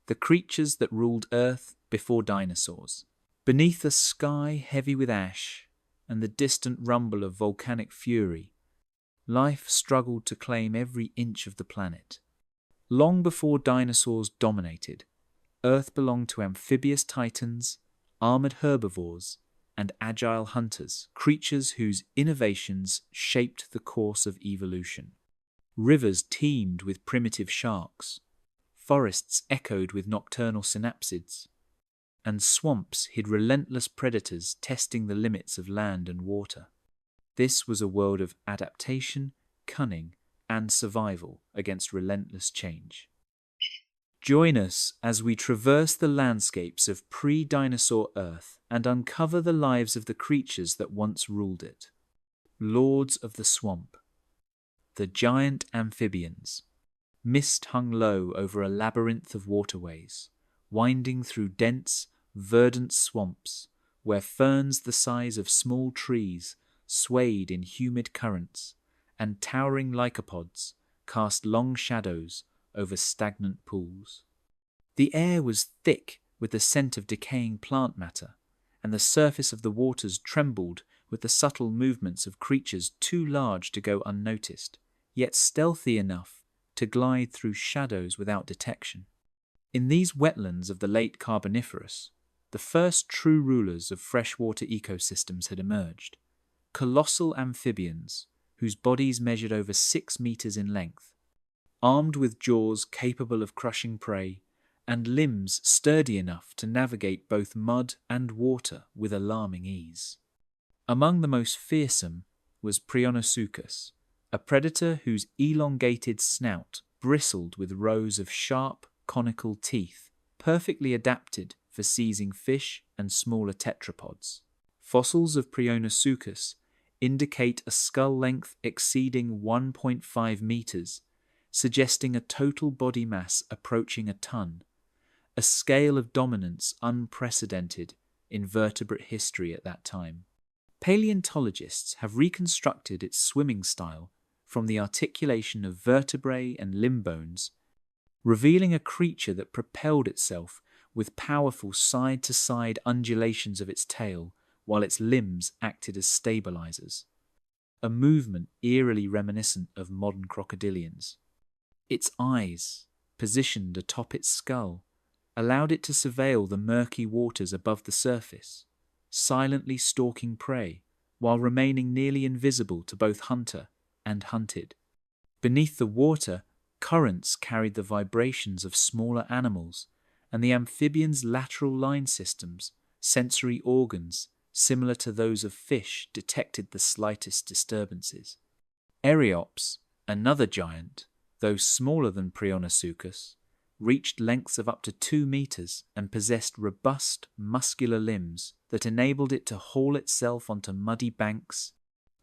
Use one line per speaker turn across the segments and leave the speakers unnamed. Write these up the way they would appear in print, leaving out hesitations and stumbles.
the creatures that ruled Earth before dinosaurs. Beneath a sky heavy with ash and the distant rumble of volcanic fury, life struggled to claim every inch of the planet. Long before dinosaurs dominated, Earth belonged to amphibious titans, armored herbivores, and agile hunters, creatures whose innovations shaped the course of evolution. Rivers teemed with primitive sharks, forests echoed with nocturnal synapsids, and swamps hid relentless predators testing the limits of land and water. This was a world of adaptation, cunning, and survival against relentless change. Join us as we traverse the landscapes of pre-dinosaur Earth and uncover the lives of the creatures that once ruled it. Lords of the swamp. The giant amphibians. Mist hung low over a labyrinth of waterways, winding through dense, verdant swamps where ferns the size of small trees swayed in humid currents, and towering lycopods cast long shadows over stagnant pools. The air was thick with the scent of decaying plant matter, and the surface of the waters trembled with the subtle movements of creatures too large to go unnoticed, yet stealthy enough to glide through shadows without detection. In these wetlands of the late Carboniferous, the first true rulers of freshwater ecosystems had emerged. Colossal amphibians, whose bodies measured over 6 meters in length, armed with jaws capable of crushing prey, and limbs sturdy enough to navigate both mud and water with alarming ease. Among the most fearsome was Prionosuchus, a predator whose elongated snout bristled with rows of sharp, conical teeth, perfectly adapted for seizing fish and smaller tetrapods. Fossils of Prionosuchus indicate a skull length exceeding 1.5 meters, suggesting a total body mass approaching a ton, a scale of dominance unprecedented in vertebrate history at that time. Paleontologists have reconstructed its swimming style from the articulation of vertebrae and limb bones, revealing a creature that propelled itself with powerful side-to-side undulations of its tail while its limbs acted as stabilizers, a movement eerily reminiscent of modern crocodilians. Its eyes, positioned atop its skull, allowed it to surveil the murky waters above the surface, silently stalking prey while remaining nearly invisible to both hunter and hunted. Beneath the water, currents carried the vibrations of smaller animals, and the amphibians' lateral line systems, sensory organs similar to those of fish, detected the slightest disturbances. Eriops, another giant, though smaller than Prionosuchus, reached lengths of up to 2 meters and possessed robust, muscular limbs that enabled it to haul itself onto muddy banks,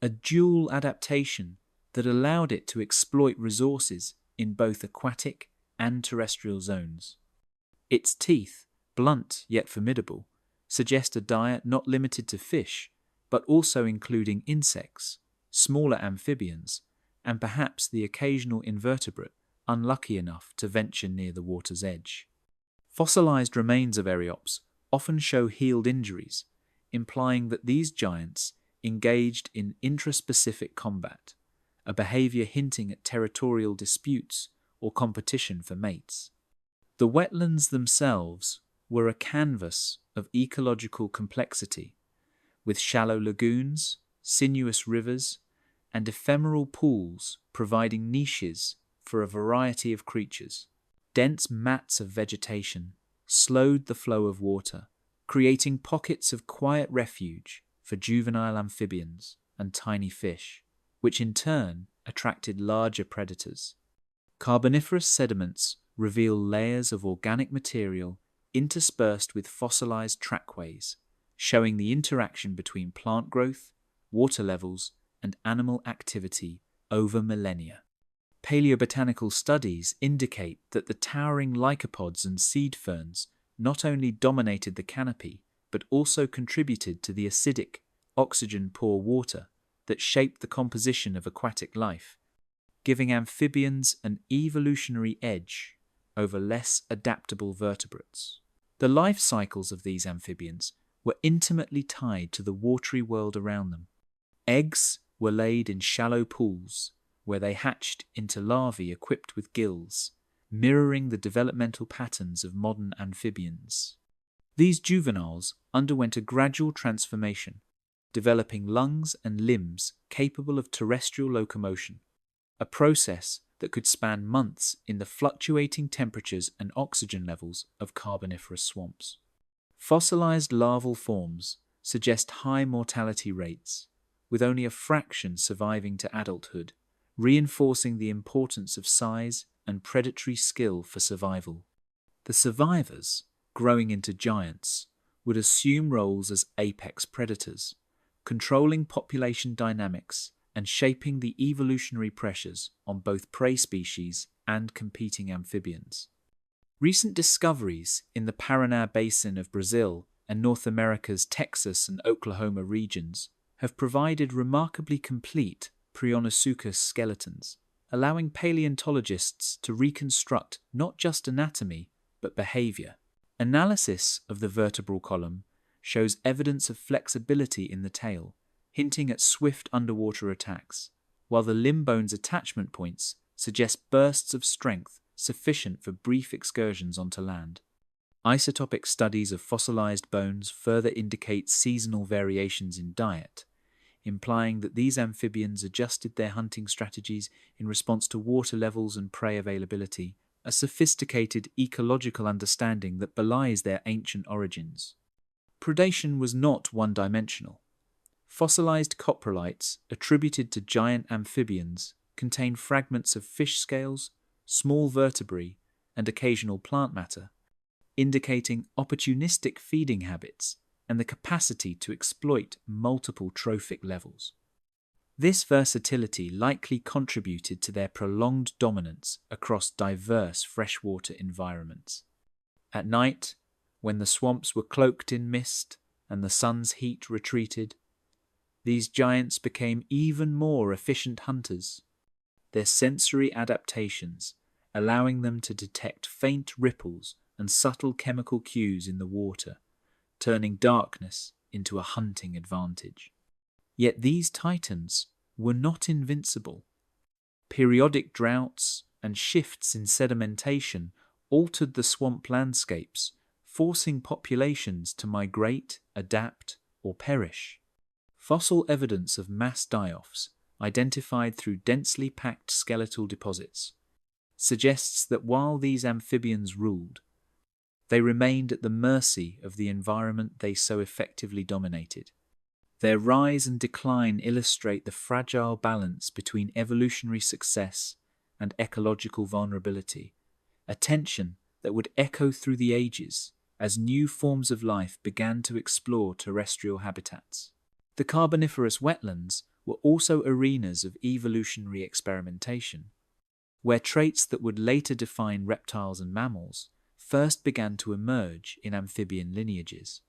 a dual adaptation that allowed it to exploit resources in both aquatic and terrestrial zones. Its teeth, blunt yet formidable, suggest a diet not limited to fish, but also including insects, smaller amphibians, and perhaps the occasional invertebrate unlucky enough to venture near the water's edge. Fossilized remains of Eriops often show healed injuries, implying that these giants engaged in intraspecific combat, a behavior hinting at territorial disputes or competition for mates. The wetlands themselves were a canvas of ecological complexity, with shallow lagoons, sinuous rivers, and ephemeral pools providing niches for a variety of creatures. Dense mats of vegetation slowed the flow of water, creating pockets of quiet refuge for juvenile amphibians and tiny fish, which in turn attracted larger predators. Carboniferous sediments reveal layers of organic material interspersed with fossilized trackways, showing the interaction between plant growth, water levels, and animal activity over millennia. Paleobotanical studies indicate that the towering lycopods and seed ferns not only dominated the canopy, but also contributed to the acidic, oxygen-poor water that shaped the composition of aquatic life, giving amphibians an evolutionary edge over less adaptable vertebrates. The life cycles of these amphibians were intimately tied to the watery world around them. Eggs were laid in shallow pools, where they hatched into larvae equipped with gills, mirroring the developmental patterns of modern amphibians. These juveniles underwent a gradual transformation, developing lungs and limbs capable of terrestrial locomotion, a process that could span months in the fluctuating temperatures and oxygen levels of carboniferous swamps. Fossilized larval forms suggest high mortality rates, with only a fraction surviving to adulthood, reinforcing the importance of size and predatory skill for survival. The survivors, growing into giants, would assume roles as apex predators, controlling population dynamics and shaping the evolutionary pressures on both prey species and competing amphibians. Recent discoveries in the Paraná Basin of Brazil and North America's Texas and Oklahoma regions have provided remarkably complete pre-dinosaur skeletons, allowing paleontologists to reconstruct not just anatomy but behavior. Analysis of the vertebral column shows evidence of flexibility in the tail, hinting at swift underwater attacks, while the limb bone's attachment points suggest bursts of strength sufficient for brief excursions onto land. Isotopic studies of fossilized bones further indicate seasonal variations in diet, implying that these amphibians adjusted their hunting strategies in response to water levels and prey availability, a sophisticated ecological understanding that belies their ancient origins. Predation was not one-dimensional. Fossilized coprolites attributed to giant amphibians contain fragments of fish scales, small vertebrae, and occasional plant matter, indicating opportunistic feeding habits and the capacity to exploit multiple trophic levels. This versatility likely contributed to their prolonged dominance across diverse freshwater environments. At night, when the swamps were cloaked in mist and the sun's heat retreated, these giants became even more efficient hunters, their sensory adaptations allowing them to detect faint ripples and subtle chemical cues in the water, turning darkness into a hunting advantage. Yet these titans were not invincible. Periodic droughts and shifts in sedimentation altered the swamp landscapes, forcing populations to migrate, adapt, or perish. Fossil evidence of mass die-offs, identified through densely packed skeletal deposits, suggests that while these amphibians ruled, they remained at the mercy of the environment they so effectively dominated. Their rise and decline illustrate the fragile balance between evolutionary success and ecological vulnerability, a tension that would echo through the ages as new forms of life began to explore terrestrial habitats. The Carboniferous wetlands were also arenas of evolutionary experimentation, where traits that would later define reptiles and mammals first began to emerge in amphibian lineages.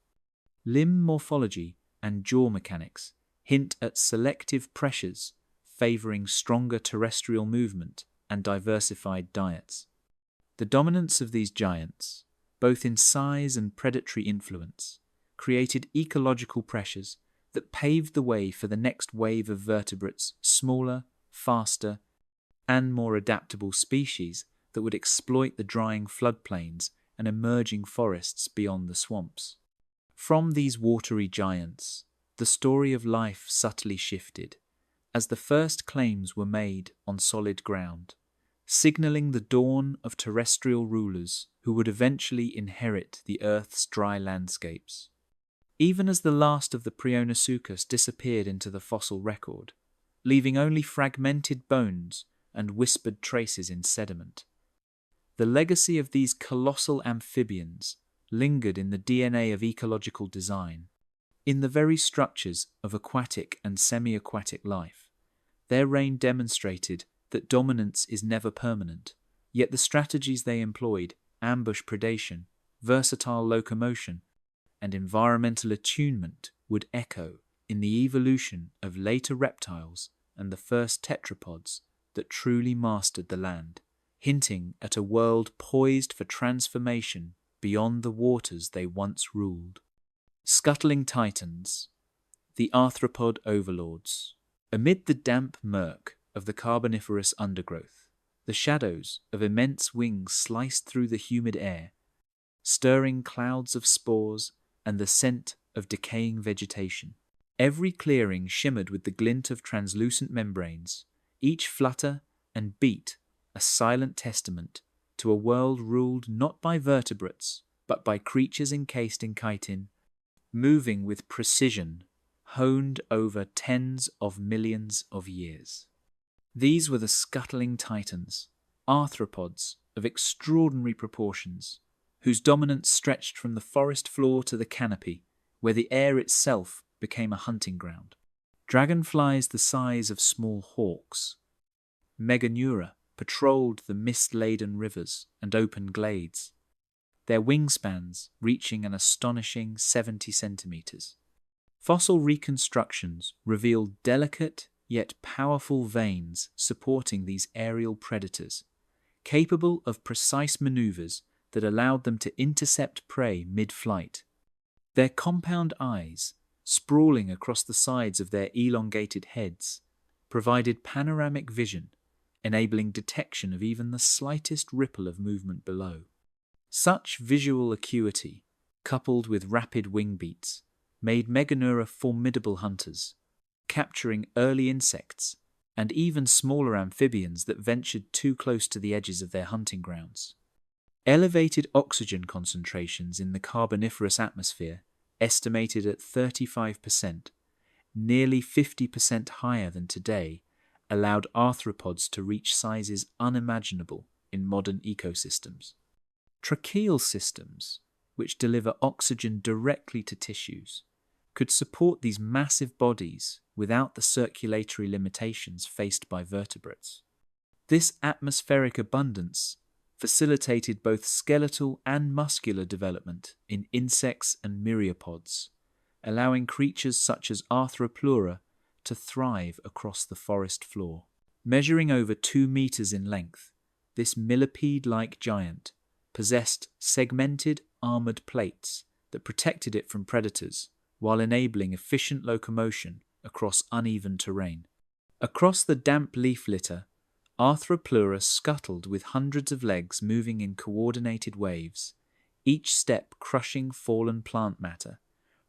Limb morphology and jaw mechanics hint at selective pressures favouring stronger terrestrial movement and diversified diets. The dominance of these giants, both in size and predatory influence, created ecological pressures that paved the way for the next wave of vertebrates, smaller, faster, and more adaptable species that would exploit the drying floodplains and emerging forests beyond the swamps. From these watery giants, the story of life subtly shifted, as the first claims were made on solid ground, signalling the dawn of terrestrial rulers who would eventually inherit the Earth's dry landscapes. Even as the last of the Prionosuchus disappeared into the fossil record, leaving only fragmented bones and whispered traces in sediment, the legacy of these colossal amphibians lingered in the DNA of ecological design. In the very structures of aquatic and semi-aquatic life, their reign demonstrated that dominance is never permanent, yet the strategies they employed, ambush predation, versatile locomotion, and environmental attunement, would echo in the evolution of later reptiles and the first tetrapods that truly mastered the land. hinting at a world poised for transformation beyond the waters they once ruled. Scuttling titans, the arthropod overlords. Amid the damp murk of the Carboniferous undergrowth, the shadows of immense wings sliced through the humid air, stirring clouds of spores and the scent of decaying vegetation. Every clearing shimmered with the glint of translucent membranes, each flutter and beat a silent testament to a world ruled not by vertebrates, but by creatures encased in chitin, moving with precision, honed over tens of millions of years. These were the scuttling titans, arthropods of extraordinary proportions, whose dominance stretched from the forest floor to the canopy, where the air itself became a hunting ground. Dragonflies the size of small hawks, Meganeura, patrolled the mist-laden rivers and open glades, their wingspans reaching an astonishing 70 centimeters. Fossil reconstructions revealed delicate yet powerful veins supporting these aerial predators, capable of precise maneuvers that allowed them to intercept prey mid-flight. Their compound eyes, sprawling across the sides of their elongated heads, provided panoramic vision, enabling detection of even the slightest ripple of movement below. Such visual acuity, coupled with rapid wing beats, made Meganeura formidable hunters, capturing early insects and even smaller amphibians that ventured too close to the edges of their hunting grounds. Elevated oxygen concentrations in the Carboniferous atmosphere, estimated at 35%, nearly 50% higher than today, allowed arthropods to reach sizes unimaginable in modern ecosystems. Tracheal systems, which deliver oxygen directly to tissues, could support these massive bodies without the circulatory limitations faced by vertebrates. This atmospheric abundance facilitated both skeletal and muscular development in insects and myriapods, allowing creatures such as Arthropleura to thrive across the forest floor. Measuring over 2 meters in length, this millipede-like giant possessed segmented armored plates that protected it from predators while enabling efficient locomotion across uneven terrain. Across the damp leaf litter, Arthropleura scuttled with hundreds of legs moving in coordinated waves, each step crushing fallen plant matter,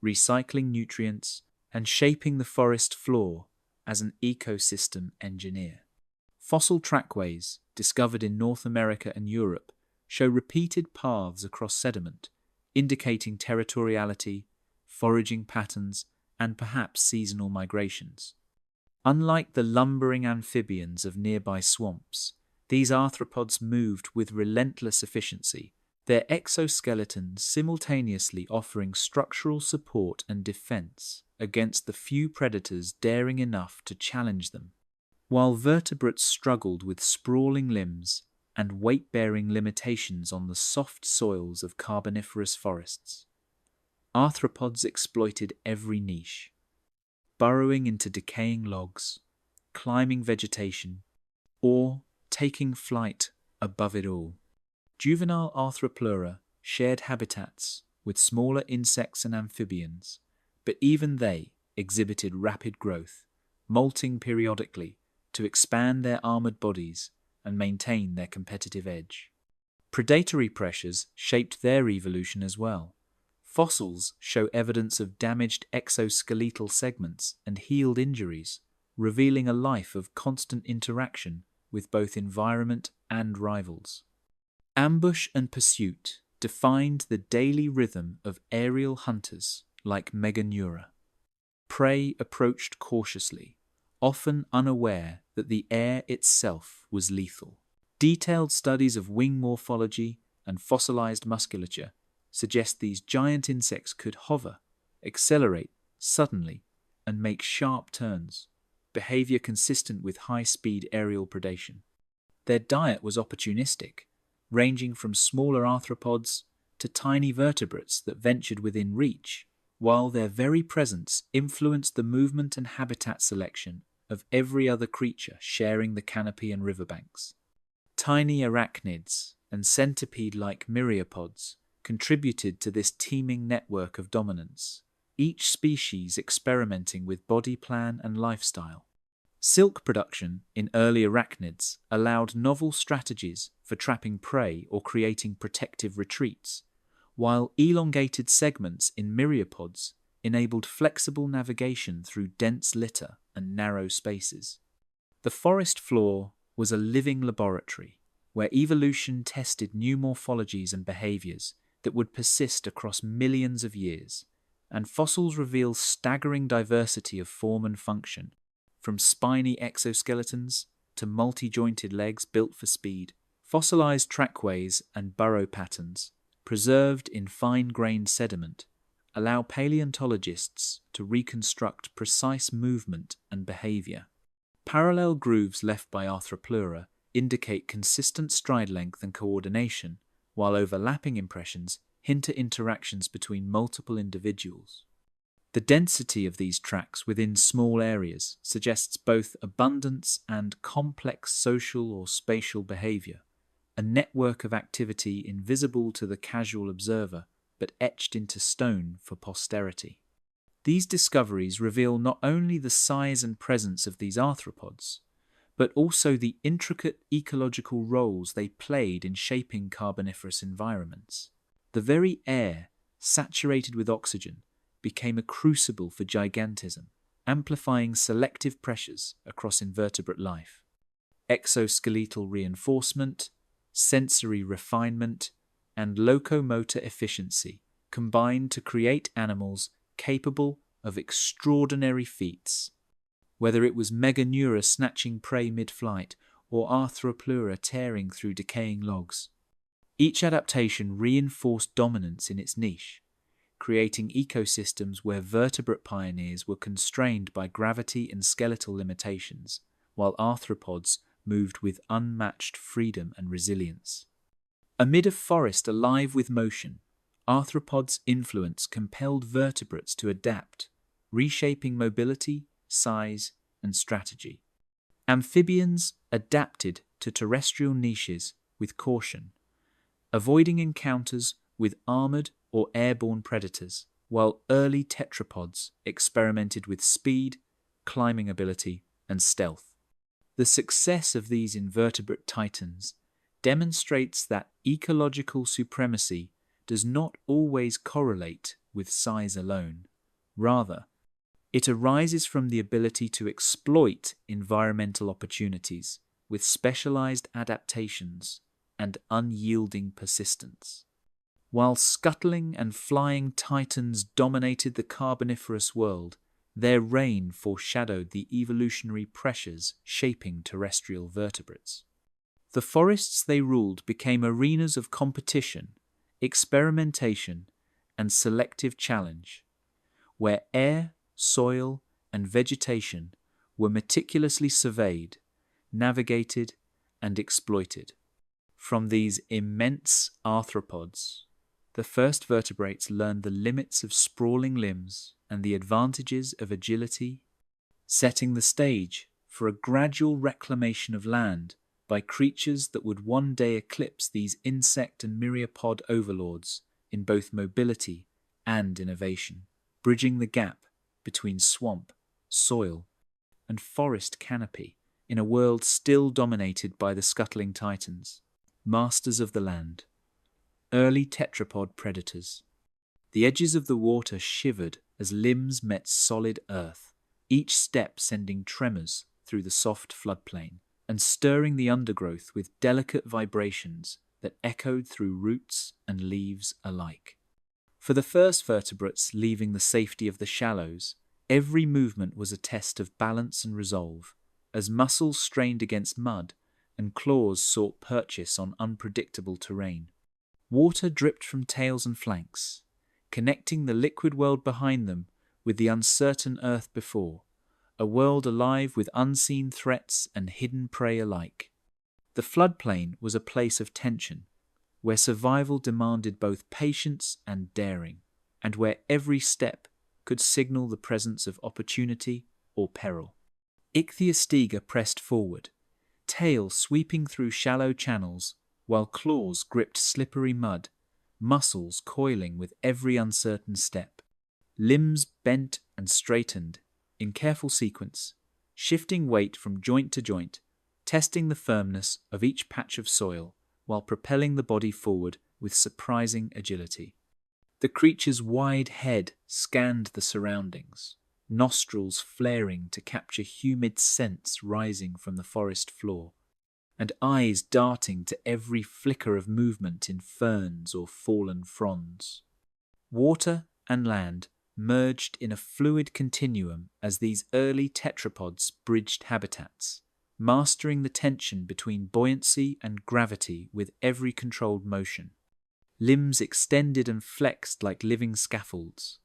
recycling nutrients, and shaping the forest floor as an ecosystem engineer. Fossil trackways, discovered in North America and Europe, show repeated paths across sediment, indicating territoriality, foraging patterns, and perhaps seasonal migrations. Unlike the lumbering amphibians of nearby swamps, these arthropods moved with relentless efficiency, their exoskeletons simultaneously offering structural support and defense against the few predators daring enough to challenge them. While vertebrates struggled with sprawling limbs and weight-bearing limitations on the soft soils of Carboniferous forests, arthropods exploited every niche, burrowing into decaying logs, climbing vegetation, or taking flight above it all. Juvenile Arthropleura shared habitats with smaller insects and amphibians, but even they exhibited rapid growth, molting periodically to expand their armored bodies and maintain their competitive edge. Predatory pressures shaped their evolution as well. Fossils show evidence of damaged exoskeletal segments and healed injuries, revealing a life of constant interaction with both environment and rivals. Ambush and pursuit defined the daily rhythm of aerial hunters like Meganeura. Prey approached cautiously, often unaware that the air itself was lethal. Detailed studies of wing morphology and fossilized musculature suggest these giant insects could hover, accelerate suddenly, and make sharp turns, behavior consistent with high-speed aerial predation. Their diet was opportunistic, ranging from smaller arthropods to tiny vertebrates that ventured within reach, while their very presence influenced the movement and habitat selection of every other creature sharing the canopy and riverbanks. Tiny arachnids and centipede-like myriapods contributed to this teeming network of dominance, each species experimenting with body plan and lifestyle. Silk production in early arachnids allowed novel strategies for trapping prey or creating protective retreats, while elongated segments in myriapods enabled flexible navigation through dense litter and narrow spaces. The forest floor was a living laboratory where evolution tested new morphologies and behaviors that would persist across millions of years, and fossils reveal staggering diversity of form and function, from spiny exoskeletons to multi-jointed legs built for speed. Fossilized trackways and burrow patterns, preserved in fine-grained sediment, allow paleontologists to reconstruct precise movement and behavior. Parallel grooves left by Arthropleura indicate consistent stride length and coordination, while overlapping impressions hint at interactions between multiple individuals. The density of these tracks within small areas suggests both abundance and complex social or spatial behavior, a network of activity invisible to the casual observer but etched into stone for posterity. These discoveries reveal not only the size and presence of these arthropods, but also the intricate ecological roles they played in shaping Carboniferous environments. The very air, saturated with oxygen, became a crucible for gigantism, amplifying selective pressures across invertebrate life. Exoskeletal reinforcement, sensory refinement, and locomotor efficiency combined to create animals capable of extraordinary feats. Whether it was Meganeura snatching prey mid-flight or Arthropleura tearing through decaying logs, each adaptation reinforced dominance in its niche, creating ecosystems where vertebrate pioneers were constrained by gravity and skeletal limitations, while arthropods moved with unmatched freedom and resilience. Amid a forest alive with motion, arthropods' influence compelled vertebrates to adapt, reshaping mobility, size, and strategy. Amphibians adapted to terrestrial niches with caution, avoiding encounters with armored or airborne predators, while early tetrapods experimented with speed, climbing ability, and stealth. The success of these invertebrate titans demonstrates that ecological supremacy does not always correlate with size alone. Rather, it arises from the ability to exploit environmental opportunities with specialized adaptations and unyielding persistence. While scuttling and flying titans dominated the Carboniferous world, their reign foreshadowed the evolutionary pressures shaping terrestrial vertebrates. The forests they ruled became arenas of competition, experimentation, and selective challenge, where air, soil, and vegetation were meticulously surveyed, navigated, and exploited. From these immense arthropods, the first vertebrates learned the limits of sprawling limbs and the advantages of agility, setting the stage for a gradual reclamation of land by creatures that would one day eclipse these insect and myriapod overlords in both mobility and innovation, bridging the gap between swamp, soil, and forest canopy in a world still dominated by the scuttling titans, masters of the land. Early tetrapod predators. The edges of the water shivered as limbs met solid earth, each step sending tremors through the soft floodplain and stirring the undergrowth with delicate vibrations that echoed through roots and leaves alike. For the first vertebrates leaving the safety of the shallows, every movement was a test of balance and resolve, as muscles strained against mud and claws sought purchase on unpredictable terrain. Water dripped from tails and flanks, connecting the liquid world behind them with the uncertain earth before, a world alive with unseen threats and hidden prey alike. The floodplain was a place of tension, where survival demanded both patience and daring, and where every step could signal the presence of opportunity or peril. Ichthyostega pressed forward, tail sweeping through shallow channels, while claws gripped slippery mud, muscles coiling with every uncertain step. Limbs bent and straightened, in careful sequence, shifting weight from joint to joint, testing the firmness of each patch of soil while propelling the body forward with surprising agility. The creature's wide head scanned the surroundings, nostrils flaring to capture humid scents rising from the forest floor, and eyes darting to every flicker of movement in ferns or fallen fronds. Water and land merged in a fluid continuum as these early tetrapods bridged habitats, mastering the tension between buoyancy and gravity with every controlled motion. Limbs extended and flexed like living scaffolds,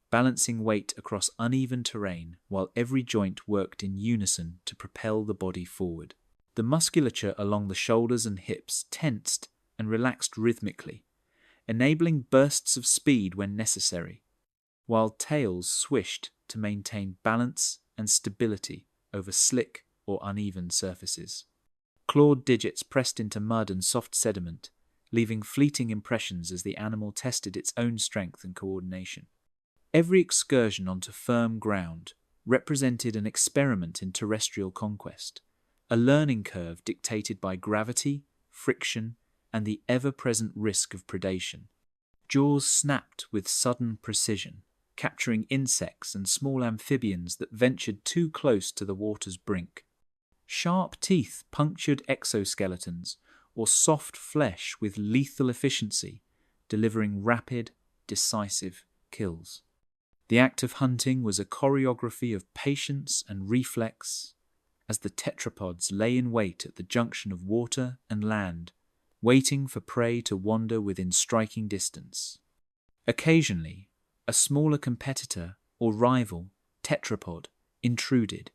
balancing weight across uneven terrain while every joint worked in unison to propel the body forward. The musculature along the shoulders and hips tensed and relaxed rhythmically, enabling bursts of speed when necessary, while tails swished to maintain balance and stability over slick or uneven surfaces. Clawed digits pressed into mud and soft sediment, leaving fleeting impressions as the animal tested its own strength and coordination. Every excursion onto firm ground represented an experiment in terrestrial conquest, a learning curve dictated by gravity, friction, and the ever-present risk of predation. Jaws snapped with sudden precision, capturing insects and small amphibians that ventured too close to the water's brink. Sharp teeth punctured exoskeletons or soft flesh with lethal efficiency, delivering rapid, decisive kills. The act of hunting was a choreography of patience and reflex, as the tetrapods lay in wait at the junction of water and land, waiting for prey to wander within striking distance. Occasionally, a smaller competitor or rival tetrapod intruded,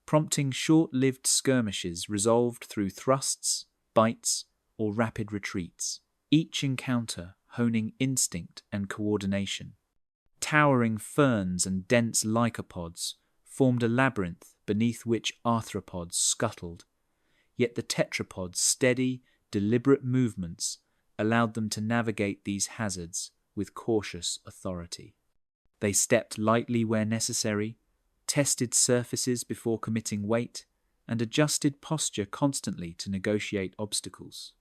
prompting short-lived skirmishes resolved through thrusts, bites, or rapid retreats, each encounter honing instinct and coordination. Towering ferns and dense lycopods formed a labyrinth beneath which arthropods scuttled, yet the tetrapods' steady, deliberate movements allowed them to navigate these hazards with cautious authority. They stepped lightly where necessary, tested surfaces before committing weight, and adjusted posture constantly to negotiate obstacles.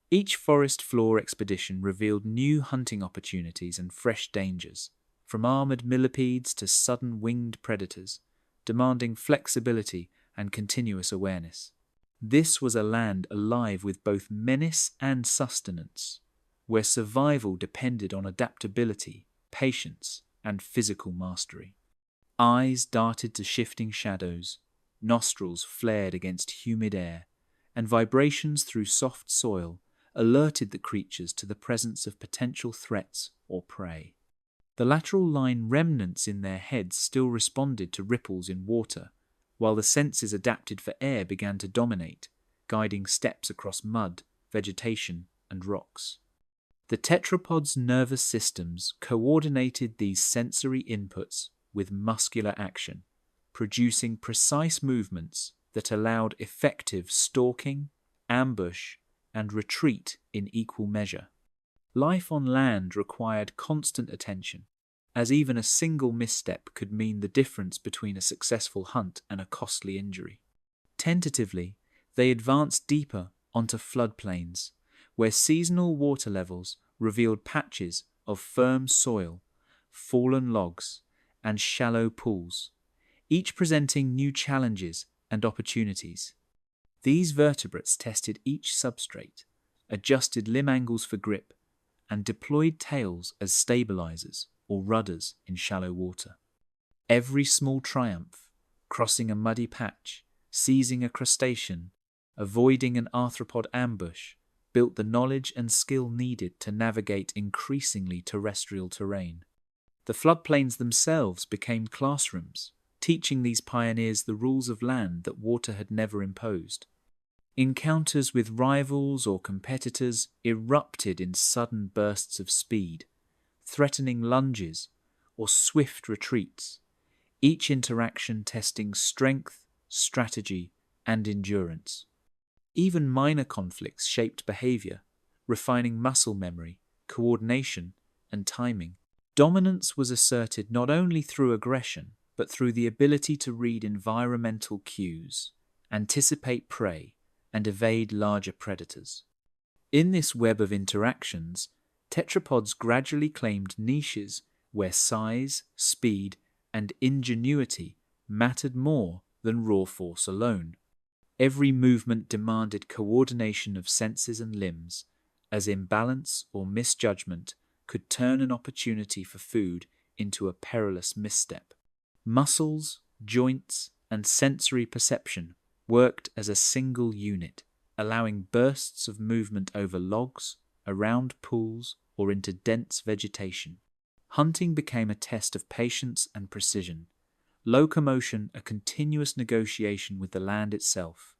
Each forest floor expedition revealed new hunting opportunities and fresh dangers, from armored millipedes to sudden winged predators, demanding flexibility and continuous awareness. This was a land alive with both menace and sustenance, where survival depended on adaptability, patience, and physical mastery. Eyes darted to shifting shadows, nostrils flared against humid air, and vibrations through soft soil alerted the creatures to the presence of potential threats or prey. The lateral line remnants in their heads still responded to ripples in water, while the senses adapted for air began to dominate, guiding steps across mud, vegetation, and rocks. The tetrapods' nervous systems coordinated these sensory inputs with muscular action, producing precise movements that allowed effective stalking, ambush, and retreat in equal measure. Life on land required constant attention, as even a single misstep could mean the difference between a successful hunt and a costly injury. Tentatively, they advanced deeper onto floodplains, where seasonal water levels revealed patches of firm soil, fallen logs, and shallow pools, each presenting new challenges and opportunities. These vertebrates tested each substrate, adjusted limb angles for grip, and deployed tails as stabilizers or rudders in shallow water. Every small triumph, crossing a muddy patch, seizing a crustacean, avoiding an arthropod ambush, built the knowledge and skill needed to navigate increasingly terrestrial terrain. The floodplains themselves became classrooms, teaching these pioneers the rules of land that water had never imposed. Encounters with rivals or competitors erupted in sudden bursts of speed, threatening lunges or swift retreats, each interaction testing strength, strategy, and endurance. Even minor conflicts shaped behavior, refining muscle memory, coordination, and timing. Dominance was asserted not only through aggression, but through the ability to read environmental cues, anticipate prey, and evade larger predators. In this web of interactions, tetrapods gradually claimed niches where size, speed, and ingenuity mattered more than raw force alone. Every movement demanded coordination of senses and limbs, as imbalance or misjudgment could turn an opportunity for food into a perilous misstep. Muscles, joints, and sensory perception worked as a single unit, allowing bursts of movement over logs, around pools, or into dense vegetation. Hunting became a test of patience and precision, locomotion a continuous negotiation with the land itself.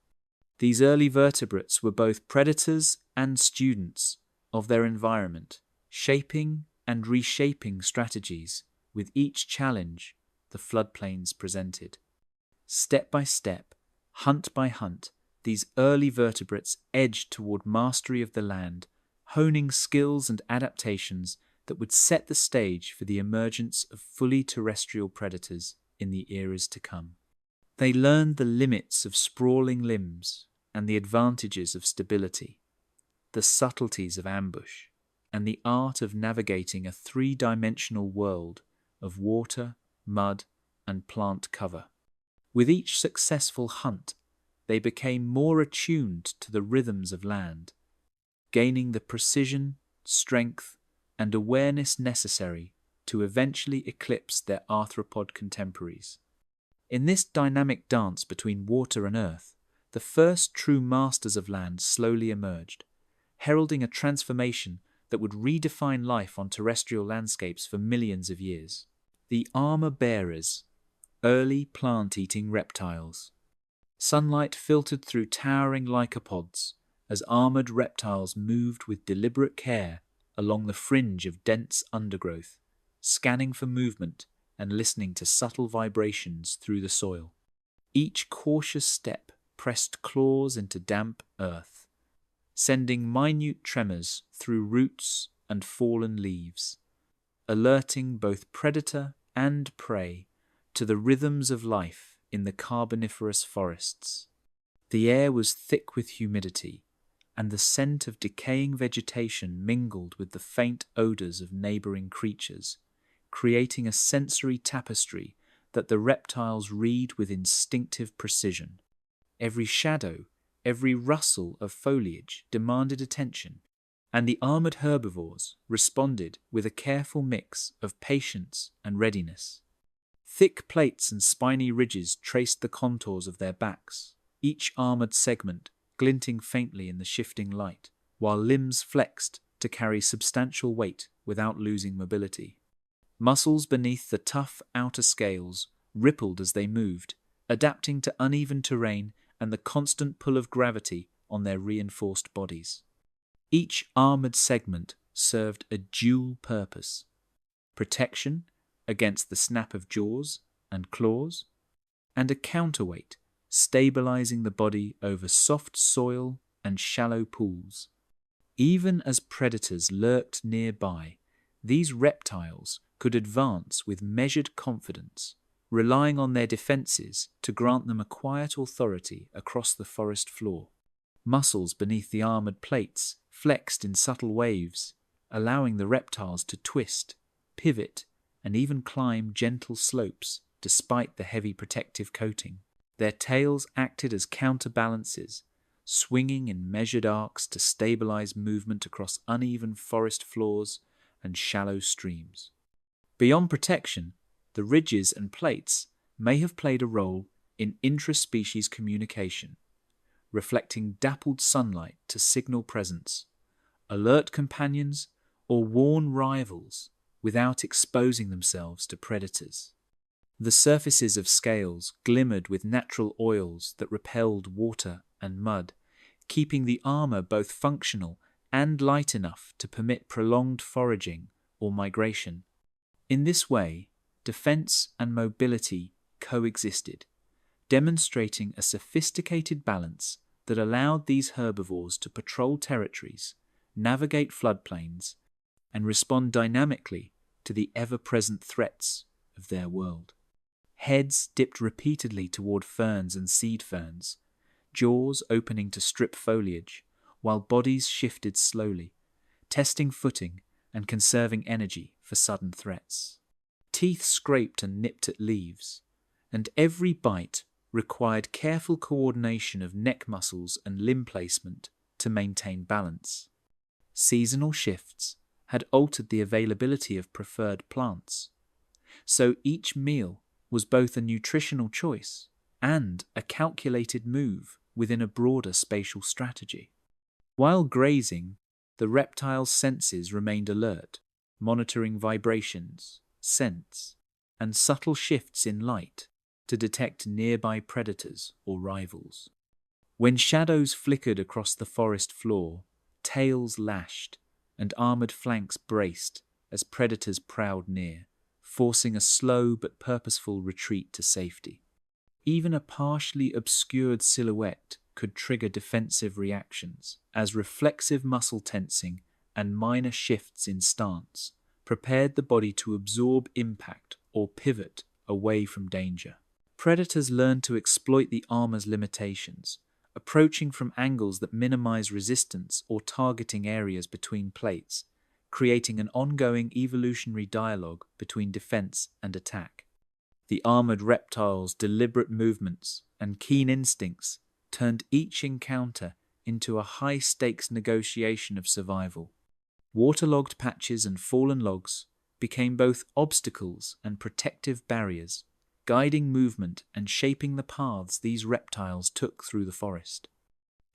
These early vertebrates were both predators and students of their environment, shaping and reshaping strategies with each challenge the floodplains presented. Step by step, hunt by hunt, these early vertebrates edged toward mastery of the land, honing skills and adaptations that would set the stage for the emergence of fully terrestrial predators in the eras to come. They learned the limits of sprawling limbs and the advantages of stability, the subtleties of ambush, and the art of navigating a three-dimensional world of water, mud, and plant cover. With each successful hunt, they became more attuned to the rhythms of land, gaining the precision, strength, and awareness necessary to eventually eclipse their arthropod contemporaries. In this dynamic dance between water and earth, the first true masters of land slowly emerged, heralding a transformation that would redefine life on terrestrial landscapes for millions of years. The armor-bearers, early plant-eating reptiles. Sunlight filtered through towering lycopods as armored reptiles moved with deliberate care along the fringe of dense undergrowth, scanning for movement and listening to subtle vibrations through the soil. Each cautious step pressed claws into damp earth, sending minute tremors through roots and fallen leaves, alerting both predator and prey to the rhythms of life in the carboniferous forests. The air was thick with humidity, and the scent of decaying vegetation mingled with the faint odors of neighboring creatures, creating a sensory tapestry that the reptiles read with instinctive precision. Every shadow, every rustle of foliage demanded attention, and the armored herbivores responded with a careful mix of patience and readiness. Thick plates and spiny ridges traced the contours of their backs, each armored segment glinting faintly in the shifting light, while limbs flexed to carry substantial weight without losing mobility. Muscles beneath the tough outer scales rippled as they moved, adapting to uneven terrain and the constant pull of gravity on their reinforced bodies. Each armored segment served a dual purpose: protection against the snap of jaws and claws, and a counterweight, stabilizing the body over soft soil and shallow pools. Even as predators lurked nearby, these reptiles could advance with measured confidence, relying on their defenses to grant them a quiet authority across the forest floor. Muscles beneath the armored plates flexed in subtle waves, allowing the reptiles to twist, pivot, and even climb gentle slopes despite the heavy protective coating. Their tails acted as counterbalances, swinging in measured arcs to stabilize movement across uneven forest floors and shallow streams. Beyond protection, the ridges and plates may have played a role in intraspecies communication, reflecting dappled sunlight to signal presence, alert companions, or warn rivals without exposing themselves to predators. The surfaces of scales glimmered with natural oils that repelled water and mud, keeping the armor both functional and light enough to permit prolonged foraging or migration. In this way, defense and mobility coexisted, demonstrating a sophisticated balance that allowed these herbivores to patrol territories, navigate floodplains, and respond dynamically to the ever-present threats of their world. Heads dipped repeatedly toward ferns and seed ferns, jaws opening to strip foliage, while bodies shifted slowly, testing footing and conserving energy for sudden threats. Teeth scraped and nipped at leaves, and every bite required careful coordination of neck muscles and limb placement to maintain balance. Seasonal shifts had altered the availability of preferred plants, so each meal was both a nutritional choice and a calculated move within a broader spatial strategy. While grazing, the reptile's senses remained alert, monitoring vibrations, scents, and subtle shifts in light to detect nearby predators or rivals. When shadows flickered across the forest floor, tails lashed and armored flanks braced as predators prowled near, forcing a slow but purposeful retreat to safety. Even a partially obscured silhouette could trigger defensive reactions, as reflexive muscle tensing and minor shifts in stance prepared the body to absorb impact or pivot away from danger. Predators learned to exploit the armor's limitations, approaching from angles that minimize resistance or targeting areas between plates, creating an ongoing evolutionary dialogue between defense and attack. The armored reptile's deliberate movements and keen instincts turned each encounter into a high-stakes negotiation of survival. Waterlogged patches and fallen logs became both obstacles and protective barriers, guiding movement and shaping the paths these reptiles took through the forest.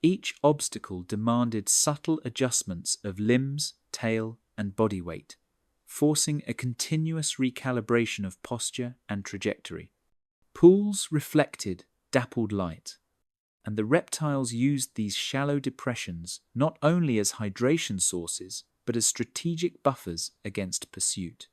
Each obstacle demanded subtle adjustments of limbs, tail, and body weight, forcing a continuous recalibration of posture and trajectory. Pools reflected dappled light, and the reptiles used these shallow depressions not only as hydration sources, but as strategic buffers against pursuit.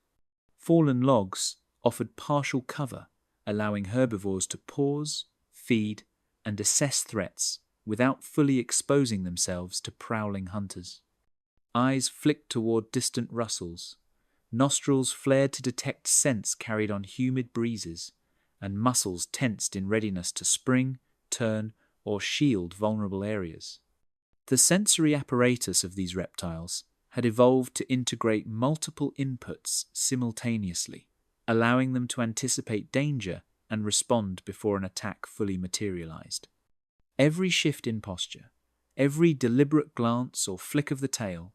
Fallen logs offered partial cover, allowing herbivores to pause, feed, and assess threats without fully exposing themselves to prowling hunters. Eyes flicked toward distant rustles, nostrils flared to detect scents carried on humid breezes, and muscles tensed in readiness to spring, turn, or shield vulnerable areas. The sensory apparatus of these reptiles had evolved to integrate multiple inputs simultaneously, allowing them to anticipate danger and respond before an attack fully materialized. Every shift in posture, every deliberate glance or flick of the tail,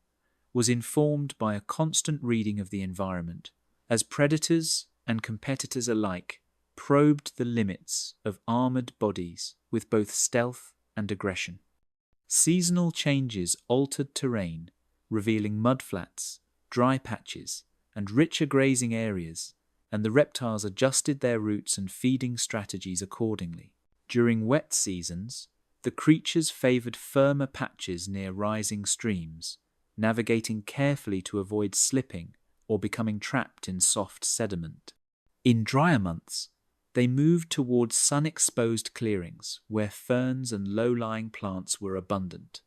was informed by a constant reading of the environment, as predators and competitors alike probed the limits of armored bodies with both stealth and aggression. Seasonal changes altered terrain, revealing mudflats, dry patches, and richer grazing areas, and the reptiles adjusted their routes and feeding strategies accordingly. During wet seasons, the creatures favored firmer patches near rising streams, navigating carefully to avoid slipping or becoming trapped in soft sediment. In drier months, they moved towards sun-exposed clearings where ferns and low-lying plants were abundant,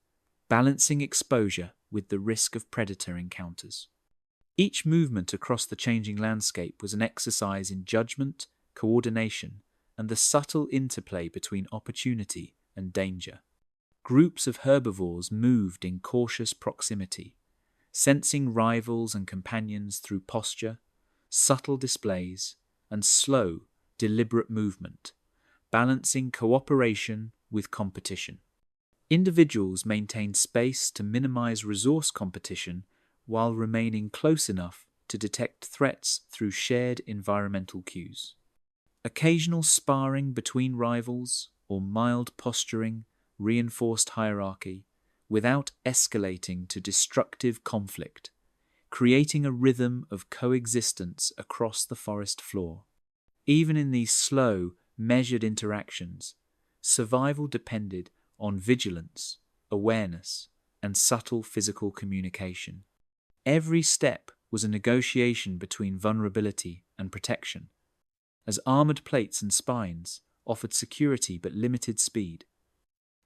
balancing exposure with the risk of predator encounters. Each movement across the changing landscape was an exercise in judgment, coordination, and the subtle interplay between opportunity and danger. Groups of herbivores moved in cautious proximity, sensing rivals and companions through posture, subtle displays, and slow, deliberate movement, balancing cooperation with competition. Individuals maintained space to minimize resource competition while remaining close enough to detect threats through shared environmental cues. Occasional sparring between rivals or mild posturing reinforced hierarchy without escalating to destructive conflict, creating a rhythm of coexistence across the forest floor. Even in these slow, measured interactions, survival depended on vigilance, awareness, and subtle physical communication. Every step was a negotiation between vulnerability and protection, as armored plates and spines offered security but limited speed.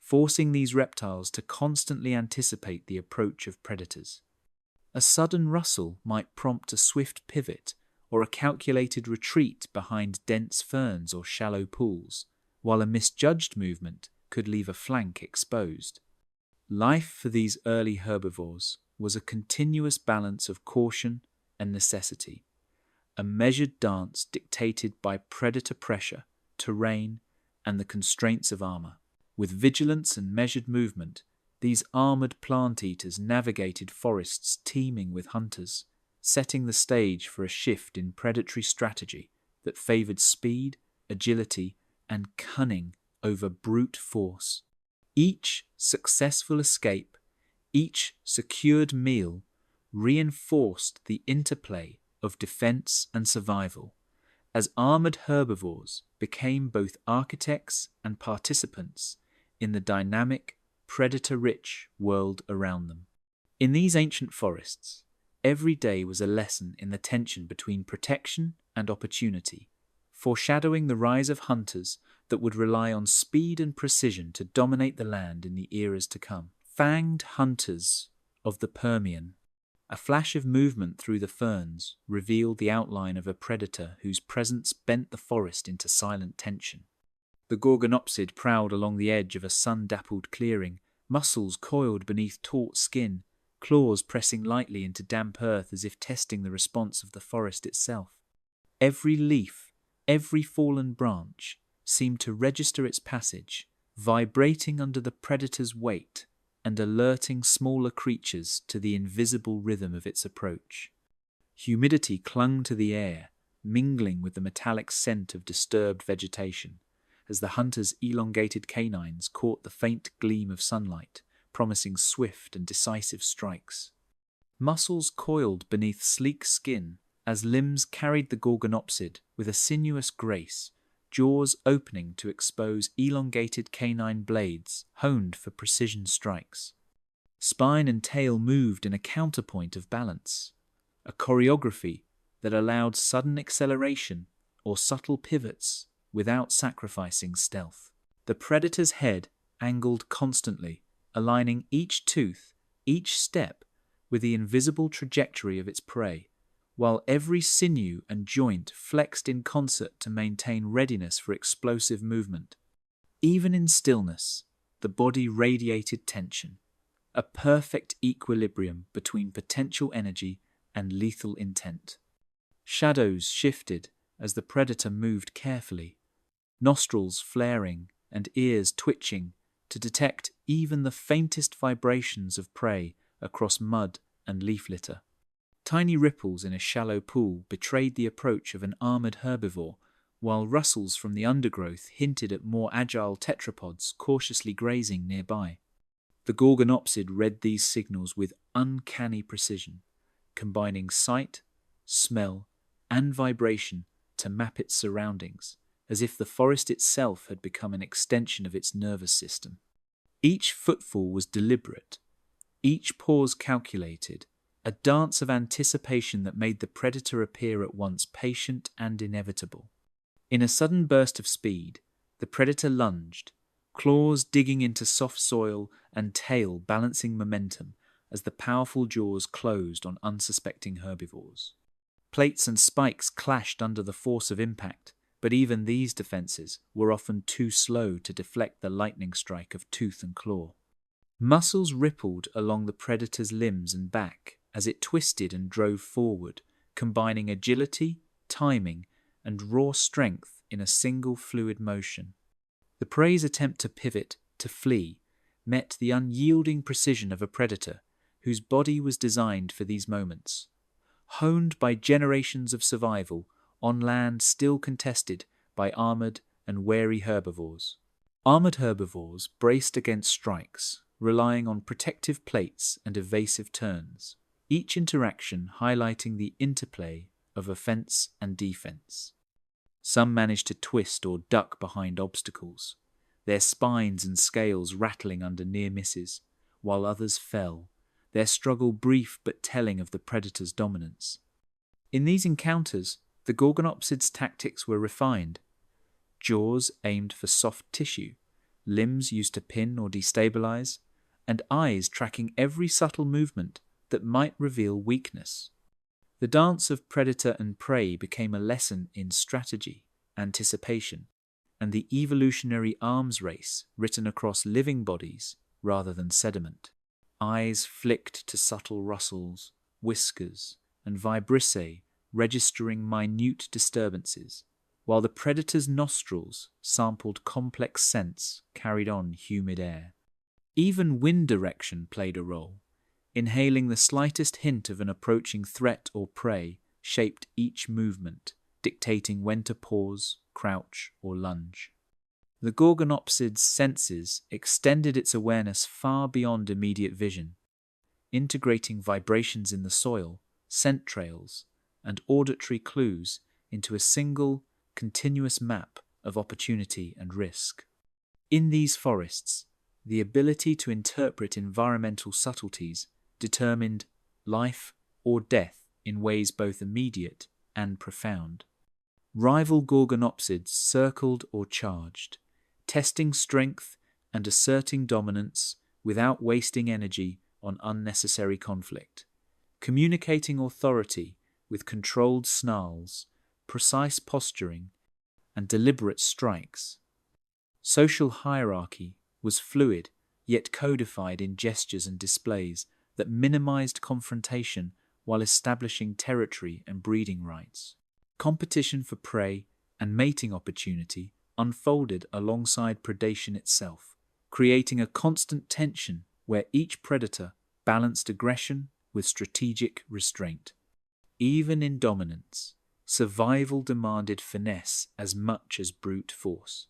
forcing these reptiles to constantly anticipate the approach of predators. A sudden rustle might prompt a swift pivot or a calculated retreat behind dense ferns or shallow pools, while a misjudged movement could leave a flank exposed. Life for these early herbivores was a continuous balance of caution and necessity, a measured dance dictated by predator pressure, terrain, and the constraints of armor. With vigilance and measured movement, these armored plant eaters navigated forests teeming with hunters, setting the stage for a shift in predatory strategy that favored speed, agility, and cunning over brute force. Each successful escape, each secured meal, reinforced the interplay of defense and survival, as armored herbivores became both architects and participants in the dynamic, predator-rich world around them. In these ancient forests, every day was a lesson in the tension between protection and opportunity, foreshadowing the rise of hunters that would rely on speed and precision to dominate the land in the eras to come. Fanged hunters of the Permian. A flash of movement through the ferns revealed the outline of a predator whose presence bent the forest into silent tension. The gorgonopsid prowled along the edge of a sun-dappled clearing, muscles coiled beneath taut skin, claws pressing lightly into damp earth as if testing the response of the forest itself. Every leaf, every fallen branch, seemed to register its passage, vibrating under the predator's weight and alerting smaller creatures to the invisible rhythm of its approach. Humidity clung to the air, mingling with the metallic scent of disturbed vegetation, as the hunter's elongated canines caught the faint gleam of sunlight, promising swift and decisive strikes. Muscles coiled beneath sleek skin as limbs carried the gorgonopsid with a sinuous grace, jaws opening to expose elongated canine blades honed for precision strikes. Spine and tail moved in a counterpoint of balance, a choreography that allowed sudden acceleration or subtle pivots without sacrificing stealth. The predator's head angled constantly, aligning each tooth, each step, with the invisible trajectory of its prey, while every sinew and joint flexed in concert to maintain readiness for explosive movement. Even in stillness, the body radiated tension, a perfect equilibrium between potential energy and lethal intent. Shadows shifted as the predator moved carefully, nostrils flaring and ears twitching to detect even the faintest vibrations of prey across mud and leaf litter. Tiny ripples in a shallow pool betrayed the approach of an armored herbivore, while rustles from the undergrowth hinted at more agile tetrapods cautiously grazing nearby. The gorgonopsid read these signals with uncanny precision, combining sight, smell, and vibration to map its surroundings, as if the forest itself had become an extension of its nervous system. Each footfall was deliberate, each pause calculated, a dance of anticipation that made the predator appear at once patient and inevitable. In a sudden burst of speed, the predator lunged, claws digging into soft soil and tail balancing momentum as the powerful jaws closed on unsuspecting herbivores. Plates and spikes clashed under the force of impact, but even these defenses were often too slow to deflect the lightning strike of tooth and claw. Muscles rippled along the predator's limbs and back as it twisted and drove forward, combining agility, timing, and raw strength in a single fluid motion. The prey's attempt to pivot, to flee, met the unyielding precision of a predator whose body was designed for these moments. Honed by generations of survival on land still contested by armored and wary herbivores. Armored herbivores braced against strikes, relying on protective plates and evasive turns, each interaction highlighting the interplay of offense and defense. Some managed to twist or duck behind obstacles, their spines and scales rattling under near misses, while others fell, their struggle brief but telling of the predator's dominance. In these encounters, the gorgonopsid's tactics were refined. Jaws aimed for soft tissue, limbs used to pin or destabilize, and eyes tracking every subtle movement that might reveal weakness. The dance of predator and prey became a lesson in strategy, anticipation, and the evolutionary arms race written across living bodies rather than sediment. Eyes flicked to subtle rustles, whiskers, and vibrissae registering minute disturbances, while the predator's nostrils sampled complex scents carried on humid air. Even wind direction played a role. Inhaling the slightest hint of an approaching threat or prey shaped each movement, dictating when to pause, crouch, or lunge. The Gorgonopsid's senses extended its awareness far beyond immediate vision, integrating vibrations in the soil, scent trails, and auditory clues into a single, continuous map of opportunity and risk. In these forests, the ability to interpret environmental subtleties determined life or death in ways both immediate and profound. Rival Gorgonopsids circled or charged, testing strength and asserting dominance without wasting energy on unnecessary conflict, communicating authority with controlled snarls, precise posturing, and deliberate strikes. Social hierarchy was fluid, yet codified in gestures and displays that minimized confrontation while establishing territory and breeding rights. Competition for prey and mating opportunity unfolded alongside predation itself, creating a constant tension where each predator balanced aggression with strategic restraint. Even in dominance, survival demanded finesse as much as brute force.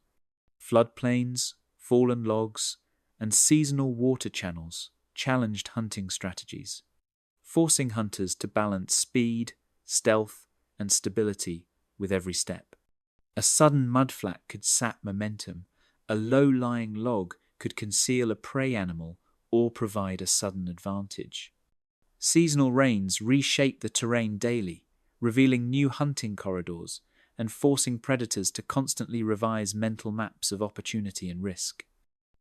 Floodplains, fallen logs, and seasonal water channels challenged hunting strategies, forcing hunters to balance speed, stealth, and stability with every step. A sudden mudflat could sap momentum, a low-lying log could conceal a prey animal or provide a sudden advantage. Seasonal rains reshaped the terrain daily, revealing new hunting corridors and forcing predators to constantly revise mental maps of opportunity and risk.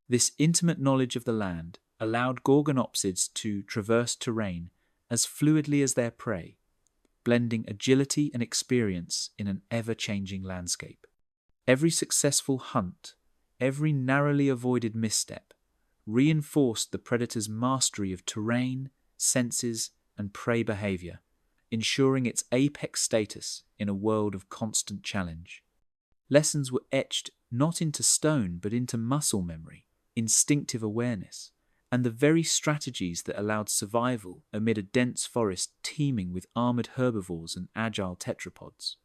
This intimate knowledge of the land allowed Gorgonopsids to traverse terrain as fluidly as their prey, blending agility and experience in an ever-changing landscape. Every successful hunt, every narrowly avoided misstep, reinforced the predator's mastery of terrain, senses, and prey behavior, ensuring its apex status in a world of constant challenge. Lessons were etched not into stone but into muscle memory, instinctive awareness, and the very strategies that allowed survival amid a dense forest teeming with armored herbivores and agile tetrapods.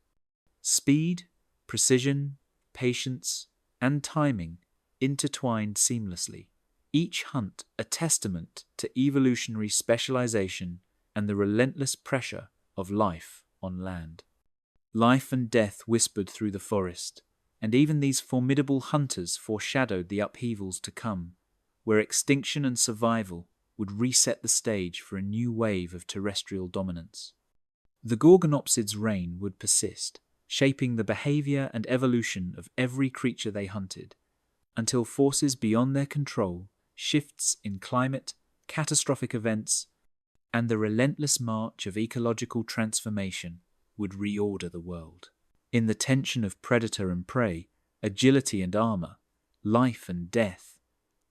Speed, precision, patience, and timing intertwined seamlessly, each hunt a testament to evolutionary specialization and the relentless pressure of life on land. Life and death whispered through the forest, and even these formidable hunters foreshadowed the upheavals to come, where extinction and survival would reset the stage for a new wave of terrestrial dominance. The Gorgonopsids' reign would persist, shaping the behavior and evolution of every creature they hunted, until forces beyond their control, shifts in climate, catastrophic events, and the relentless march of ecological transformation would reorder the world. In the tension of predator and prey, agility and armor, life and death,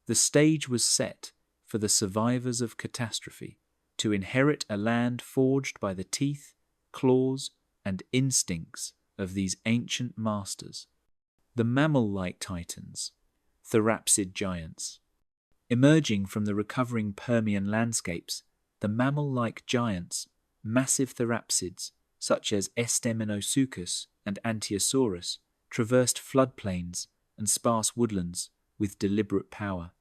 the stage was set for the survivors of catastrophe to inherit a land forged by the teeth, claws, and instincts of these ancient masters. The mammal-like titans, therapsid giants. Emerging from the recovering Permian landscapes, the mammal-like giants, massive therapsids such as Estemenosuchus and Antiosaurus, traversed floodplains and sparse woodlands with deliberate power.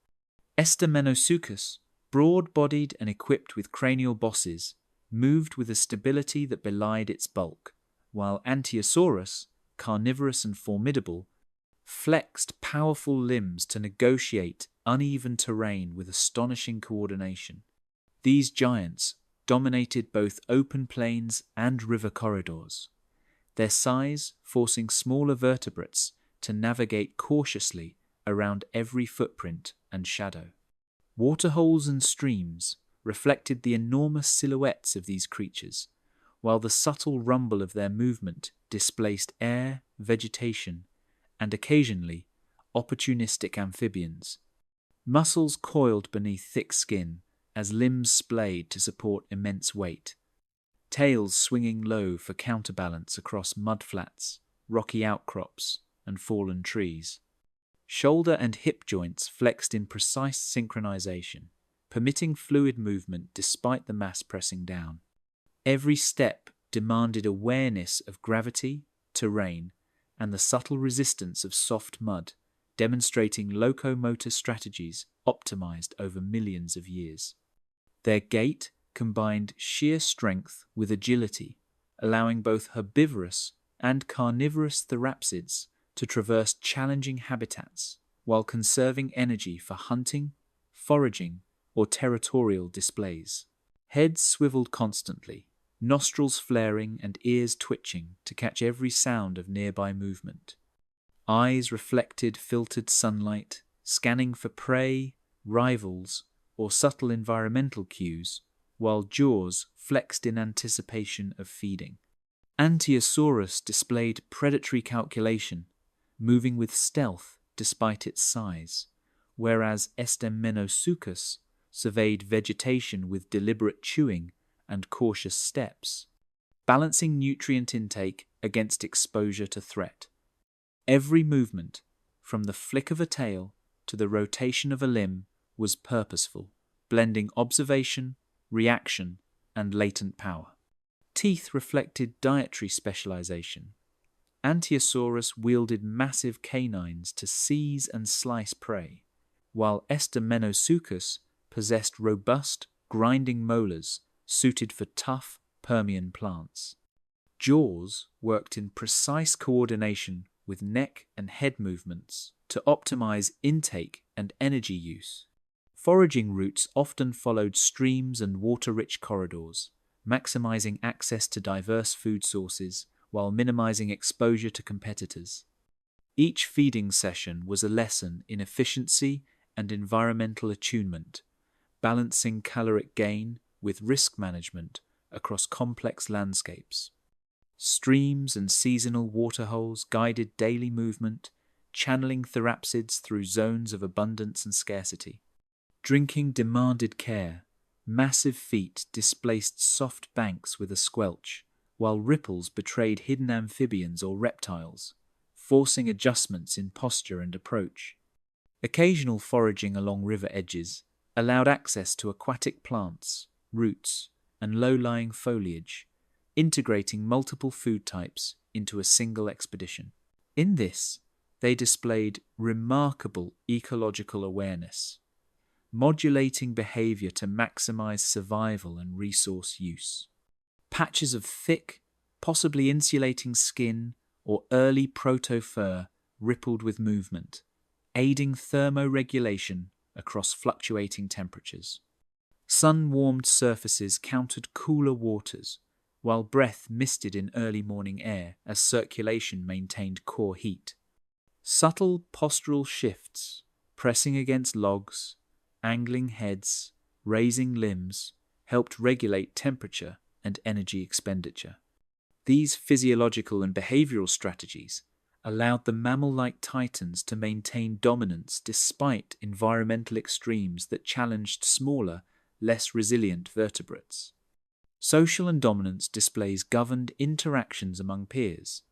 Estemenosuchus, broad-bodied and equipped with cranial bosses, moved with a stability that belied its bulk, while Antiosaurus, carnivorous and formidable, flexed powerful limbs to negotiate uneven terrain with astonishing coordination. These giants dominated both open plains and river corridors, their size forcing smaller vertebrates to navigate cautiously around every footprint and shadow. Waterholes and streams reflected the enormous silhouettes of these creatures, while the subtle rumble of their movement displaced air, vegetation, and occasionally opportunistic amphibians. Muscles coiled beneath thick skin as limbs splayed to support immense weight, tails swinging low for counterbalance across mudflats, rocky outcrops, and fallen trees. Shoulder and hip joints flexed in precise synchronization, permitting fluid movement despite the mass pressing down. Every step demanded awareness of gravity, terrain, and the subtle resistance of soft mud, demonstrating locomotor strategies optimized over millions of years. Their gait combined sheer strength with agility, allowing both herbivorous and carnivorous therapsids to traverse challenging habitats while conserving energy for hunting, foraging, or territorial displays. Heads swiveled constantly, nostrils flaring and ears twitching to catch every sound of nearby movement. Eyes reflected filtered sunlight, scanning for prey, rivals, or subtle environmental cues, while jaws flexed in anticipation of feeding. Ankylosaurus displayed predatory calculation, moving with stealth despite its size, whereas Etemenosuchus surveyed vegetation with deliberate chewing and cautious steps, balancing nutrient intake against exposure to threat. Every movement, from the flick of a tail to the rotation of a limb, was purposeful, blending observation, reaction, and latent power. Teeth reflected dietary specialization. Ankylosaurus wielded massive canines to seize and slice prey, while Etemenosuchus possessed robust, grinding molars suited for tough Permian plants. Jaws worked in precise coordination with neck and head movements to optimize intake and energy use. Foraging routes often followed streams and water-rich corridors, maximizing access to diverse food sources while minimizing exposure to competitors. Each feeding session was a lesson in efficiency and environmental attunement, balancing caloric gain with risk management across complex landscapes. Streams and seasonal waterholes guided daily movement, channeling therapsids through zones of abundance and scarcity. Drinking demanded care. Massive feet displaced soft banks with a squelch, while ripples betrayed hidden amphibians or reptiles, forcing adjustments in posture and approach. Occasional foraging along river edges allowed access to aquatic plants, roots, and low-lying foliage, integrating multiple food types into a single expedition. In this, they displayed remarkable ecological awareness, modulating behavior to maximize survival and resource use. Patches of thick, possibly insulating skin or early proto-fur rippled with movement, aiding thermoregulation across fluctuating temperatures. Sun-warmed surfaces countered cooler waters, while breath misted in early morning air as circulation maintained core heat. Subtle postural shifts, pressing against logs, angling heads, raising limbs, helped regulate temperature and energy expenditure. These physiological and behavioral strategies allowed the mammal-like titans to maintain dominance despite environmental extremes that challenged smaller, less resilient vertebrates. Social and dominance displays governed interactions among peers.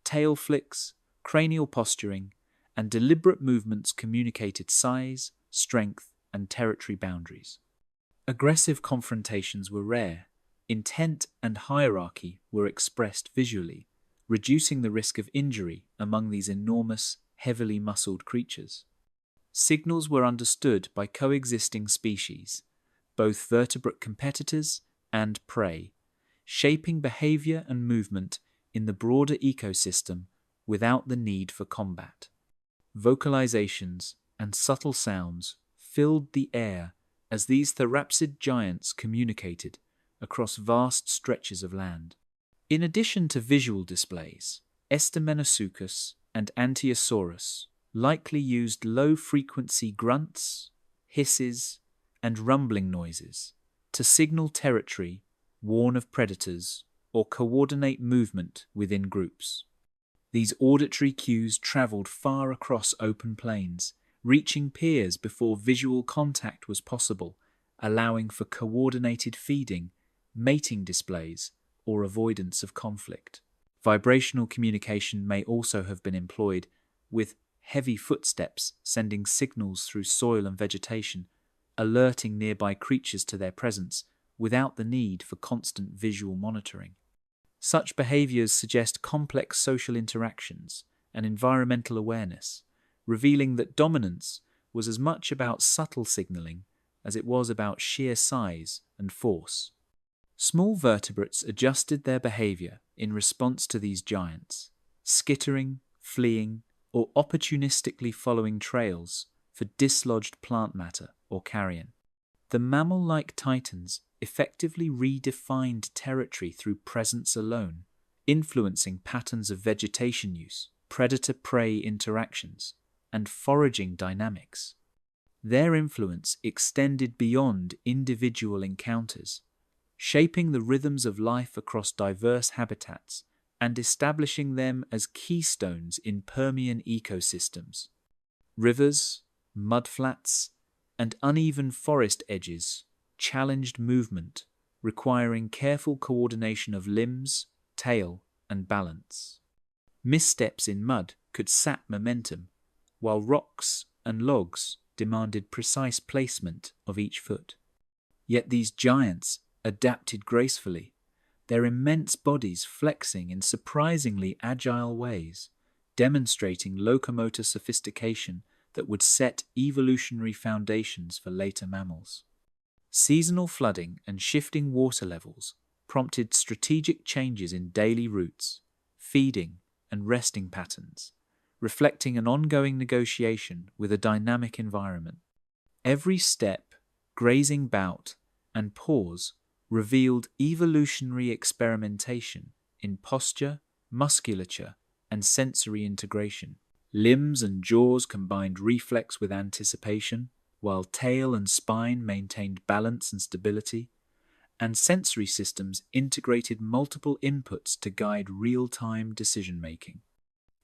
Tail flicks, cranial posturing, and deliberate movements communicated size, strength, and territory boundaries. Aggressive confrontations were rare. Intent and hierarchy were expressed visually, reducing the risk of injury among these enormous, heavily muscled creatures. Signals were understood by coexisting species, both vertebrate competitors and prey, shaping behavior and movement in the broader ecosystem without the need for combat. Vocalizations and subtle sounds filled the air as these therapsid giants communicated across vast stretches of land. In addition to visual displays, Etemenosuchus and Ankylosaurus likely used low-frequency grunts, hisses, and rumbling noises to signal territory, warn of predators, or coordinate movement within groups. These auditory cues traveled far across open plains, reaching peers before visual contact was possible, allowing for coordinated feeding, mating displays, or avoidance of conflict. Vibrational communication may also have been employed, with heavy footsteps sending signals through soil and vegetation, alerting nearby creatures to their presence without the need for constant visual monitoring. Such behaviors suggest complex social interactions and environmental awareness, revealing that dominance was as much about subtle signaling as it was about sheer size and force. Small vertebrates adjusted their behavior in response to these giants, skittering, fleeing, or opportunistically following trails for dislodged plant matter or carrion. The mammal-like titans effectively redefined territory through presence alone, influencing patterns of vegetation use, predator-prey interactions, and foraging dynamics. Their influence extended beyond individual encounters, shaping the rhythms of life across diverse habitats and establishing them as keystones in Permian ecosystems. Rivers, mudflats, and uneven forest edges challenged movement, requiring careful coordination of limbs, tail, and balance. Missteps in mud could sap momentum, while rocks and logs demanded precise placement of each foot. Yet these giants adapted gracefully, their immense bodies flexing in surprisingly agile ways, demonstrating locomotor sophistication that would set evolutionary foundations for later mammals. Seasonal flooding and shifting water levels prompted strategic changes in daily routes, feeding, and resting patterns, reflecting an ongoing negotiation with a dynamic environment. Every step, grazing bout, and pause revealed evolutionary experimentation in posture, musculature, and sensory integration. Limbs and jaws combined reflex with anticipation, while tail and spine maintained balance and stability, and sensory systems integrated multiple inputs to guide real-time decision-making.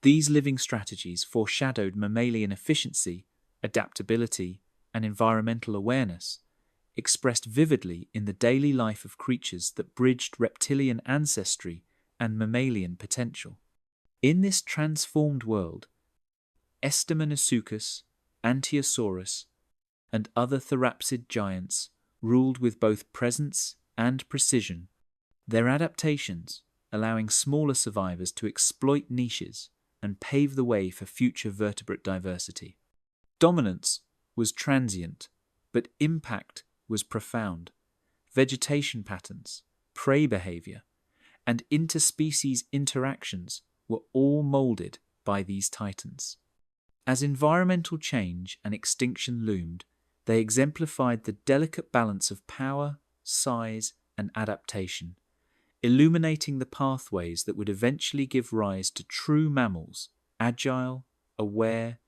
These living strategies foreshadowed mammalian efficiency, adaptability, and environmental awareness, expressed vividly in the daily life of creatures that bridged reptilian ancestry and mammalian potential. In this transformed world, Estomanosuchus, Antiosaurus, and other therapsid giants ruled with both presence and precision, their adaptations allowing smaller survivors to exploit niches and pave the way for future vertebrate diversity. Dominance was transient, but impact was profound. Vegetation patterns, prey behavior, and interspecies interactions were all molded by these titans. As environmental change and extinction loomed, they exemplified the delicate balance of power, size, and adaptation, illuminating the pathways that would eventually give rise to true mammals, agile, aware,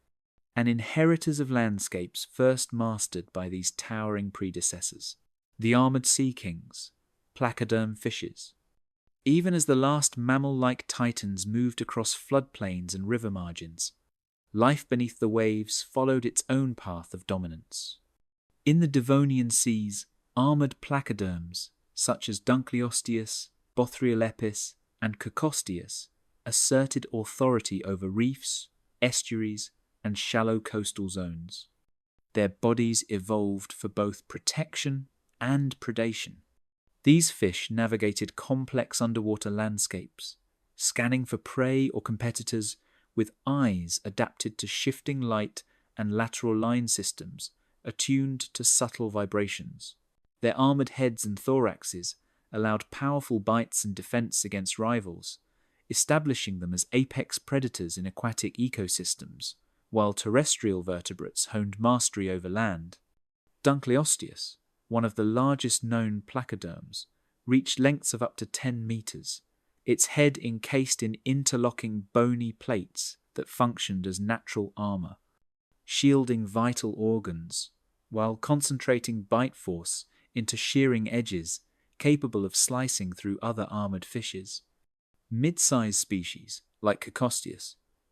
and inheritors of landscapes first mastered by these towering predecessors. The armored sea kings, placoderm fishes. Even as the last mammal-like titans moved across floodplains and river margins, life beneath the waves followed its own path of dominance. In the Devonian seas, armored placoderms, such as Dunkleosteus, Bothrialepis, and Kokosteus, asserted authority over reefs, estuaries, and shallow coastal zones. Their bodies evolved for both protection and predation. These fish navigated complex underwater landscapes, scanning for prey or competitors with eyes adapted to shifting light and lateral line systems attuned to subtle vibrations. Their armored heads and thoraxes allowed powerful bites and defense against rivals, establishing them as apex predators in aquatic ecosystems, while terrestrial vertebrates honed mastery over land. Dunkleosteus, one of the largest known placoderms, reached lengths of up to 10 meters, its head encased in interlocking bony plates that functioned as natural armor, shielding vital organs, while concentrating bite force into shearing edges capable of slicing through other armored fishes. Mid-sized species, like Cunning,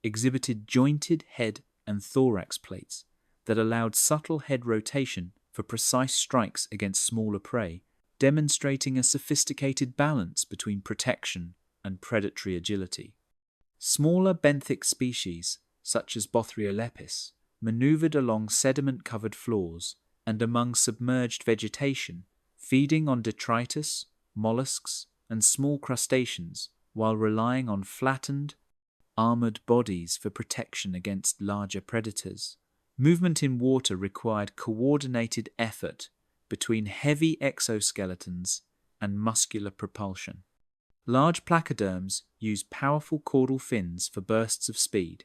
exhibited jointed head and thorax plates that allowed subtle head rotation for precise strikes against smaller prey, demonstrating a sophisticated balance between protection and predatory agility. Smaller benthic species, such as Bothriolepis, maneuvered along sediment-covered floors and among submerged vegetation, feeding on detritus, mollusks, and small crustaceans while relying on flattened, armored bodies for protection against larger predators. Movement in water required coordinated effort between heavy exoskeletons and muscular propulsion. Large placoderms used powerful caudal fins for bursts of speed,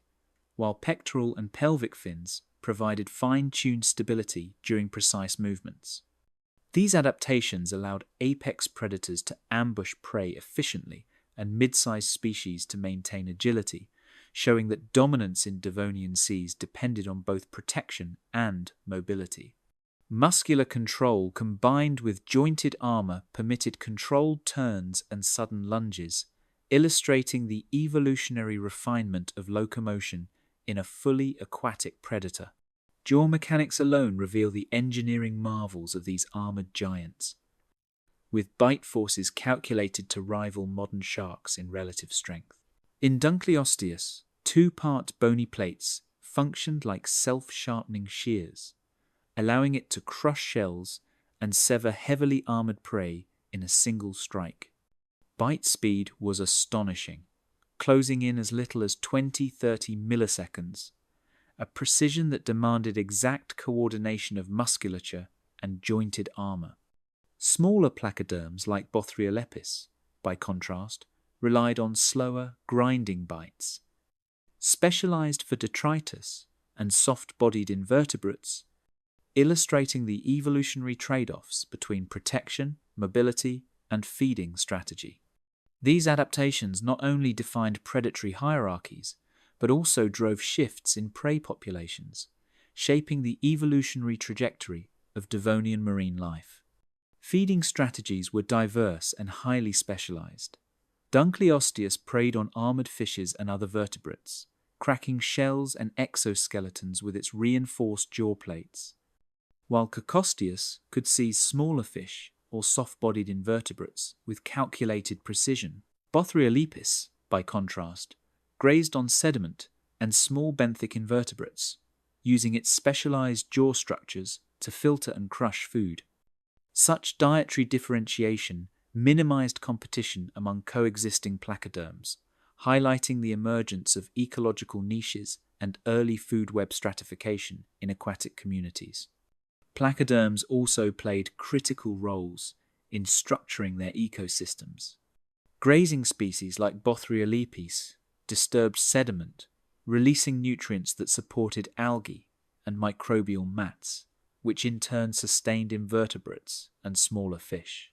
while pectoral and pelvic fins provided fine-tuned stability during precise movements. These adaptations allowed apex predators to ambush prey efficiently and mid-sized species to maintain agility, showing that dominance in Devonian seas depended on both protection and mobility. Muscular control combined with jointed armor permitted controlled turns and sudden lunges, illustrating the evolutionary refinement of locomotion in a fully aquatic predator. Jaw mechanics alone reveal the engineering marvels of these armored giants, with bite forces calculated to rival modern sharks in relative strength. In Dunkleosteus, two-part bony plates functioned like self-sharpening shears, allowing it to crush shells and sever heavily armored prey in a single strike. Bite speed was astonishing, closing in as little as 20-30 milliseconds, a precision that demanded exact coordination of musculature and jointed armor. Smaller placoderms like Bothriolepis, by contrast, relied on slower, grinding bites. Specialized for detritus and soft-bodied invertebrates, illustrating the evolutionary trade-offs between protection, mobility, and feeding strategy. These adaptations not only defined predatory hierarchies, but also drove shifts in prey populations, shaping the evolutionary trajectory of Devonian marine life. Feeding strategies were diverse and highly specialized. Dunkleosteus preyed on armored fishes and other vertebrates, cracking shells and exoskeletons with its reinforced jaw plates, while Cunning could seize smaller fish or soft-bodied invertebrates with calculated precision. Bothriolepis, by contrast, grazed on sediment and small benthic invertebrates, using its specialized jaw structures to filter and crush food. Such dietary differentiation minimized competition among coexisting placoderms, highlighting the emergence of ecological niches and early food web stratification in aquatic communities. Placoderms also played critical roles in structuring their ecosystems. Grazing species like Bothriolepis disturbed sediment, releasing nutrients that supported algae and microbial mats, which in turn sustained invertebrates and smaller fish.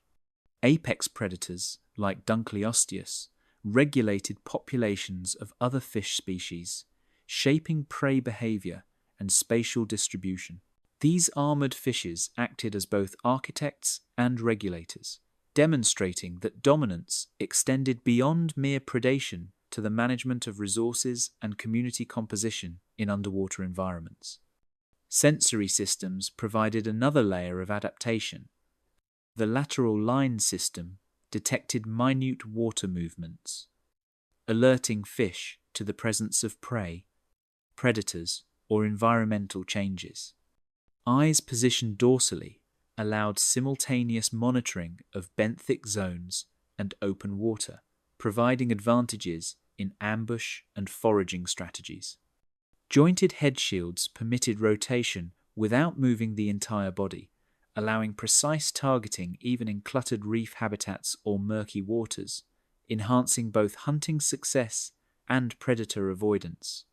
Apex predators, like Dunkleosteus, regulated populations of other fish species, shaping prey behavior and spatial distribution. These armored fishes acted as both architects and regulators, demonstrating that dominance extended beyond mere predation to the management of resources and community composition in underwater environments. Sensory systems provided another layer of adaptation. The lateral line system detected minute water movements, alerting fish to the presence of prey, predators, or environmental changes. Eyes positioned dorsally allowed simultaneous monitoring of benthic zones and open water, providing advantages in ambush and foraging strategies. Jointed head shields permitted rotation without moving the entire body, allowing precise targeting even in cluttered reef habitats or murky waters, enhancing both hunting success and predator avoidance.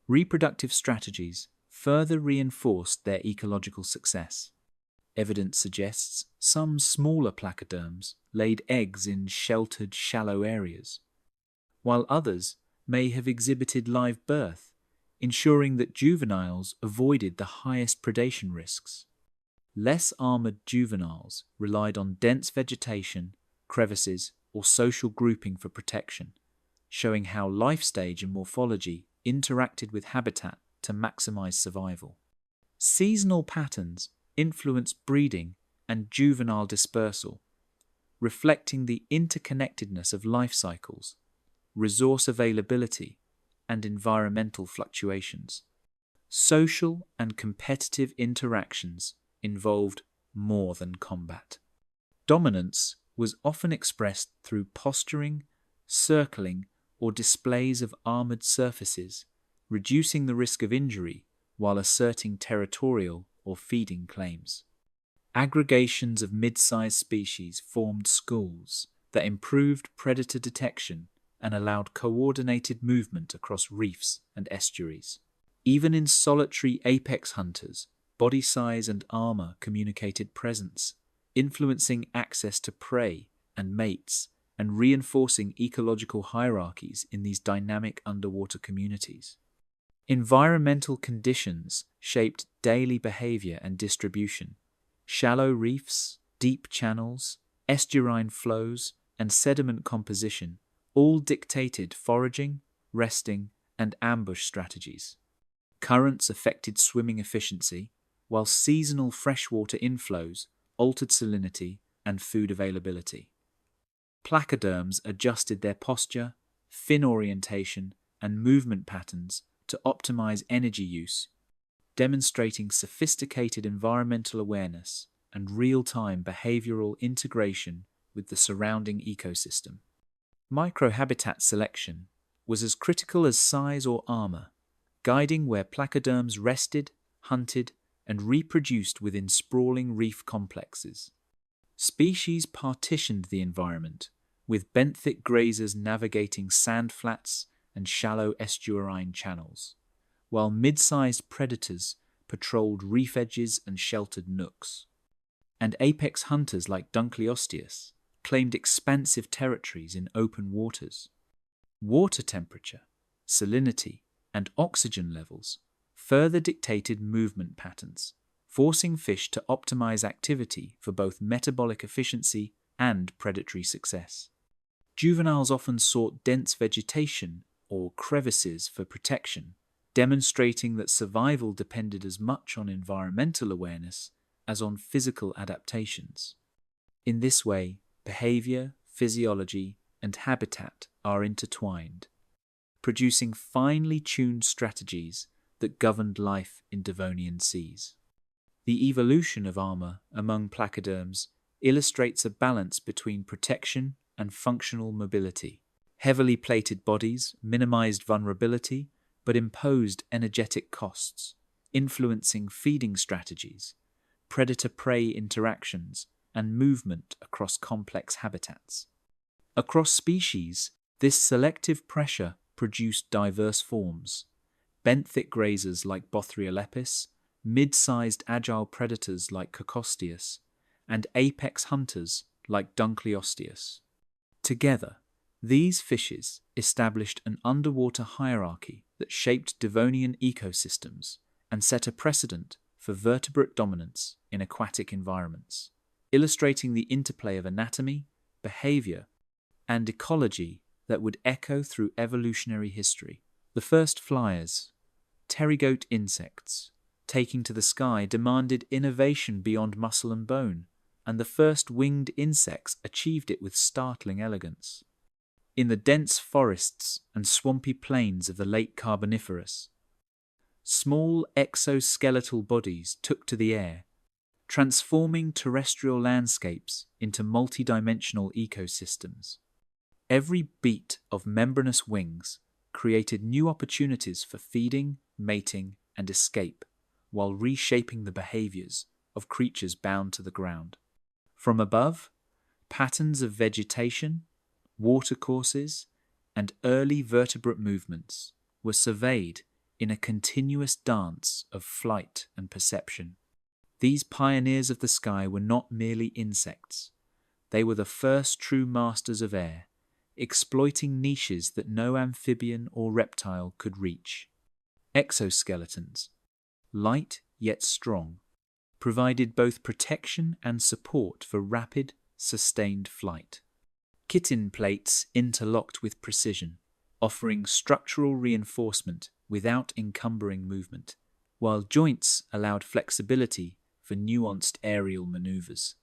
Reproductive strategies further reinforced their ecological success. Evidence suggests some smaller placoderms laid eggs in sheltered, shallow areas, while others may have exhibited live birth, ensuring that juveniles avoided the highest predation risks. Less armored juveniles relied on dense vegetation, crevices, or social grouping for protection, showing how life stage and morphology interacted with habitat to maximize survival. Seasonal patterns influence breeding and juvenile dispersal, reflecting the interconnectedness of life cycles, resource availability, and environmental fluctuations. Social and competitive interactions involved more than combat. Dominance was often expressed through posturing, circling, or displays of armored surfaces, reducing the risk of injury while asserting territorial or feeding claims. Aggregations of mid-sized species formed schools that improved predator detection and allowed coordinated movement across reefs and estuaries. Even in solitary apex hunters, body size and armor communicated presence, influencing access to prey and mates and reinforcing ecological hierarchies in these dynamic underwater communities. Environmental conditions shaped daily behavior and distribution. Shallow reefs, deep channels, estuarine flows, and sediment composition all dictated foraging, resting, and ambush strategies. Currents affected swimming efficiency, while seasonal freshwater inflows altered salinity and food availability. Placoderms adjusted their posture, fin orientation, and movement patterns to optimize energy use, demonstrating sophisticated environmental awareness and real-time behavioral integration with the surrounding ecosystem. Microhabitat selection was as critical as size or armor, guiding where placoderms rested, hunted, and reproduced within sprawling reef complexes. Species partitioned the environment, with benthic grazers navigating sand flats and shallow estuarine channels, while mid-sized predators patrolled reef edges and sheltered nooks. And apex hunters like Dunkleosteus claimed expansive territories in open waters. Water temperature, salinity, and oxygen levels further dictated movement patterns, forcing fish to optimize activity for both metabolic efficiency and predatory success. Juveniles often sought dense vegetation or crevices for protection, demonstrating that survival depended as much on environmental awareness as on physical adaptations. In this way, behavior, physiology, and habitat are intertwined, producing finely tuned strategies that governed life in Devonian seas. The evolution of armor among placoderms illustrates a balance between protection and functional mobility. Heavily plated bodies minimized vulnerability but imposed energetic costs, influencing feeding strategies, predator-prey interactions, and movement across complex habitats. Across species, this selective pressure produced diverse forms: benthic grazers like Bothrialepis, mid-sized agile predators like Cocosteus, and apex hunters like Dunkleosteus. Together, these fishes established an underwater hierarchy that shaped Devonian ecosystems and set a precedent for vertebrate dominance in aquatic environments, illustrating the interplay of anatomy, behavior, and ecology that would echo through evolutionary history. The first flyers, pterygote insects, taking to the sky demanded innovation beyond muscle and bone, and the first winged insects achieved it with startling elegance. In the dense forests and swampy plains of the late Carboniferous, small exoskeletal bodies took to the air, transforming terrestrial landscapes into multidimensional ecosystems. Every beat of membranous wings created new opportunities for feeding, mating, and escape, while reshaping the behaviors of creatures bound to the ground. From above, patterns of vegetation, watercourses, and early vertebrate movements were surveyed in a continuous dance of flight and perception. These pioneers of the sky were not merely insects. They were the first true masters of air, exploiting niches that no amphibian or reptile could reach. Exoskeletons, light yet strong, provided both protection and support for rapid, sustained flight. Chitin plates interlocked with precision, offering structural reinforcement without encumbering movement, while joints allowed flexibility for nuanced aerial maneuvers.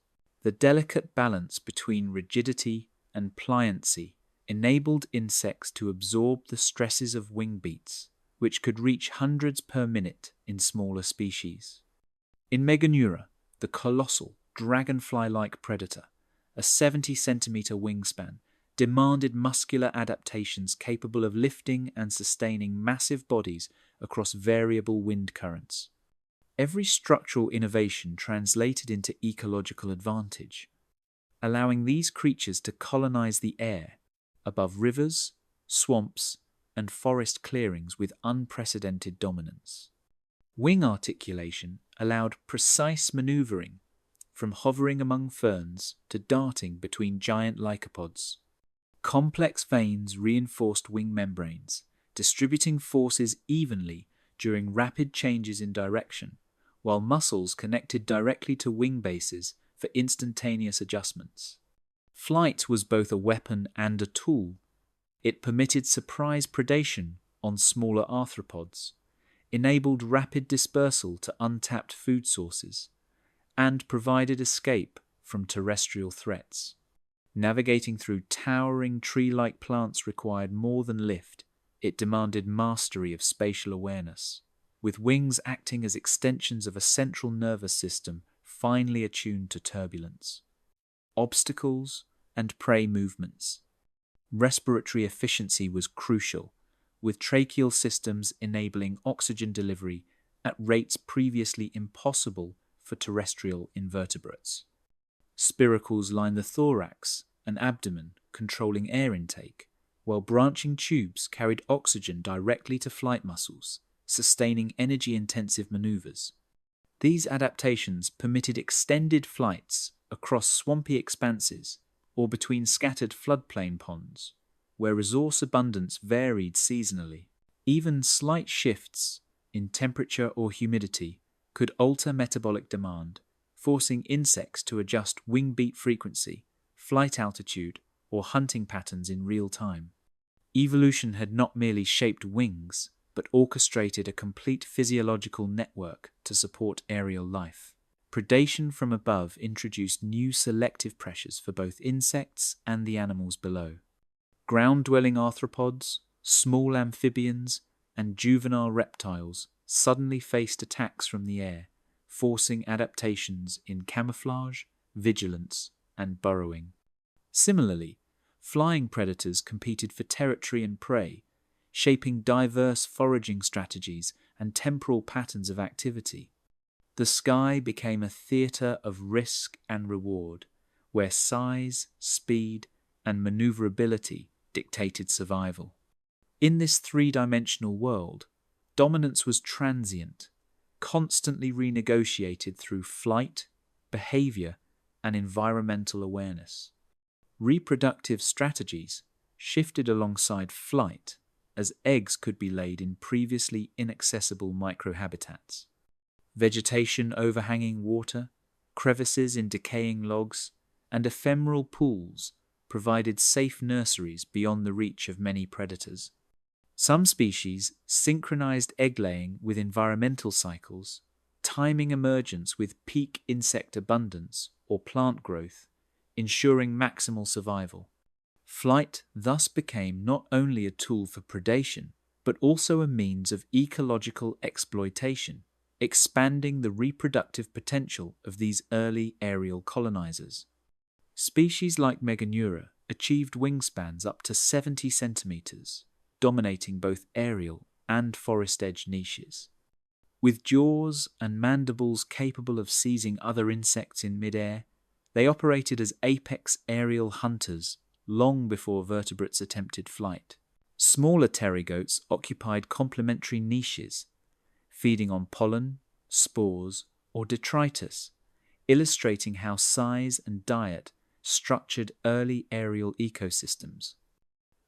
The delicate balance between rigidity and pliancy enabled insects to absorb the stresses of wing beats, which could reach hundreds per minute in smaller species. In Meganeura, the colossal, dragonfly-like predator, a 70-centimeter wingspan, demanded muscular adaptations capable of lifting and sustaining massive bodies across variable wind currents. Every structural innovation translated into ecological advantage, allowing these creatures to colonize the air above rivers, swamps, and forest clearings with unprecedented dominance. Wing articulation allowed precise maneuvering, from hovering among ferns to darting between giant lycopods. Complex veins reinforced wing membranes, distributing forces evenly during rapid changes in direction, while muscles connected directly to wing bases for instantaneous adjustments. Flight was both a weapon and a tool. It permitted surprise predation on smaller arthropods, enabled rapid dispersal to untapped food sources, and provided escape from terrestrial threats. Navigating through towering tree-like plants required more than lift. It demanded mastery of spatial awareness, with wings acting as extensions of a central nervous system finely attuned to turbulence. Obstacles and prey movements. Respiratory efficiency was crucial, with tracheal systems enabling oxygen delivery at rates previously impossible for terrestrial invertebrates. Spiracles line the thorax and abdomen, controlling air intake, while branching tubes carried oxygen directly to flight muscles, sustaining energy-intensive maneuvers. These adaptations permitted extended flights across swampy expanses or between scattered floodplain ponds, where resource abundance varied seasonally. Even slight shifts in temperature or humidity could alter metabolic demand, forcing insects to adjust wing beat frequency, flight altitude, or hunting patterns in real time. Evolution had not merely shaped wings, but orchestrated a complete physiological network to support aerial life. Predation from above introduced new selective pressures for both insects and the animals below. Ground-dwelling arthropods, small amphibians, and juvenile reptiles suddenly faced attacks from the air, forcing adaptations in camouflage, vigilance, and burrowing. Similarly, flying predators competed for territory and prey, shaping diverse foraging strategies and temporal patterns of activity. The sky became a theatre of risk and reward, where size, speed, and maneuverability dictated survival. In this three-dimensional world, dominance was transient, constantly renegotiated through flight, behavior, and environmental awareness. Reproductive strategies shifted alongside flight, as eggs could be laid in previously inaccessible microhabitats. Vegetation overhanging water, crevices in decaying logs, and ephemeral pools provided safe nurseries beyond the reach of many predators. Some species synchronized egg-laying with environmental cycles, timing emergence with peak insect abundance or plant growth, ensuring maximal survival. Flight thus became not only a tool for predation, but also a means of ecological exploitation, expanding the reproductive potential of these early aerial colonizers. Species like Meganeura achieved wingspans up to 70 centimeters, dominating both aerial and forest edge niches. With jaws and mandibles capable of seizing other insects in midair, they operated as apex aerial hunters long before vertebrates attempted flight. Smaller pterygotes occupied complementary niches, feeding on pollen, spores, or detritus, illustrating how size and diet structured early aerial ecosystems.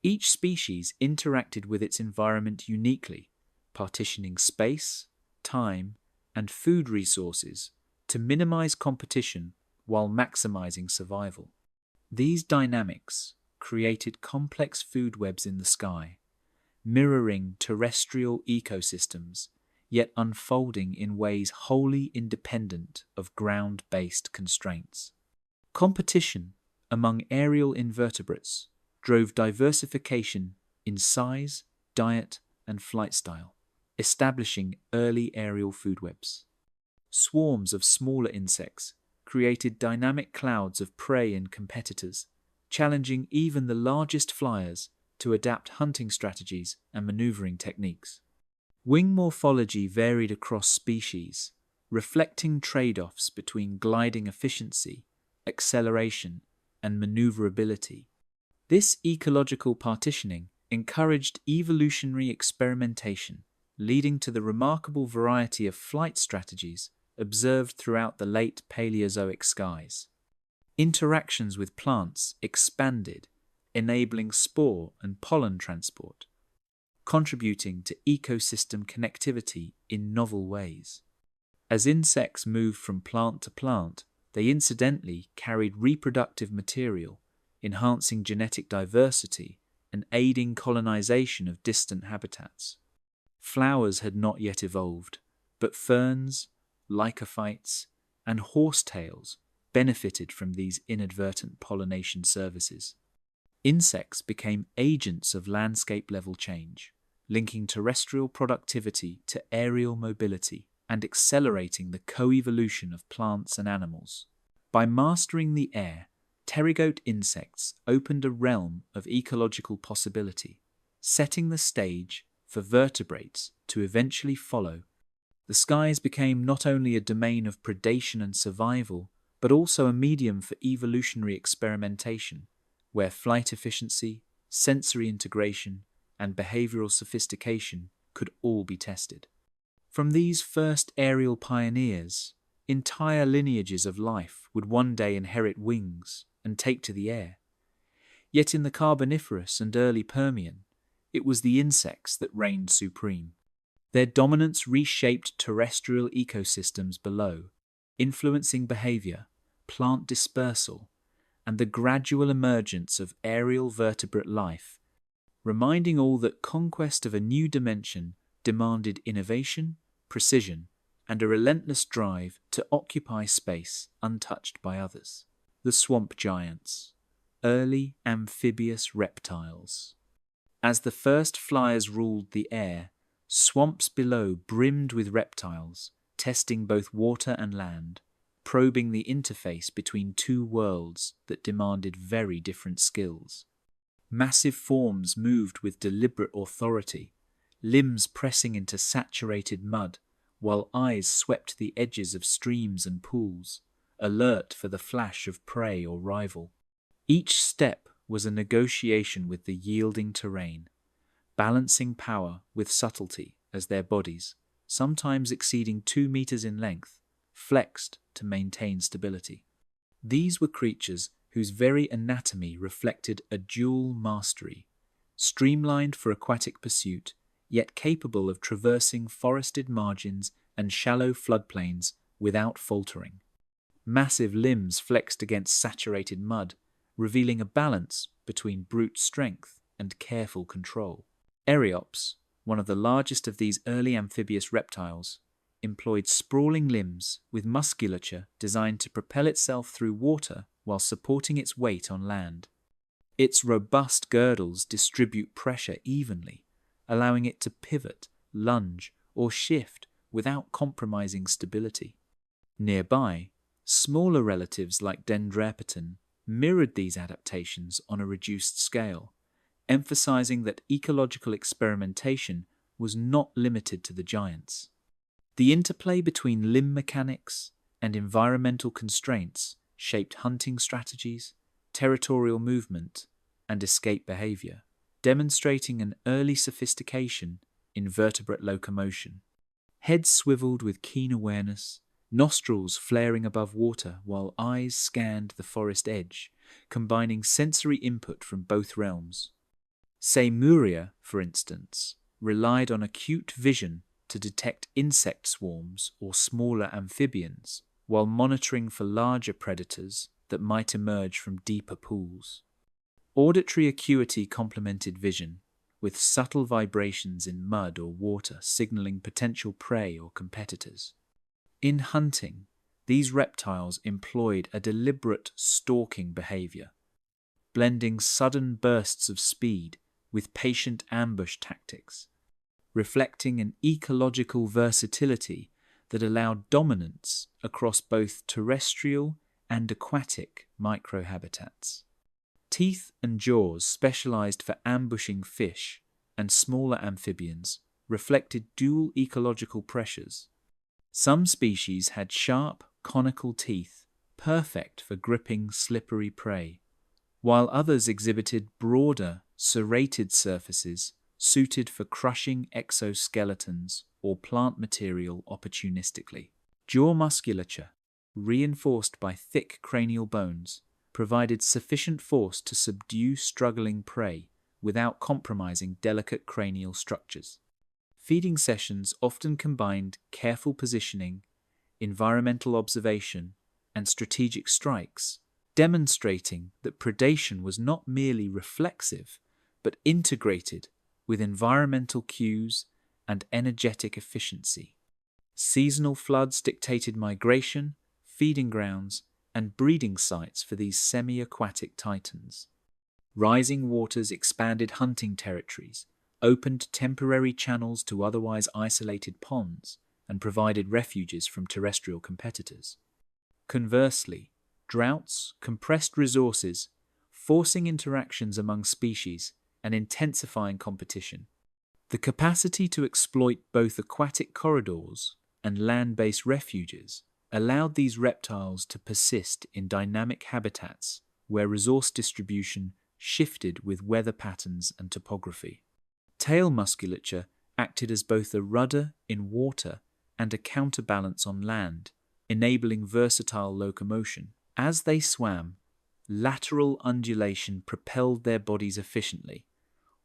Each species interacted with its environment uniquely, partitioning space, time, and food resources to minimize competition while maximizing survival. These dynamics created complex food webs in the sky, mirroring terrestrial ecosystems, yet unfolding in ways wholly independent of ground-based constraints. Competition among aerial invertebrates drove diversification in size, diet, and flight style, establishing early aerial food webs. Swarms of smaller insects created dynamic clouds of prey and competitors, challenging even the largest flyers to adapt hunting strategies and maneuvering techniques. Wing morphology varied across species, reflecting trade-offs between gliding efficiency, acceleration, and maneuverability. This ecological partitioning encouraged evolutionary experimentation, leading to the remarkable variety of flight strategies observed throughout the late Paleozoic skies. Interactions with plants expanded, enabling spore and pollen transport, contributing to ecosystem connectivity in novel ways. As insects moved from plant to plant, they incidentally carried reproductive material, enhancing genetic diversity and aiding colonization of distant habitats. Flowers had not yet evolved, but ferns, lycophytes, and horsetails benefited from these inadvertent pollination services. Insects became agents of landscape-level change, linking terrestrial productivity to aerial mobility and accelerating the coevolution of plants and animals. By mastering the air, pterygote insects opened a realm of ecological possibility, setting the stage for vertebrates to eventually follow. The skies became not only a domain of predation and survival, but also a medium for evolutionary experimentation, where flight efficiency, sensory integration, and behavioral sophistication could all be tested. From these first aerial pioneers, entire lineages of life would one day inherit wings and take to the air. Yet in the Carboniferous and early Permian, it was the insects that reigned supreme. Their dominance reshaped terrestrial ecosystems below, influencing behavior, plant dispersal, and the gradual emergence of aerial vertebrate life, reminding all that conquest of a new dimension demanded innovation, precision, and a relentless drive to occupy space untouched by others. The swamp giants, early amphibious reptiles. As the first flyers ruled the air, swamps below brimmed with reptiles, testing both water and land, probing the interface between two worlds that demanded very different skills. Massive forms moved with deliberate authority, limbs pressing into saturated mud, while eyes swept the edges of streams and pools, alert for the flash of prey or rival. Each step was a negotiation with the yielding terrain, balancing power with subtlety as their bodies, sometimes exceeding 2 meters in length, flexed to maintain stability. These were creatures whose very anatomy reflected a dual mastery, streamlined for aquatic pursuit, yet capable of traversing forested margins and shallow floodplains without faltering. Massive limbs flexed against saturated mud, revealing a balance between brute strength and careful control. Eriops, one of the largest of these early amphibious reptiles, employed sprawling limbs with musculature designed to propel itself through water while supporting its weight on land. Its robust girdles distribute pressure evenly, allowing it to pivot, lunge, or shift without compromising stability. Nearby, smaller relatives like Dendropeton mirrored these adaptations on a reduced scale, emphasizing that ecological experimentation was not limited to the giants. The interplay between limb mechanics and environmental constraints shaped hunting strategies, territorial movement, and escape behavior, demonstrating an early sophistication in vertebrate locomotion. Heads swiveled with keen awareness, nostrils flaring above water while eyes scanned the forest edge, combining sensory input from both realms. Seimuria, for instance, relied on acute vision to detect insect swarms or smaller amphibians, while monitoring for larger predators that might emerge from deeper pools. Auditory acuity complemented vision, with subtle vibrations in mud or water signaling potential prey or competitors. In hunting, these reptiles employed a deliberate stalking behavior, blending sudden bursts of speed with patient ambush tactics, reflecting an ecological versatility that allowed dominance across both terrestrial and aquatic microhabitats. Teeth and jaws specialized for ambushing fish and smaller amphibians reflected dual ecological pressures. Some species had sharp, conical teeth, perfect for gripping slippery prey, while others exhibited broader, serrated surfaces suited for crushing exoskeletons or plant material opportunistically. Jaw musculature, reinforced by thick cranial bones, provided sufficient force to subdue struggling prey without compromising delicate cranial structures. Feeding sessions often combined careful positioning, environmental observation, and strategic strikes, demonstrating that predation was not merely reflexive, but integrated with environmental cues and energetic efficiency. Seasonal floods dictated migration, feeding grounds, and breeding sites for these semi-aquatic titans. Rising waters expanded hunting territories, opened temporary channels to otherwise isolated ponds, and provided refuges from terrestrial competitors. Conversely, droughts compressed resources, forcing interactions among species and intensifying competition. The capacity to exploit both aquatic corridors and land-based refuges allowed these reptiles to persist in dynamic habitats where resource distribution shifted with weather patterns and topography. Tail musculature acted as both a rudder in water and a counterbalance on land, enabling versatile locomotion. As they swam, lateral undulation propelled their bodies efficiently,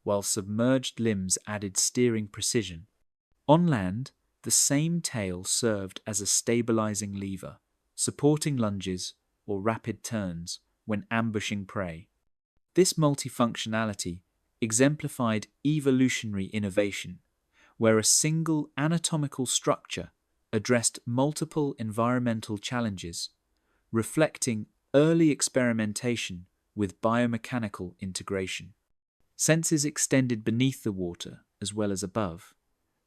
while submerged limbs added steering precision. On land, the same tail served as a stabilizing lever, supporting lunges or rapid turns when ambushing prey. This multifunctionality exemplified evolutionary innovation, where a single anatomical structure addressed multiple environmental challenges, reflecting early experimentation with biomechanical integration. Senses extended beneath the water as well as above,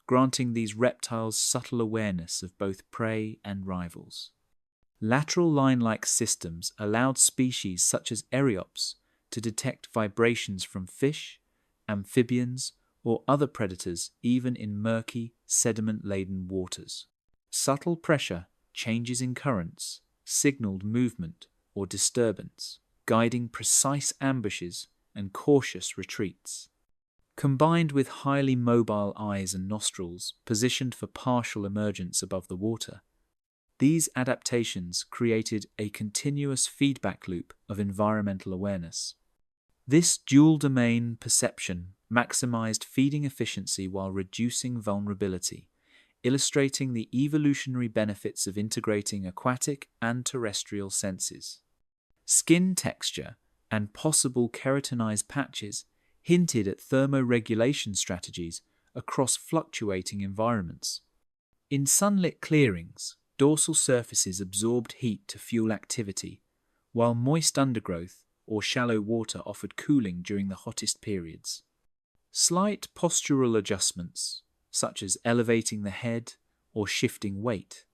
granting these reptiles subtle awareness of both prey and rivals. Lateral line-like systems allowed species such as Eriops to detect vibrations from fish, amphibians, or other predators even in murky, sediment-laden waters. Subtle pressure, changes in currents, signaled movement or disturbance, guiding precise ambushes and cautious retreats. Combined with highly mobile eyes and nostrils positioned for partial emergence above the water, these adaptations created a continuous feedback loop of environmental awareness. This dual-domain perception maximized feeding efficiency while reducing vulnerability, illustrating the evolutionary benefits of integrating aquatic and terrestrial senses. Skin texture and possible keratinized patches hinted at thermoregulation strategies across fluctuating environments. In sunlit clearings, dorsal surfaces absorbed heat to fuel activity, while moist undergrowth or shallow water offered cooling during the hottest periods. Slight postural adjustments, such as elevating the head or shifting weight,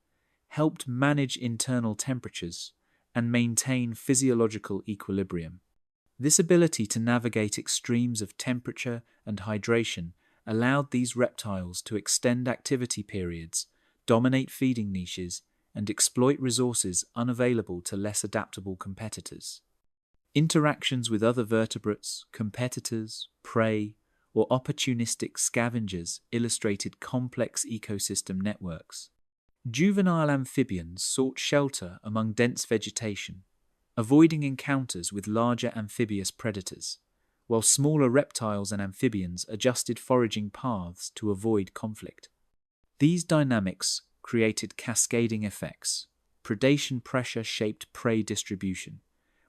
helped manage internal temperatures and maintain physiological equilibrium. This ability to navigate extremes of temperature and hydration allowed these reptiles to extend activity periods, dominate feeding niches, and exploit resources unavailable to less adaptable competitors. Interactions with other vertebrates, competitors, prey, or opportunistic scavengers illustrated complex ecosystem networks. Juvenile amphibians sought shelter among dense vegetation, avoiding encounters with larger amphibious predators, while smaller reptiles and amphibians adjusted foraging paths to avoid conflict. These dynamics created cascading effects. Predation pressure shaped prey distribution,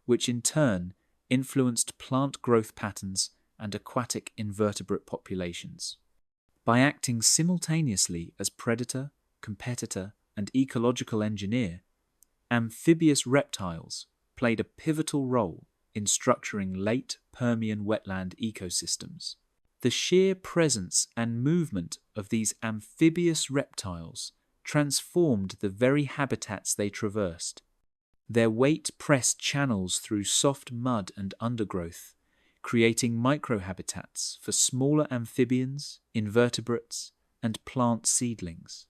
which in turn influenced plant growth patterns and aquatic invertebrate populations. By acting simultaneously as predator, competitor, and ecological engineer, amphibious reptiles played a pivotal role in structuring late Permian wetland ecosystems. The sheer presence and movement of these amphibious reptiles transformed the very habitats they traversed. Their weight pressed channels through soft mud and undergrowth, creating microhabitats for smaller amphibians, invertebrates, and plant seedlings.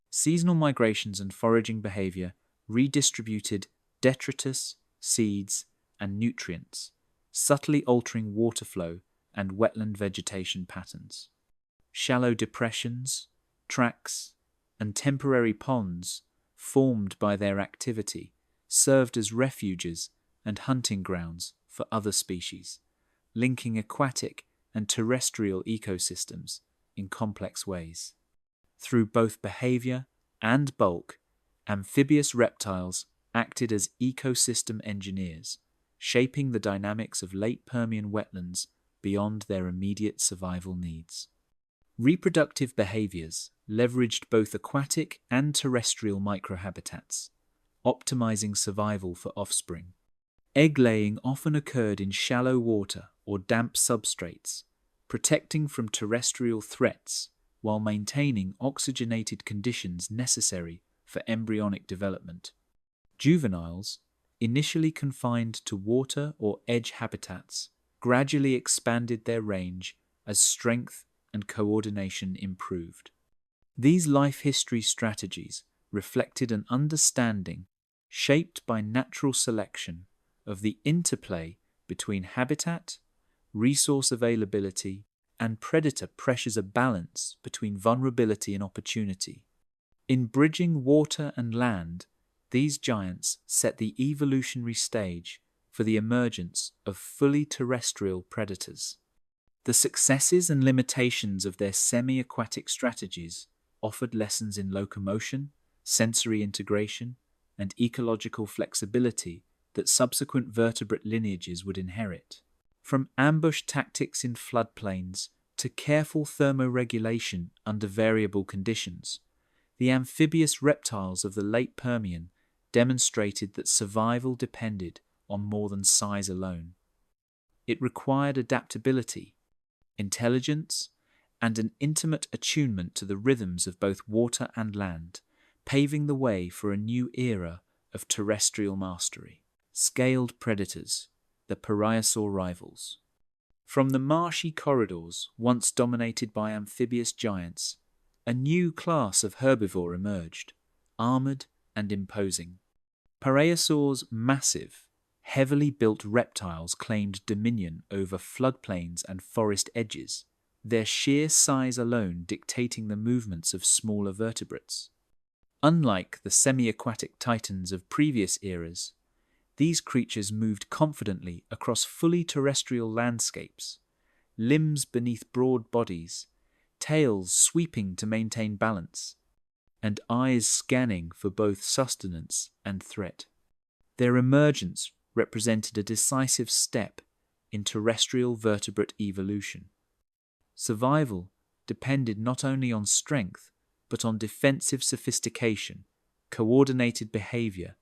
Seasonal migrations and foraging behavior redistributed detritus, seeds, and nutrients, subtly altering water flow and wetland vegetation patterns. Shallow depressions, tracks, and temporary ponds formed by their activity served as refuges and hunting grounds for other species, linking aquatic and terrestrial ecosystems in complex ways. Through both behavior and bulk, amphibious reptiles acted as ecosystem engineers, shaping the dynamics of late Permian wetlands beyond their immediate survival needs. Reproductive behaviors leveraged both aquatic and terrestrial microhabitats, optimizing survival for offspring. Egg-laying often occurred in shallow water or damp substrates, protecting from terrestrial threats while maintaining oxygenated conditions necessary for embryonic development. Juveniles, initially confined to water or edge habitats, gradually expanded their range as strength and coordination improved. These life history strategies reflected an understanding shaped by natural selection of the interplay between habitat, resource availability, and predator pressures, a balance between vulnerability and opportunity. In bridging water and land, these giants set the evolutionary stage for the emergence of fully terrestrial predators. The successes and limitations of their semi-aquatic strategies offered lessons in locomotion, sensory integration, and ecological flexibility that subsequent vertebrate lineages would inherit. From ambush tactics in floodplains to careful thermoregulation under variable conditions, the amphibious reptiles of the late Permian demonstrated that survival depended on more than size alone. It required adaptability, intelligence, and an intimate attunement to the rhythms of both water and land, paving the way for a new era of terrestrial mastery. Scaled predators, the pariasaur rivals. From the marshy corridors once dominated by amphibious giants, a new class of herbivore emerged, armored and imposing. Pariasaur's massive, heavily built reptiles claimed dominion over floodplains and forest edges, their sheer size alone dictating the movements of smaller vertebrates. Unlike the semi-aquatic titans of previous eras, these creatures moved confidently across fully terrestrial landscapes, limbs beneath broad bodies, tails sweeping to maintain balance, and eyes scanning for both sustenance and threat. Their emergence represented a decisive step in terrestrial vertebrate evolution. Survival depended not only on strength, but on defensive sophistication, coordinated behavior,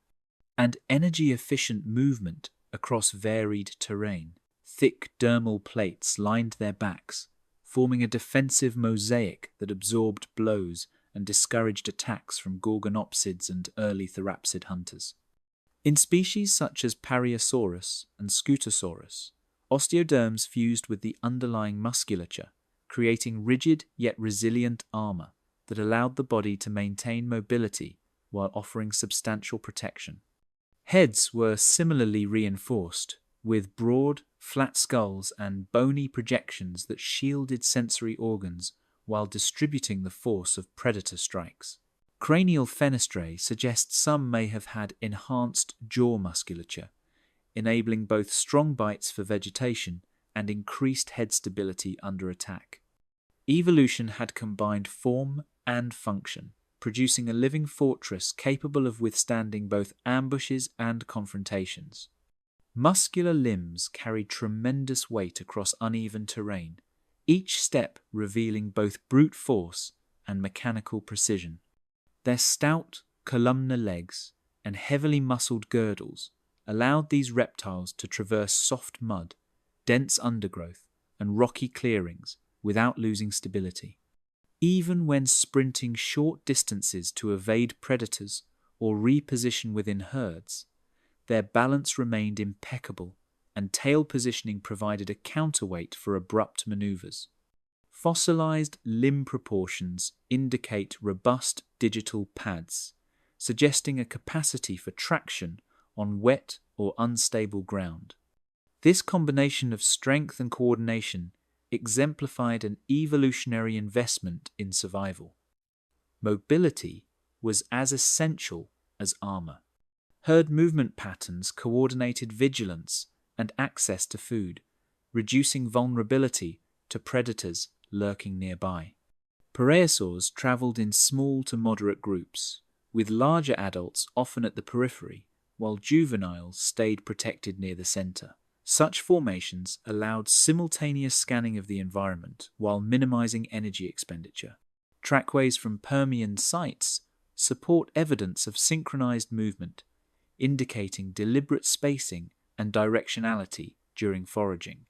and energy-efficient movement across varied terrain. Thick dermal plates lined their backs, forming a defensive mosaic that absorbed blows and discouraged attacks from gorgonopsids and early therapsid hunters. In species such as Pariasaurus and Scutosaurus, osteoderms fused with the underlying musculature, creating rigid yet resilient armor that allowed the body to maintain mobility while offering substantial protection. Heads were similarly reinforced, with broad, flat skulls and bony projections that shielded sensory organs while distributing the force of predator strikes. Cranial fenestrae suggest some may have had enhanced jaw musculature, enabling both strong bites for vegetation and increased head stability under attack. Evolution had combined form and function, producing a living fortress capable of withstanding both ambushes and confrontations. Muscular limbs carried tremendous weight across uneven terrain, each step revealing both brute force and mechanical precision. Their stout, columnar legs and heavily muscled girdles allowed these reptiles to traverse soft mud, dense undergrowth, and rocky clearings without losing stability. Even when sprinting short distances to evade predators or reposition within herds, their balance remained impeccable, and tail positioning provided a counterweight for abrupt maneuvers. Fossilized limb proportions indicate robust digital pads, suggesting a capacity for traction on wet or unstable ground. This combination of strength and coordination exemplified an evolutionary investment in survival. Mobility was as essential as armor. Herd movement patterns coordinated vigilance and access to food, reducing vulnerability to predators lurking nearby. Parasaurs traveled in small to moderate groups, with larger adults often at the periphery, while juveniles stayed protected near the center. Such formations allowed simultaneous scanning of the environment while minimizing energy expenditure. Trackways from Permian sites support evidence of synchronized movement, indicating deliberate spacing and directionality during foraging.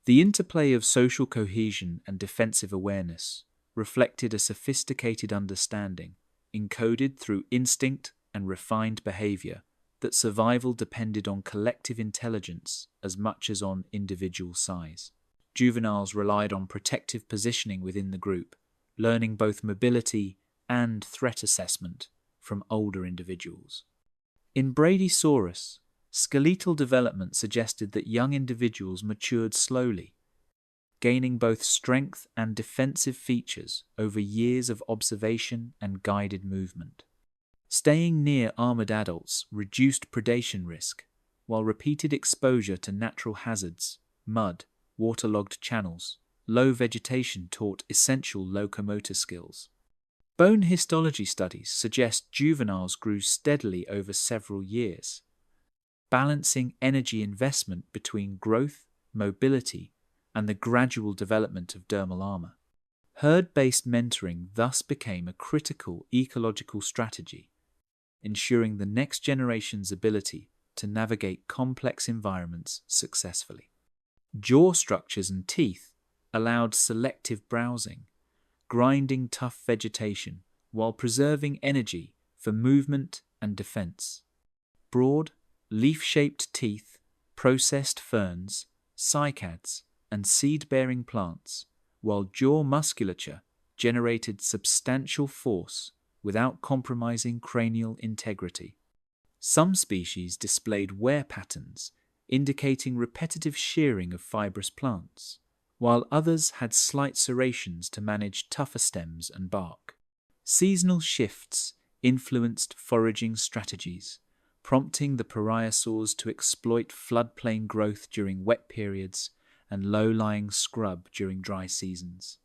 The interplay of social cohesion and defensive awareness reflected a sophisticated understanding, encoded through instinct and refined behavior, that survival depended on collective intelligence as much as on individual size. Juveniles relied on protective positioning within the group, learning both mobility and threat assessment from older individuals. In Bradysaurus, skeletal development suggested that young individuals matured slowly, gaining both strength and defensive features over years of observation and guided movement. Staying near armored adults reduced predation risk, while repeated exposure to natural hazards, mud, waterlogged channels, low vegetation taught essential locomotor skills. Bone histology studies suggest juveniles grew steadily over several years, balancing energy investment between growth, mobility, and the gradual development of dermal armor. Herd-based mentoring thus became a critical ecological strategy, ensuring the next generation's ability to navigate complex environments successfully. Jaw structures and teeth allowed selective browsing, grinding tough vegetation while preserving energy for movement and defense. Broad, leaf-shaped teeth processed ferns, cycads, and seed-bearing plants, while jaw musculature generated substantial force without compromising cranial integrity. Some species displayed wear patterns, indicating repetitive shearing of fibrous plants, while others had slight serrations to manage tougher stems and bark. Seasonal shifts influenced foraging strategies, prompting the parasaurs to exploit floodplain growth during wet periods and low-lying scrub during dry seasons.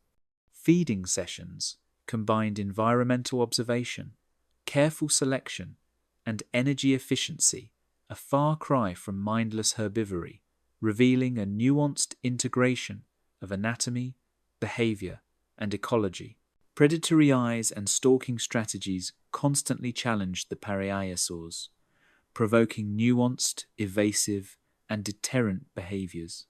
Feeding sessions combined environmental observation, careful selection, and energy efficiency, a far cry from mindless herbivory, revealing a nuanced integration of anatomy, behavior, and ecology. Predatory eyes and stalking strategies constantly challenged the parasaurs, provoking nuanced, evasive, and deterrent behaviors.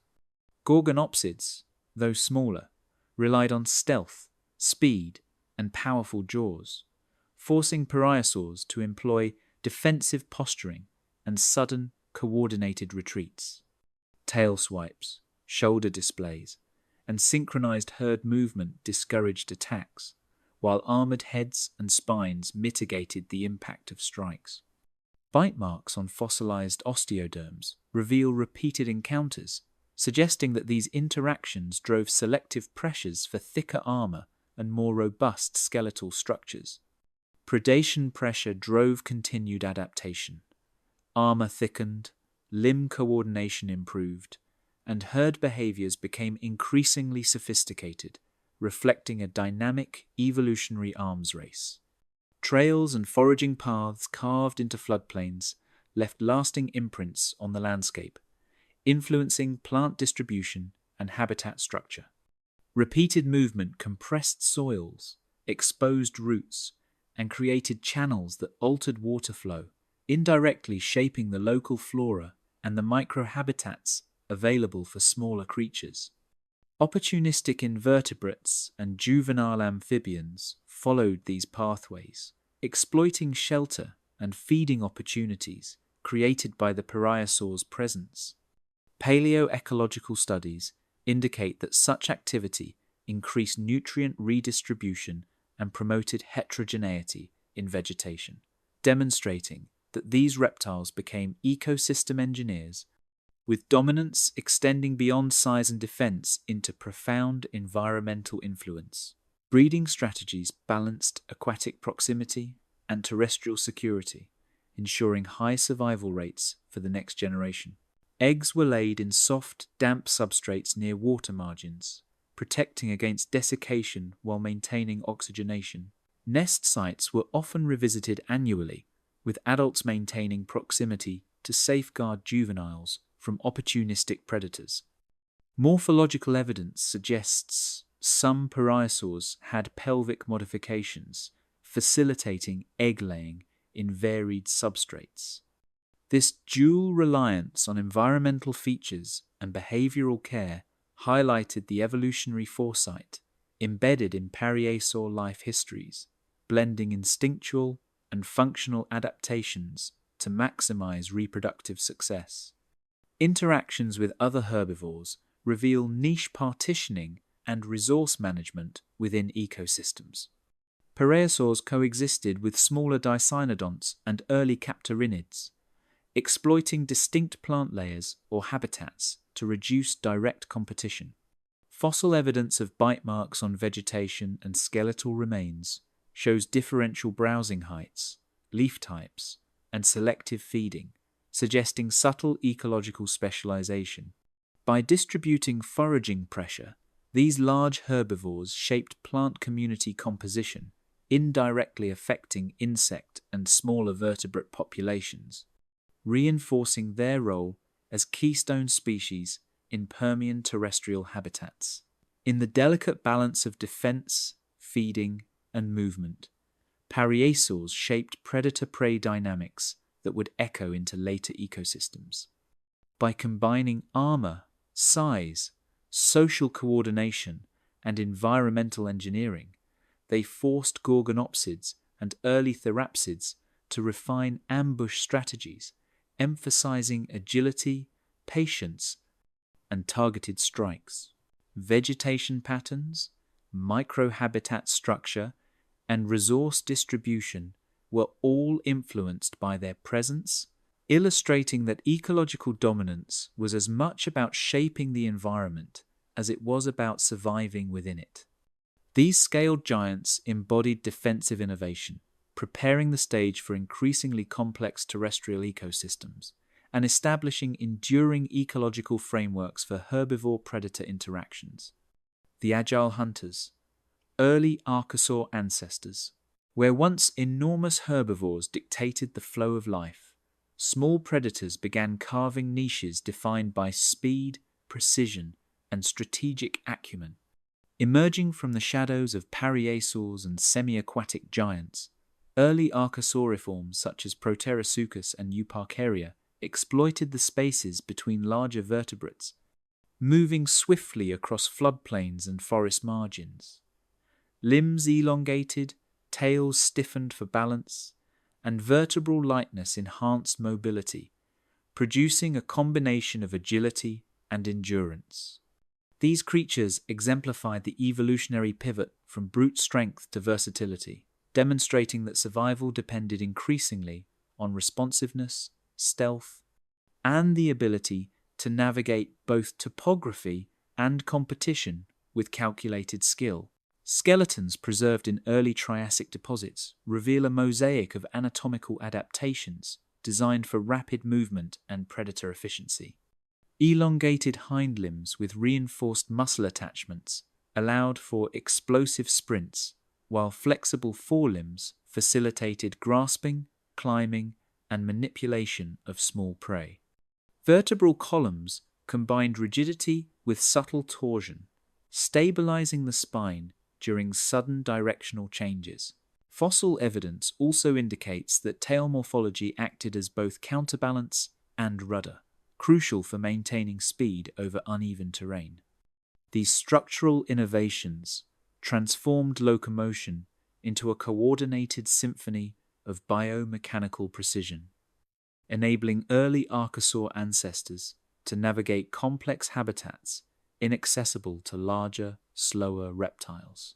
Gorgonopsids, though smaller, relied on stealth, speed, and powerful jaws, forcing parasaurs to employ defensive posturing and sudden, coordinated retreats. Tail swipes, shoulder displays, and synchronized herd movement discouraged attacks, while armored heads and spines mitigated the impact of strikes. Bite marks on fossilized osteoderms reveal repeated encounters, suggesting that these interactions drove selective pressures for thicker armor and more robust skeletal structures. Predation pressure drove continued adaptation. Armor thickened, limb coordination improved, and herd behaviors became increasingly sophisticated, reflecting a dynamic evolutionary arms race. Trails and foraging paths carved into floodplains left lasting imprints on the landscape, influencing plant distribution and habitat structure. Repeated movement compressed soils, exposed roots, and created channels that altered water flow, indirectly shaping the local flora and the microhabitats available for smaller creatures. Opportunistic invertebrates and juvenile amphibians followed these pathways, exploiting shelter and feeding opportunities created by the pariasaur's presence. Paleoecological studies indicate that such activity increased nutrient redistribution and promoted heterogeneity in vegetation, demonstrating that these reptiles became ecosystem engineers, with dominance extending beyond size and defense into profound environmental influence. Breeding strategies balanced aquatic proximity and terrestrial security, ensuring high survival rates for the next generation. Eggs were laid in soft, damp substrates near water margins, protecting against desiccation while maintaining oxygenation. Nest sites were often revisited annually, with adults maintaining proximity to safeguard juveniles from opportunistic predators. Morphological evidence suggests some pariasaurs had pelvic modifications, facilitating egg-laying in varied substrates. This dual reliance on environmental features and behavioral care highlighted the evolutionary foresight embedded in pariasaur life histories, blending instinctual and functional adaptations to maximize reproductive success. Interactions with other herbivores reveal niche partitioning and resource management within ecosystems. Pariasaurs coexisted with smaller dicynodonts and early captorinids, exploiting distinct plant layers or habitats to reduce direct competition. Fossil evidence of bite marks on vegetation and skeletal remains shows differential browsing heights, leaf types, and selective feeding, suggesting subtle ecological specialization. By distributing foraging pressure, these large herbivores shaped plant community composition, indirectly affecting insect and smaller vertebrate populations, reinforcing their role as keystone species in Permian terrestrial habitats. In the delicate balance of defense, feeding, and movement, pariasaurs shaped predator-prey dynamics that would echo into later ecosystems. By combining armor, size, social coordination, and environmental engineering, they forced gorgonopsids and early therapsids to refine ambush strategies, emphasizing agility, patience, and targeted strikes. Vegetation patterns, microhabitat structure, and resource distribution were all influenced by their presence, illustrating that ecological dominance was as much about shaping the environment as it was about surviving within it. These scaled giants embodied defensive innovation, preparing the stage for increasingly complex terrestrial ecosystems and establishing enduring ecological frameworks for herbivore-predator interactions. The agile hunters, early archosaur ancestors, where once enormous herbivores dictated the flow of life, small predators began carving niches defined by speed, precision, and strategic acumen. Emerging from the shadows of pariasaurs and semi-aquatic giants, early archosauriforms such as Proterosuchus and Euparkeria exploited the spaces between larger vertebrates, moving swiftly across floodplains and forest margins. Limbs elongated, tails stiffened for balance, and vertebral lightness enhanced mobility, producing a combination of agility and endurance. These creatures exemplified the evolutionary pivot from brute strength to versatility, demonstrating that survival depended increasingly on responsiveness, stealth, and the ability to navigate both topography and competition with calculated skill. Skeletons preserved in early Triassic deposits reveal a mosaic of anatomical adaptations designed for rapid movement and predator efficiency. Elongated hind limbs with reinforced muscle attachments allowed for explosive sprints, while flexible forelimbs facilitated grasping, climbing, and manipulation of small prey. Vertebral columns combined rigidity with subtle torsion, stabilizing the spine during sudden directional changes. Fossil evidence also indicates that tail morphology acted as both counterbalance and rudder, crucial for maintaining speed over uneven terrain. These structural innovations transformed locomotion into a coordinated symphony of biomechanical precision, enabling early archosaur ancestors to navigate complex habitats inaccessible to larger, slower reptiles.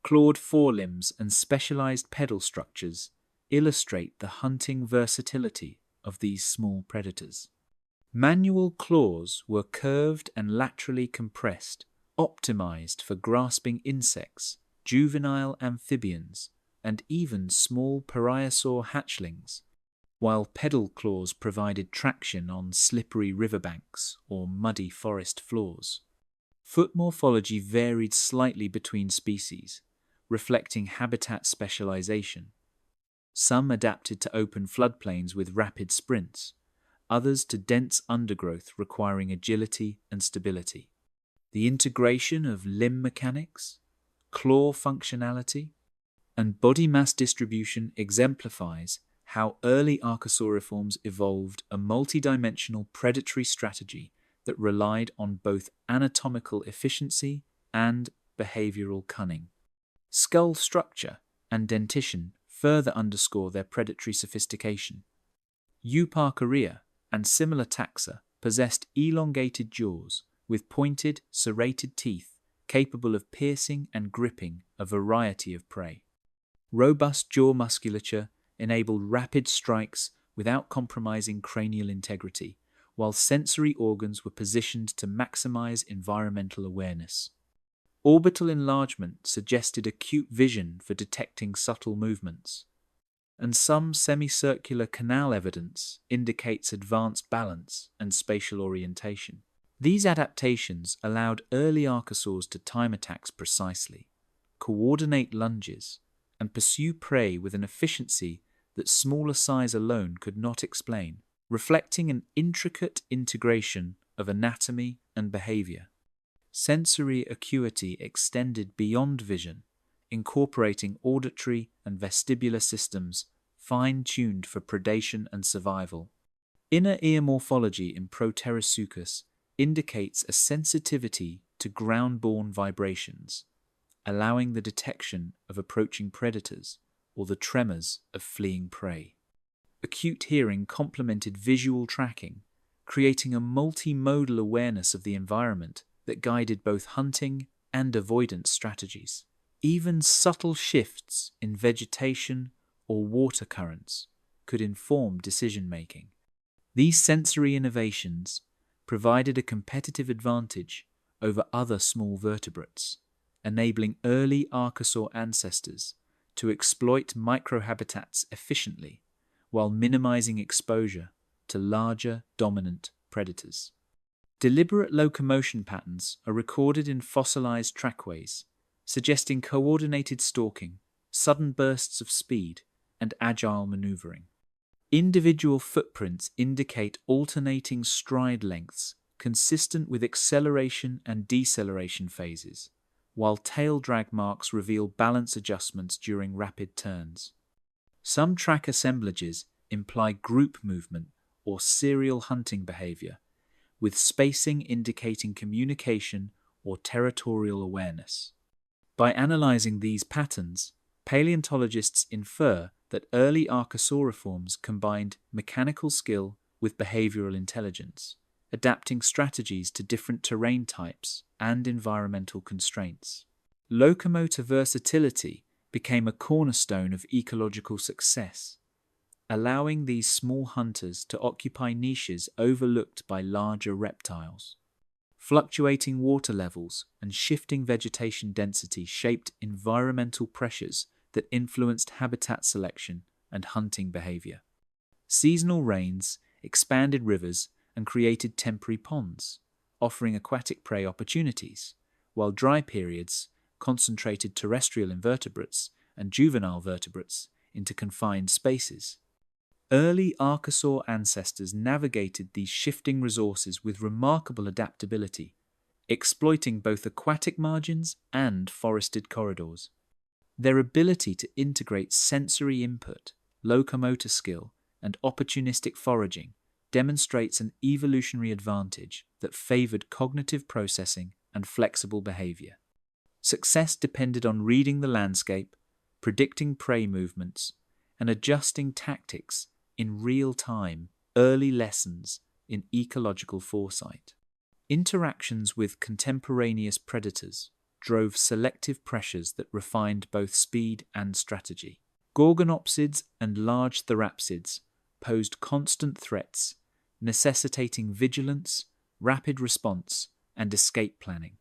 Clawed forelimbs and specialized pedal structures illustrate the hunting versatility of these small predators. Manual claws were curved and laterally compressed, optimized for grasping insects, juvenile amphibians, and even small parasaur hatchlings, while pedal claws provided traction on slippery riverbanks or muddy forest floors. Foot morphology varied slightly between species, reflecting habitat specialization. Some adapted to open floodplains with rapid sprints, others to dense undergrowth requiring agility and stability. The integration of limb mechanics, claw functionality, and body mass distribution exemplifies how early archosauriforms evolved a multidimensional predatory strategy that relied on both anatomical efficiency and behavioral cunning. Skull structure and dentition further underscore their predatory sophistication. Euparkeria and similar taxa possessed elongated jaws with pointed, serrated teeth capable of piercing and gripping a variety of prey. Robust jaw musculature enabled rapid strikes without compromising cranial integrity, while sensory organs were positioned to maximize environmental awareness. Orbital enlargement suggested acute vision for detecting subtle movements, and some semicircular canal evidence indicates advanced balance and spatial orientation. These adaptations allowed early archosaurs to time attacks precisely, coordinate lunges, and pursue prey with an efficiency that smaller size alone could not explain, reflecting an intricate integration of anatomy and behavior. Sensory acuity extended beyond vision, incorporating auditory and vestibular systems fine-tuned for predation and survival. Inner ear morphology in Proterosuchus indicates a sensitivity to ground-borne vibrations, allowing the detection of approaching predators or the tremors of fleeing prey. Acute hearing complemented visual tracking, creating a multimodal awareness of the environment that guided both hunting and avoidance strategies. Even subtle shifts in vegetation or water currents could inform decision-making. These sensory innovations provided a competitive advantage over other small vertebrates, enabling early archosaur ancestors to exploit microhabitats efficiently while minimizing exposure to larger dominant predators. Deliberate locomotion patterns are recorded in fossilized trackways, suggesting coordinated stalking, sudden bursts of speed, and agile maneuvering. Individual footprints indicate alternating stride lengths consistent with acceleration and deceleration phases, while tail drag marks reveal balance adjustments during rapid turns. Some track assemblages imply group movement or serial hunting behavior, with spacing indicating communication or territorial awareness. By analyzing these patterns, paleontologists infer that early archosauriforms combined mechanical skill with behavioral intelligence, adapting strategies to different terrain types and environmental constraints. Locomotor versatility became a cornerstone of ecological success, allowing these small hunters to occupy niches overlooked by larger reptiles. Fluctuating water levels and shifting vegetation density shaped environmental pressures that influenced habitat selection and hunting behavior. Seasonal rains, expanded rivers, and created temporary ponds, offering aquatic prey opportunities, while dry periods concentrated terrestrial invertebrates and juvenile vertebrates into confined spaces. Early archosaur ancestors navigated these shifting resources with remarkable adaptability, exploiting both aquatic margins and forested corridors. Their ability to integrate sensory input, locomotor skill, and opportunistic foraging demonstrates an evolutionary advantage that favored cognitive processing and flexible behavior. Success depended on reading the landscape, predicting prey movements, and adjusting tactics in real time, early lessons in ecological foresight. Interactions with contemporaneous predators drove selective pressures that refined both speed and strategy. Gorgonopsids and large therapsids posed constant threats, necessitating vigilance, rapid response, and escape planning.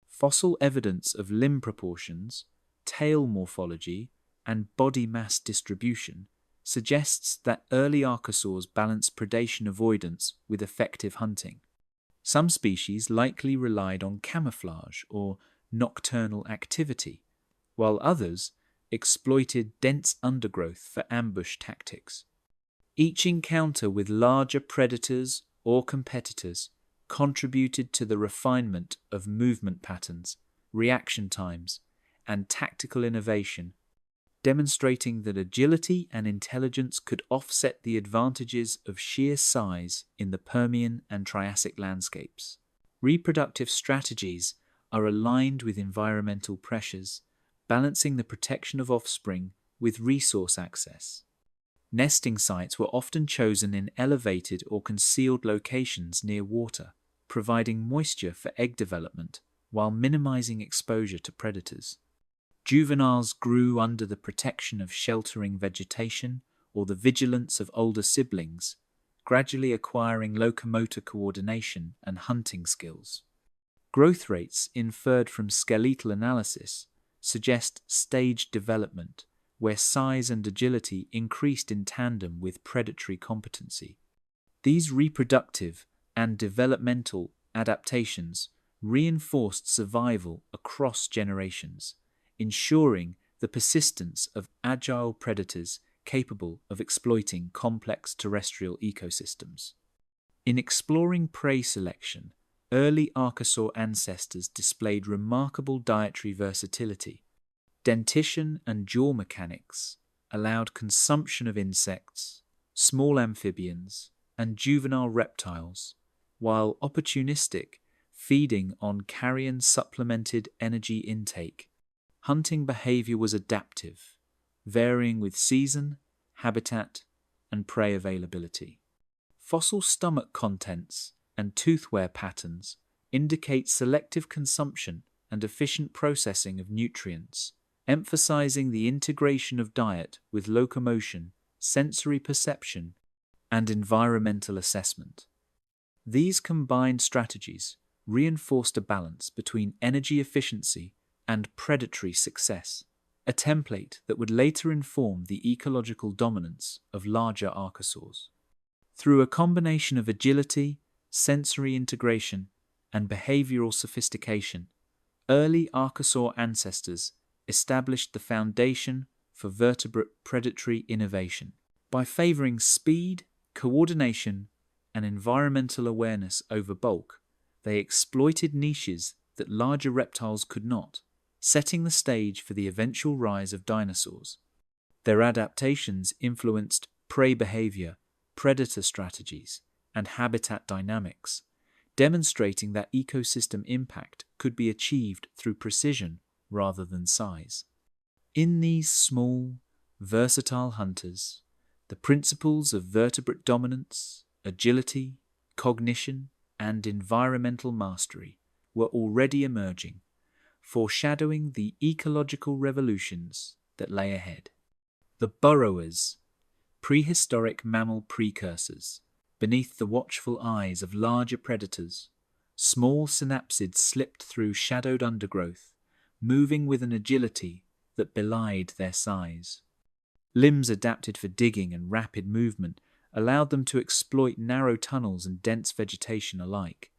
Fossil evidence of limb proportions, tail morphology, and body mass distribution suggests that early archosaurs balanced predation avoidance with effective hunting. Some species likely relied on camouflage or nocturnal activity, while others exploited dense undergrowth for ambush tactics. Each encounter with larger predators or competitors contributed to the refinement of movement patterns, reaction times, and tactical innovation, demonstrating that agility and intelligence could offset the advantages of sheer size in the Permian and Triassic landscapes. Reproductive strategies are aligned with environmental pressures, balancing the protection of offspring with resource access. Nesting sites were often chosen in elevated or concealed locations near water, providing moisture for egg development while minimizing exposure to predators. Juveniles grew under the protection of sheltering vegetation or the vigilance of older siblings, gradually acquiring locomotor coordination and hunting skills. Growth rates inferred from skeletal analysis suggest staged development, where size and agility increased in tandem with predatory competency. These reproductive and developmental adaptations reinforced survival across generations, ensuring the persistence of agile predators capable of exploiting complex terrestrial ecosystems. In exploring prey selection, early archosaur ancestors displayed remarkable dietary versatility. Dentition and jaw mechanics allowed consumption of insects, small amphibians, and juvenile reptiles, while opportunistic feeding on carrion supplemented energy intake. Hunting behavior was adaptive, varying with season, habitat, and prey availability. Fossil stomach contents and tooth wear patterns indicate selective consumption and efficient processing of nutrients, emphasizing the integration of diet with locomotion, sensory perception, and environmental assessment. These combined strategies reinforced a balance between energy efficiency and predatory success, a template that would later inform the ecological dominance of larger archosaurs. Through a combination of agility, sensory integration, and behavioral sophistication, early archosaur ancestors established the foundation for vertebrate predatory innovation. By favoring speed, coordination, and environmental awareness over bulk, they exploited niches that larger reptiles could not, setting the stage for the eventual rise of dinosaurs. Their adaptations influenced prey behavior, predator strategies, and habitat dynamics, demonstrating that ecosystem impact could be achieved through precision rather than size. In these small, versatile hunters, the principles of vertebrate dominance, agility, cognition, and environmental mastery were already emerging, foreshadowing the ecological revolutions that lay ahead. The burrowers, prehistoric mammal precursors, beneath the watchful eyes of larger predators, small synapsids slipped through shadowed undergrowth, moving with an agility that belied their size. Limbs adapted for digging and rapid movement allowed them to exploit narrow tunnels and dense vegetation alike.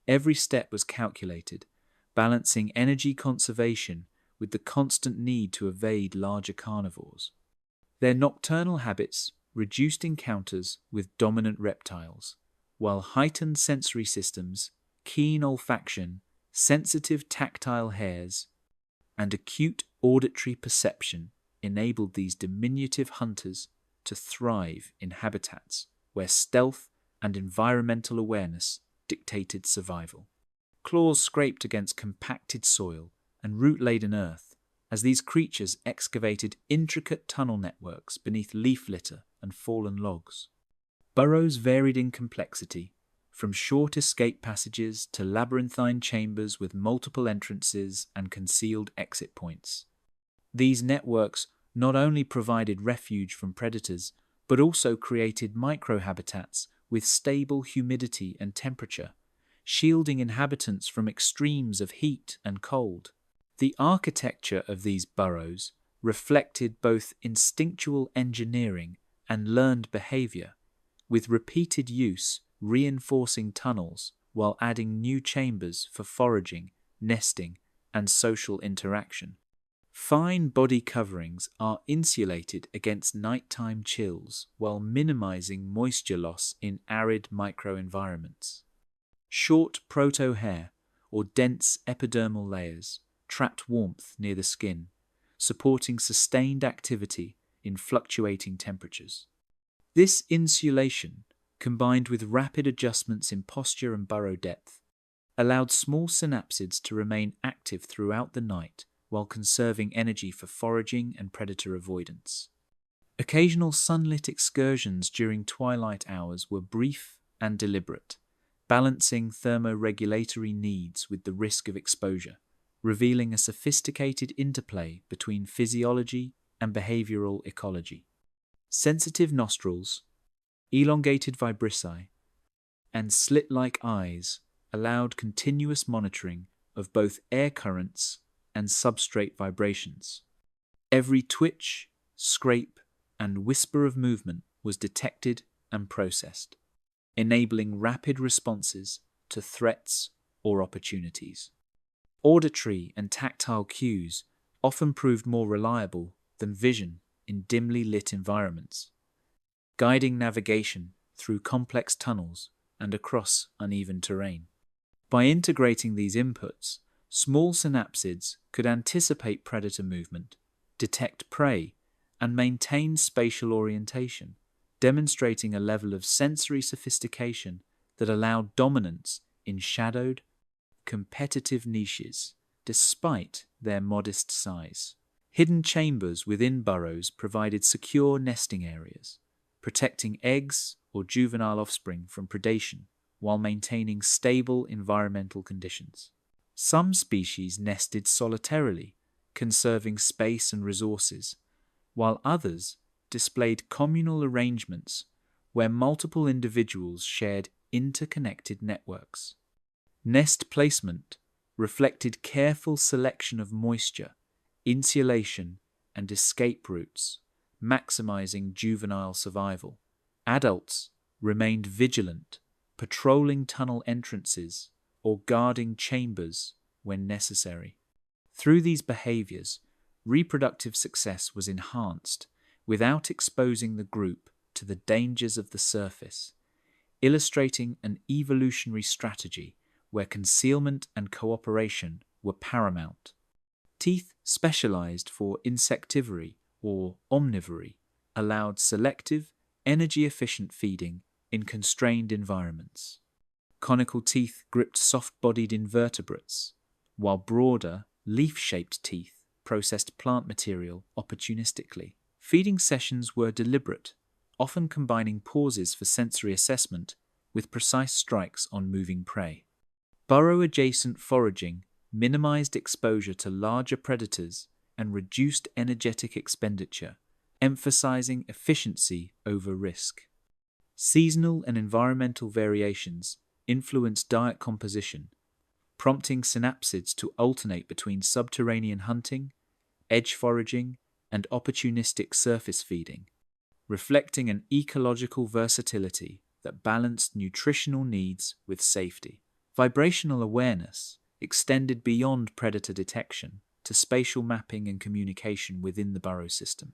Every step was calculated, balancing energy conservation with the constant need to evade larger carnivores. Their nocturnal habits reduced encounters with dominant reptiles, while heightened sensory systems, keen olfaction, sensitive tactile hairs, and acute auditory perception enabled these diminutive hunters to thrive in habitats where stealth and environmental awareness dictated survival. Claws scraped against compacted soil and root-laden earth as these creatures excavated intricate tunnel networks beneath leaf litter and fallen logs. Burrows varied in complexity, from short escape passages to labyrinthine chambers with multiple entrances and concealed exit points. These networks not only provided refuge from predators, but also created microhabitats with stable humidity and temperature, shielding inhabitants from extremes of heat and cold. The architecture of these burrows reflected both instinctual engineering and learned behavior, with repeated use reinforcing tunnels while adding new chambers for foraging, nesting, and social interaction. Fine body coverings are insulated against nighttime chills while minimizing moisture loss in arid microenvironments. Short proto-hair or dense epidermal layers trapped warmth near the skin, supporting sustained activity in fluctuating temperatures. This insulation, combined with rapid adjustments in posture and burrow depth, allowed small synapsids to remain active throughout the night while conserving energy for foraging and predator avoidance. Occasional sunlit excursions during twilight hours were brief and deliberate, balancing thermoregulatory needs with the risk of exposure, revealing a sophisticated interplay between physiology and behavioral ecology. Sensitive nostrils, elongated vibrissae, and slit-like eyes allowed continuous monitoring of both air currents and substrate vibrations. Every twitch, scrape, and whisper of movement was detected and processed, enabling rapid responses to threats or opportunities. Auditory and tactile cues often proved more reliable than vision in dimly lit environments, guiding navigation through complex tunnels and across uneven terrain. By integrating these inputs, small synapsids could anticipate predator movement, detect prey, and maintain spatial orientation, demonstrating a level of sensory sophistication that allowed dominance in shadowed, competitive niches, despite their modest size. Hidden chambers within burrows provided secure nesting areas, protecting eggs or juvenile offspring from predation while maintaining stable environmental conditions. Some species nested solitarily, conserving space and resources, while others displayed communal arrangements where multiple individuals shared interconnected networks. Nest placement reflected careful selection of moisture, insulation, and escape routes, maximizing juvenile survival. Adults remained vigilant, patrolling tunnel entrances or guarding chambers when necessary. Through these behaviors, reproductive success was enhanced without exposing the group to the dangers of the surface, illustrating an evolutionary strategy where concealment and cooperation were paramount. Teeth specialized for insectivory or omnivory allowed selective, energy-efficient feeding in constrained environments. Conical teeth gripped soft-bodied invertebrates, while broader, leaf-shaped teeth processed plant material opportunistically. Feeding sessions were deliberate, often combining pauses for sensory assessment with precise strikes on moving prey. Burrow-adjacent foraging minimized exposure to larger predators and reduced energetic expenditure, emphasizing efficiency over risk. Seasonal and environmental variations influenced diet composition, prompting synapsids to alternate between subterranean hunting, edge foraging, and opportunistic surface feeding. reflecting an ecological versatility that balanced nutritional needs with safety. Vibrational awareness extended beyond predator detection to spatial mapping and communication within the burrow system.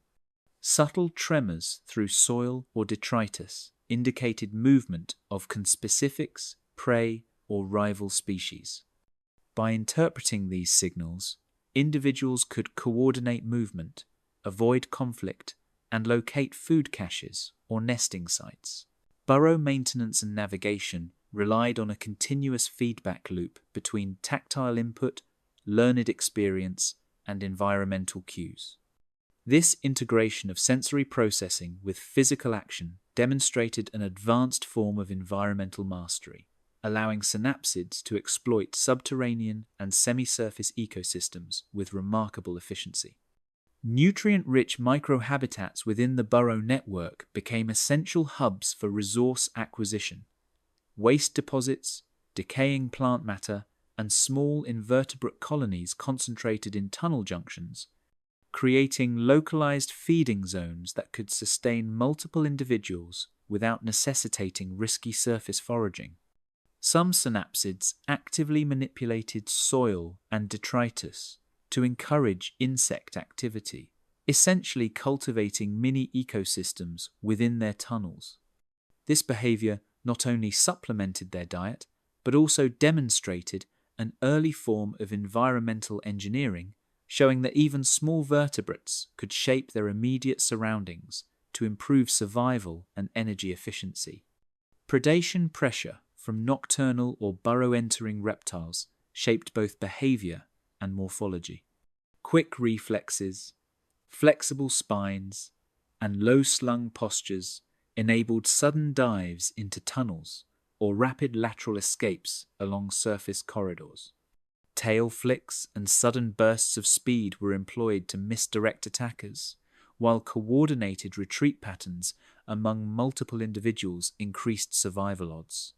Subtle tremors through soil or detritus indicated movement of conspecifics, prey, or rival species. By interpreting these signals, individuals could coordinate movement, avoid conflict, and locate food caches or nesting sites. Burrow maintenance and navigation relied on a continuous feedback loop between tactile input, learned experience, and environmental cues. This integration of sensory processing with physical action demonstrated an advanced form of environmental mastery, allowing synapsids to exploit subterranean and semi-surface ecosystems with remarkable efficiency. Nutrient-rich microhabitats within the burrow network became essential hubs for resource acquisition. Waste deposits, decaying plant matter, and small invertebrate colonies concentrated in tunnel junctions, creating localized feeding zones that could sustain multiple individuals without necessitating risky surface foraging. Some synapsids actively manipulated soil and detritus to encourage insect activity, essentially cultivating mini ecosystems within their tunnels. This behavior not only supplemented their diet, but also demonstrated an early form of environmental engineering, showing that even small vertebrates could shape their immediate surroundings to improve survival and energy efficiency. Predation pressure from nocturnal or burrow-entering reptiles shaped both behavior and morphology. Quick reflexes, flexible spines, and low-slung postures enabled sudden dives into tunnels or rapid lateral escapes along surface corridors. Tail flicks and sudden bursts of speed were employed to misdirect attackers, while coordinated retreat patterns among multiple individuals increased survival odds.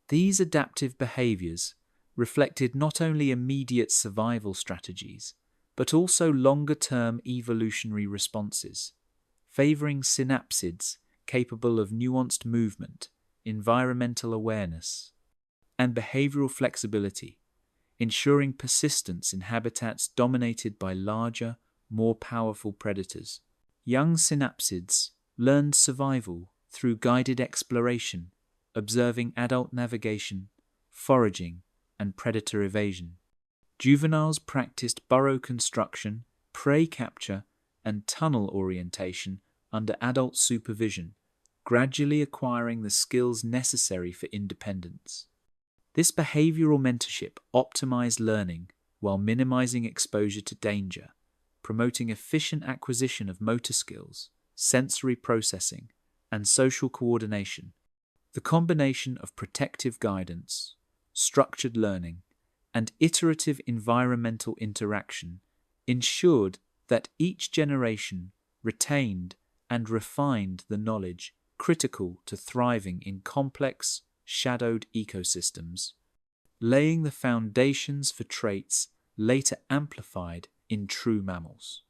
These adaptive behaviors reflected not only immediate survival strategies, but also longer-term evolutionary responses, favoring synapsids capable of nuanced movement, environmental awareness, and behavioral flexibility, ensuring persistence in habitats dominated by larger, more powerful predators. Young synapsids learned survival through guided exploration, observing adult navigation, foraging, and predator evasion. Juveniles practiced burrow construction, prey capture, and tunnel orientation under adult supervision, gradually acquiring the skills necessary for independence. This behavioral mentorship optimized learning while minimizing exposure to danger, promoting efficient acquisition of motor skills, sensory processing, and social coordination. The combination of protective guidance, structured learning, and iterative environmental interaction ensured that each generation retained and refined the knowledge critical to thriving in complex, shadowed ecosystems, laying the foundations for traits later amplified in true mammals.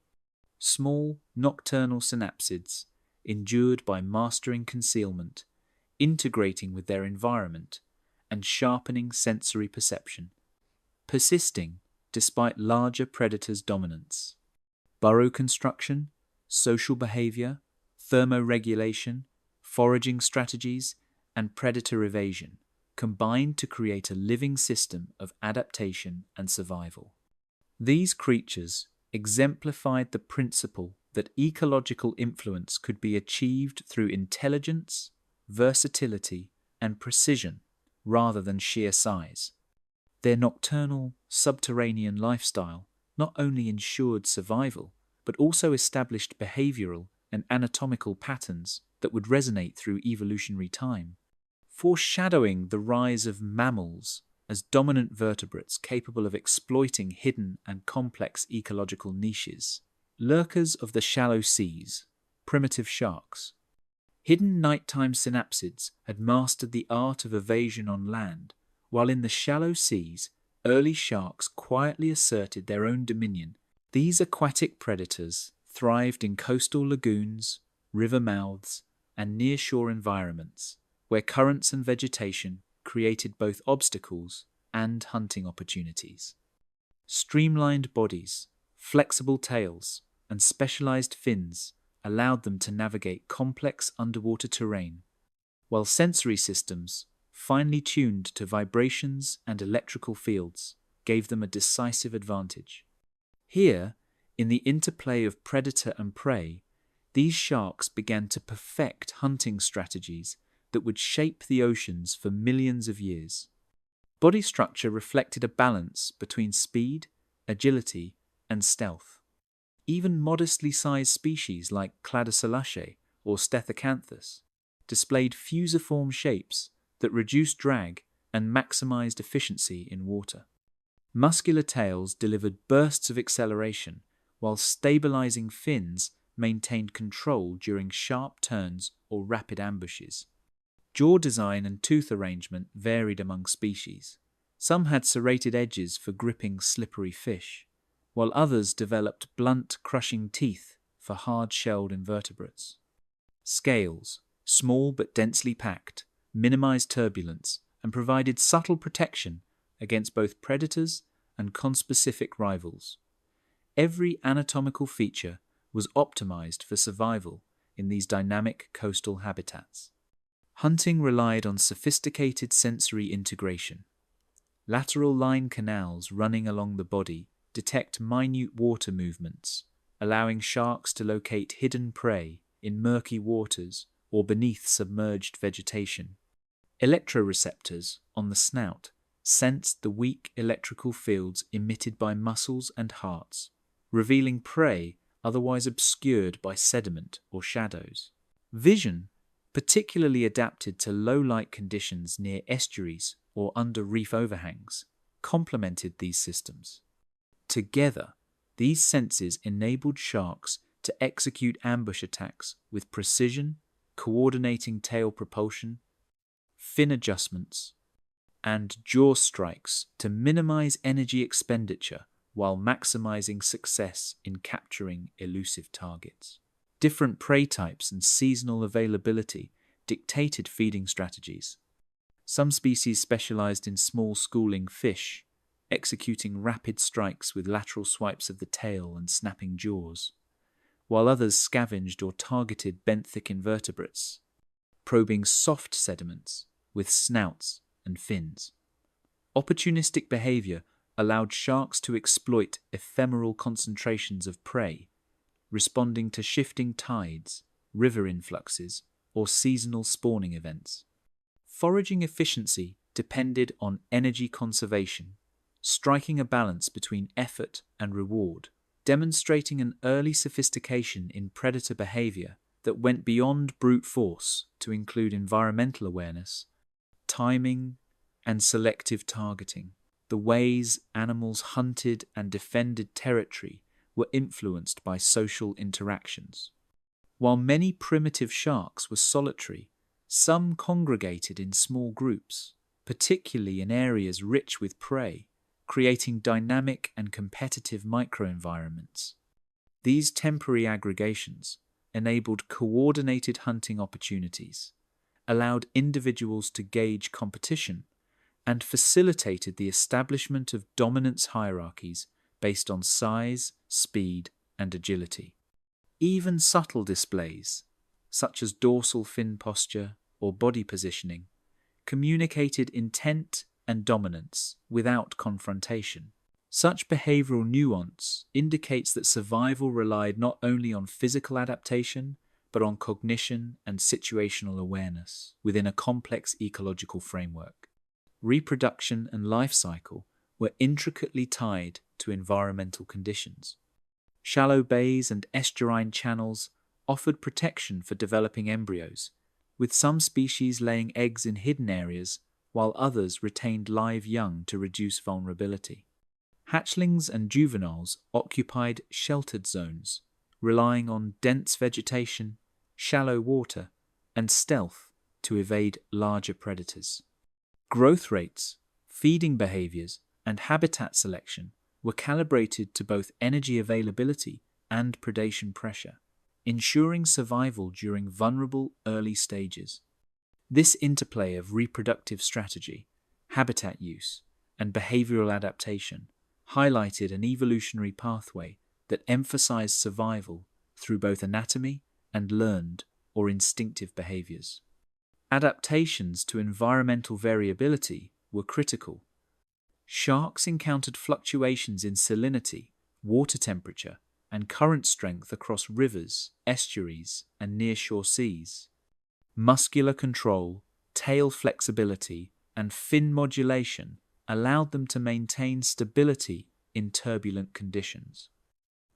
Small, nocturnal synapsids, endured by mastering concealment, integrating with their environment, and sharpening sensory perception, persisting despite larger predators' dominance. Burrow construction, social behavior, thermoregulation, foraging strategies, and predator evasion combined to create a living system of adaptation and survival. These creatures exemplified the principle that ecological influence could be achieved through intelligence, versatility, and precision rather than sheer size. Their nocturnal, subterranean lifestyle not only ensured survival, but also established behavioral and anatomical patterns that would resonate through evolutionary time, foreshadowing the rise of mammals as dominant vertebrates capable of exploiting hidden and complex ecological niches. Lurkers of the shallow seas, primitive sharks. Hidden nighttime synapsids had mastered the art of evasion on land, while in the shallow seas, early sharks quietly asserted their own dominion. These aquatic predators thrived in coastal lagoons, river mouths, and nearshore environments, where currents and vegetation created both obstacles and hunting opportunities. Streamlined bodies, flexible tails, and specialized fins allowed them to navigate complex underwater terrain, while sensory systems, finely tuned to vibrations and electrical fields, gave them a decisive advantage. Here, in the interplay of predator and prey, these sharks began to perfect hunting strategies that would shape the oceans for millions of years. Body structure reflected a balance between speed, agility, and stealth. Even modestly sized species like Cladocellaceae or Stethocanthus displayed fusiform shapes that reduced drag and maximized efficiency in water. Muscular tails delivered bursts of acceleration, while stabilizing fins maintained control during sharp turns or rapid ambushes. Jaw design and tooth arrangement varied among species. Some had serrated edges for gripping slippery fish, while others developed blunt, crushing teeth for hard-shelled invertebrates. Scales, small but densely packed, minimized turbulence and provided subtle protection against both predators and conspecific rivals. Every anatomical feature was optimized for survival in these dynamic coastal habitats. Hunting relied on sophisticated sensory integration. Lateral line canals running along the body detect minute water movements, allowing sharks to locate hidden prey in murky waters or beneath submerged vegetation. Electroreceptors on the snout sensed the weak electrical fields emitted by muscles and hearts, revealing prey otherwise obscured by sediment or shadows. Vision, particularly adapted to low-light conditions near estuaries or under reef overhangs, complemented these systems. Together, these senses enabled sharks to execute ambush attacks with precision, coordinating tail propulsion, fin adjustments, and jaw strikes to minimize energy expenditure while maximizing success in capturing elusive targets. Different prey types and seasonal availability dictated feeding strategies. Some species specialized in small schooling fish, executing rapid strikes with lateral swipes of the tail and snapping jaws, while others scavenged or targeted benthic invertebrates, probing soft sediments with snouts and fins. Opportunistic behavior allowed sharks to exploit ephemeral concentrations of prey, responding to shifting tides, river influxes, or seasonal spawning events. Foraging efficiency depended on energy conservation, striking a balance between effort and reward, demonstrating an early sophistication in predator behavior that went beyond brute force to include environmental awareness, timing, and selective targeting. The ways animals hunted and defended territory were influenced by social interactions. While many primitive sharks were solitary, some congregated in small groups, particularly in areas rich with prey, creating dynamic and competitive microenvironments. These temporary aggregations enabled coordinated hunting opportunities, allowed individuals to gauge competition, and facilitated the establishment of dominance hierarchies based on size, speed, and agility. Even subtle displays, such as dorsal fin posture or body positioning, communicated intent and dominance without confrontation. Such behavioral nuance indicates that survival relied not only on physical adaptation, but on cognition and situational awareness within a complex ecological framework. Reproduction and life cycle were intricately tied to environmental conditions. Shallow bays and estuarine channels offered protection for developing embryos, with some species laying eggs in hidden areas while others retained live young to reduce vulnerability. Hatchlings and juveniles occupied sheltered zones, relying on dense vegetation, shallow water, and stealth to evade larger predators. Growth rates, feeding behaviors, and habitat selection were calibrated to both energy availability and predation pressure. ensuring survival during vulnerable early stages. This interplay of reproductive strategy, habitat use, and behavioral adaptation highlighted an evolutionary pathway that emphasized survival through both anatomy and learned or instinctive behaviors. Adaptations to environmental variability were critical. Sharks encountered fluctuations in salinity, water temperature, and current strength across rivers, estuaries, and nearshore seas. Muscular control, tail flexibility, and fin modulation allowed them to maintain stability in turbulent conditions,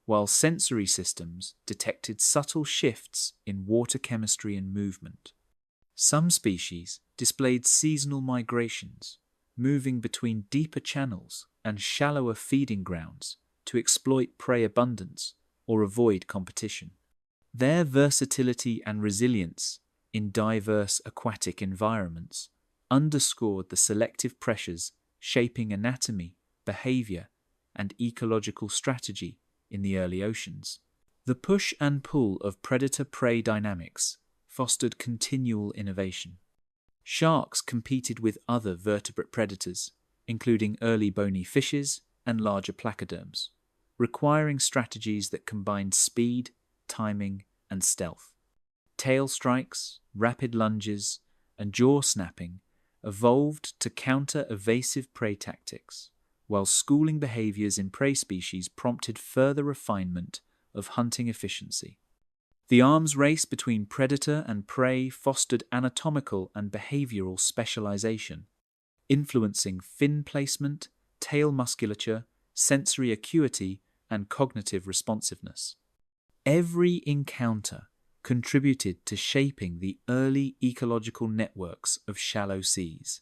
while sensory systems detected subtle shifts in water chemistry and movement. Some species displayed seasonal migrations, moving between deeper channels and shallower feeding grounds to exploit prey abundance or avoid competition. Their versatility and resilience in diverse aquatic environments underscored the selective pressures shaping anatomy, behavior, and ecological strategy in the early oceans. The push and pull of predator-prey dynamics fostered continual innovation. Sharks competed with other vertebrate predators, including early bony fishes and larger placoderms, requiring strategies that combined speed, timing, and stealth. Tail strikes, rapid lunges, and jaw snapping evolved to counter evasive prey tactics, while schooling behaviors in prey species prompted further refinement of hunting efficiency. The arms race between predator and prey fostered anatomical and behavioral specialization, influencing fin placement, tail musculature, sensory acuity, and cognitive responsiveness. Every encounter contributed to shaping the early ecological networks of shallow seas,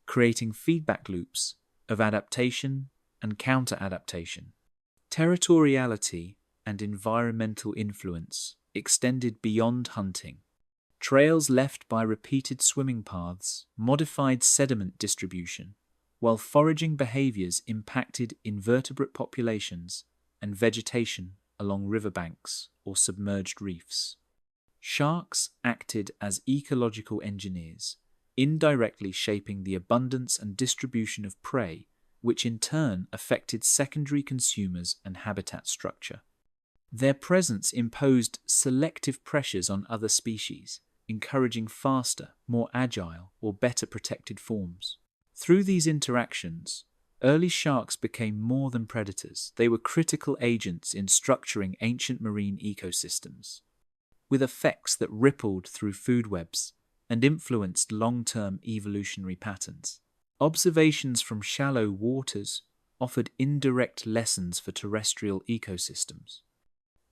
creating feedback loops of adaptation and counter-adaptation. Territoriality and environmental influence extended beyond hunting. Trails left by repeated swimming paths modified sediment distribution, while foraging behaviors impacted invertebrate populations and vegetation along riverbanks or submerged reefs. Sharks acted as ecological engineers, indirectly shaping the abundance and distribution of prey, which in turn affected secondary consumers and habitat structure. Their presence imposed selective pressures on other species, encouraging faster, more agile, or better protected forms. Through these interactions, early sharks became more than predators. They were critical agents in structuring ancient marine ecosystems, with effects that rippled through food webs and influenced long-term evolutionary patterns. Observations from shallow waters offered indirect lessons for terrestrial ecosystems.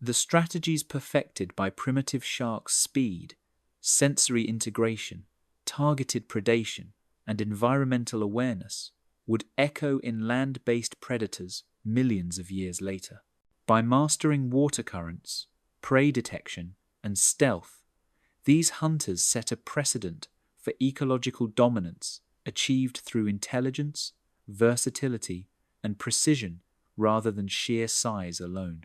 The strategies perfected by primitive sharks' speed, sensory integration, targeted predation, and environmental awareness would echo in land-based predators millions of years later. By mastering water currents, prey detection, and stealth, these hunters set a precedent for ecological dominance achieved through intelligence, versatility, and precision rather than sheer size alone.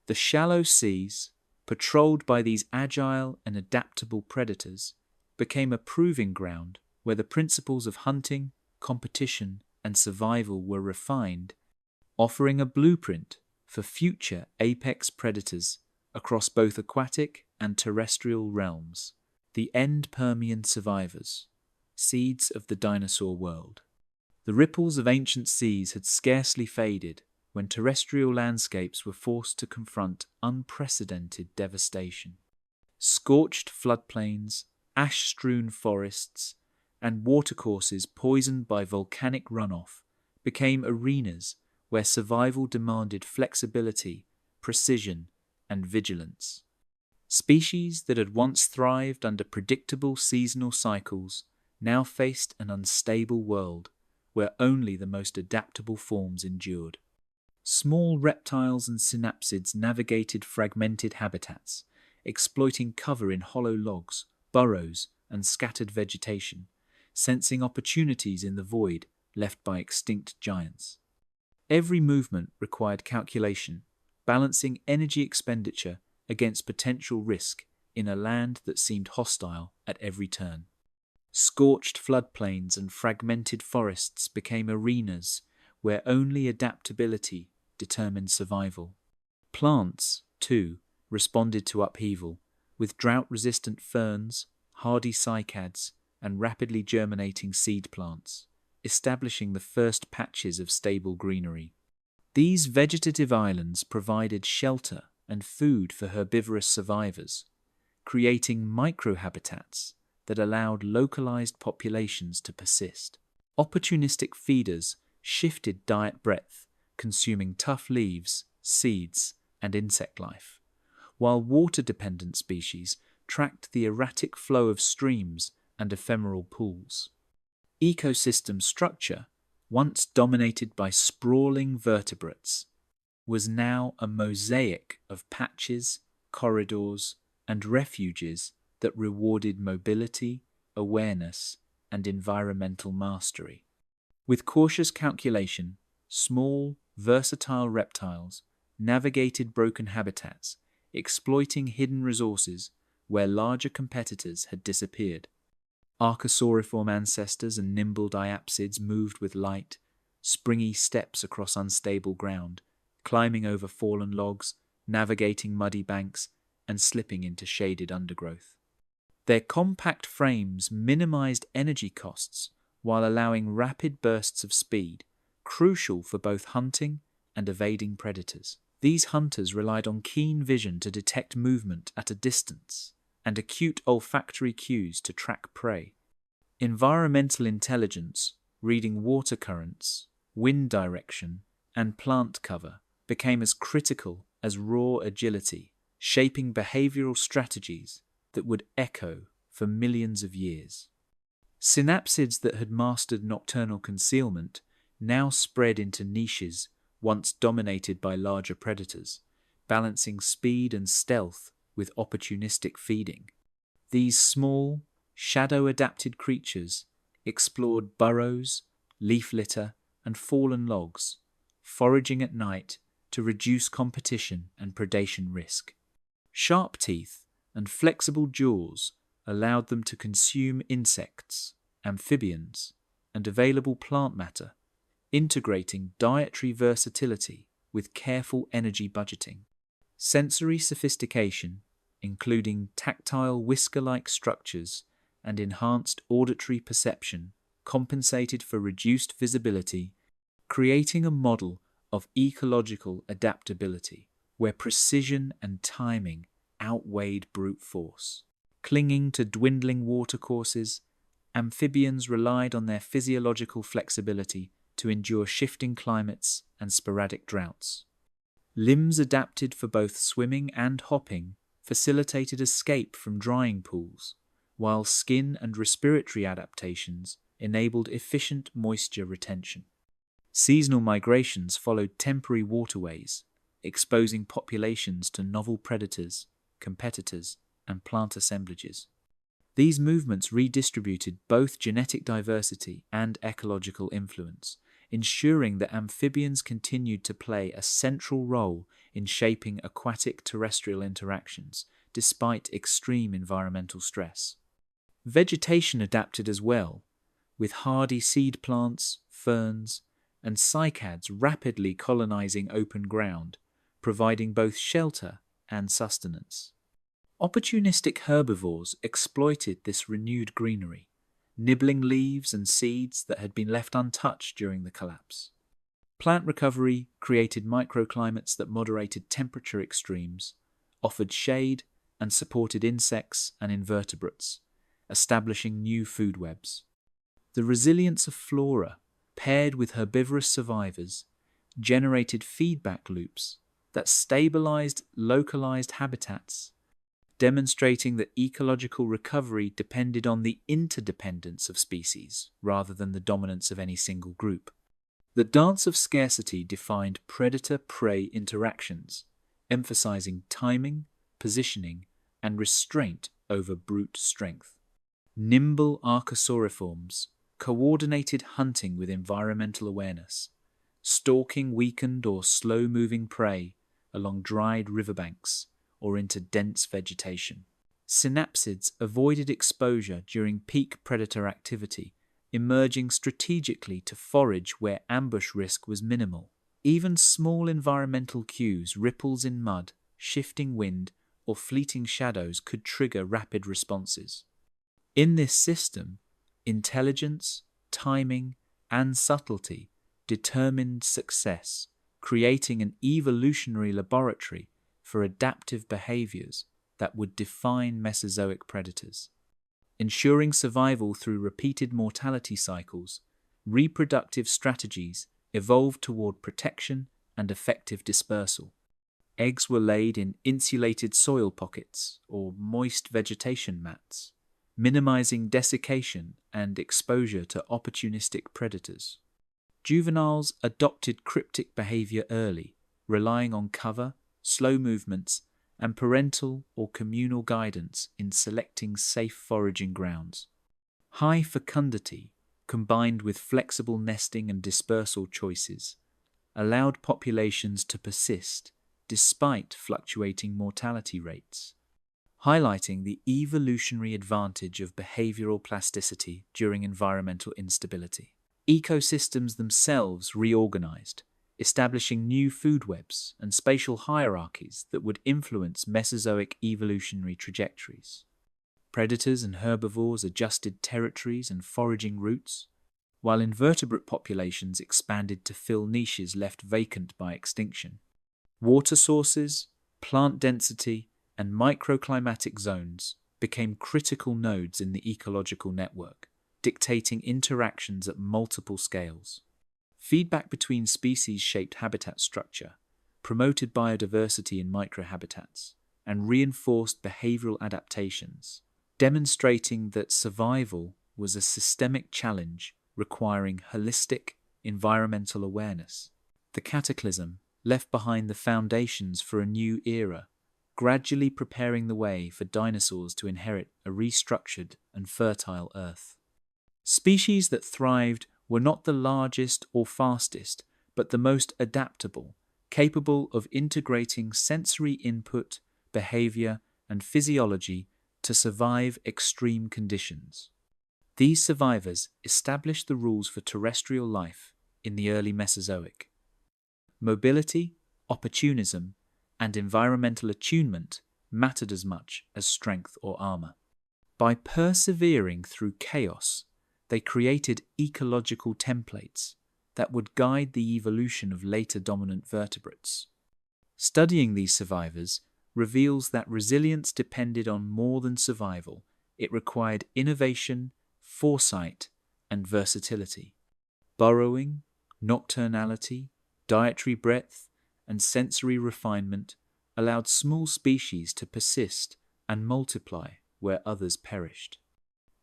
The shallow seas, patrolled by these agile and adaptable predators, became a proving ground where the principles of hunting, competition, and survival were refined, offering a blueprint for future apex predators across both aquatic and terrestrial realms. The end Permian survivors, seeds of the dinosaur world. The ripples of ancient seas had scarcely faded when terrestrial landscapes were forced to confront unprecedented devastation. Scorched floodplains, ash-strewn forests, and watercourses poisoned by volcanic runoff became arenas where survival demanded flexibility, precision, and vigilance. Species that had once thrived under predictable seasonal cycles now faced an unstable world where only the most adaptable forms endured. Small reptiles and synapsids navigated fragmented habitats, exploiting cover in hollow logs, burrows, and scattered vegetation, sensing opportunities in the void left by extinct giants. Every movement required calculation, balancing energy expenditure against potential risk in a land that seemed hostile at every turn. Scorched floodplains and fragmented forests became arenas where only adaptability determined survival. Plants, too, responded to upheaval, with drought-resistant ferns, hardy cycads, and rapidly germinating seed plants, establishing the first patches of stable greenery. These vegetative islands provided shelter and food for herbivorous survivors, creating microhabitats that allowed localized populations to persist. Opportunistic feeders shifted diet breadth, consuming tough leaves, seeds, and insect life, while water-dependent species tracked the erratic flow of streams and ephemeral pools. Ecosystem structure, once dominated by sprawling vertebrates, was now a mosaic of patches, corridors, and refuges that rewarded mobility, awareness, and environmental mastery. With cautious calculation, small, versatile reptiles navigated broken habitats, exploiting hidden resources where larger competitors had disappeared. Archosauriform ancestors and nimble diapsids moved with light, springy steps across unstable ground, climbing over fallen logs, navigating muddy banks, and slipping into shaded undergrowth. Their compact frames minimized energy costs while allowing rapid bursts of speed, crucial for both hunting and evading predators. These hunters relied on keen vision to detect movement at a distance and acute olfactory cues to track prey. Environmental intelligence, reading water currents, wind direction, and plant cover, became as critical as raw agility, shaping behavioral strategies that would echo for millions of years. Synapsids that had mastered nocturnal concealment now spread into niches once dominated by larger predators, balancing speed and stealth with opportunistic feeding. These small, shadow-adapted creatures explored burrows, leaf litter, and fallen logs, foraging at night to reduce competition and predation risk. Sharp teeth and flexible jaws allowed them to consume insects, amphibians, and available plant matter, integrating dietary versatility with careful energy budgeting. Sensory sophistication, including tactile whisker-like structures and enhanced auditory perception, compensated for reduced visibility, creating a model of ecological adaptability where precision and timing outweighed brute force. Clinging to dwindling watercourses, amphibians relied on their physiological flexibility to endure shifting climates and sporadic droughts. Limbs adapted for both swimming and hopping facilitated escape from drying pools, while skin and respiratory adaptations enabled efficient moisture retention. Seasonal migrations followed temporary waterways, exposing populations to novel predators, competitors, and plant assemblages. These movements redistributed both genetic diversity and ecological influence, ensuring that amphibians continued to play a central role in shaping aquatic terrestrial interactions, despite extreme environmental stress. Vegetation adapted as well, with hardy seed plants, ferns, and cycads rapidly colonizing open ground, providing both shelter and sustenance. Opportunistic herbivores exploited this renewed greenery, nibbling leaves and seeds that had been left untouched during the collapse. Plant recovery created microclimates that moderated temperature extremes, offered shade, and supported insects and invertebrates, establishing new food webs. The resilience of flora, paired with herbivorous survivors, generated feedback loops that stabilized localized habitats, demonstrating that ecological recovery depended on the interdependence of species rather than the dominance of any single group. The dance of scarcity defined predator-prey interactions, emphasizing timing, positioning, and restraint over brute strength. Nimble archosauriforms coordinated hunting with environmental awareness, stalking weakened or slow-moving prey along dried riverbanks or into dense vegetation. Synapsids avoided exposure during peak predator activity, emerging strategically to forage where ambush risk was minimal. Even small environmental cues, ripples in mud, shifting wind, or fleeting shadows could trigger rapid responses. In this system, intelligence, timing, and subtlety determined success, creating an evolutionary laboratory for adaptive behaviors that would define Mesozoic predators. Ensuring survival through repeated mortality cycles, reproductive strategies evolved toward protection and effective dispersal. Eggs were laid in insulated soil pockets or moist vegetation mats, minimizing desiccation and exposure to opportunistic predators. Juveniles adopted cryptic behavior early, relying on cover, slow movements, and parental or communal guidance in selecting safe foraging grounds. High fecundity, combined with flexible nesting and dispersal choices, allowed populations to persist despite fluctuating mortality rates, highlighting the evolutionary advantage of behavioral plasticity during environmental instability. Ecosystems themselves reorganized, establishing new food webs and spatial hierarchies that would influence Mesozoic evolutionary trajectories. Predators and herbivores adjusted territories and foraging routes, while invertebrate populations expanded to fill niches left vacant by extinction. Water sources, plant density, and microclimatic zones became critical nodes in the ecological network, dictating interactions at multiple scales. Feedback between species shaped habitat structure, promoted biodiversity in microhabitats, and reinforced behavioral adaptations, demonstrating that survival was a systemic challenge requiring holistic environmental awareness. The cataclysm left behind the foundations for a new era, gradually preparing the way for dinosaurs to inherit a restructured and fertile Earth. Species that thrived were not the largest or fastest, but the most adaptable, capable of integrating sensory input, behavior, and physiology to survive extreme conditions. These survivors established the rules for terrestrial life in the early Mesozoic. Mobility, opportunism, and environmental attunement mattered as much as strength or armor. By persevering through chaos, they created ecological templates that would guide the evolution of later dominant vertebrates. Studying these survivors reveals that resilience depended on more than survival. It required innovation, foresight, and versatility. Burrowing, nocturnality, dietary breadth, and sensory refinement allowed small species to persist and multiply where others perished.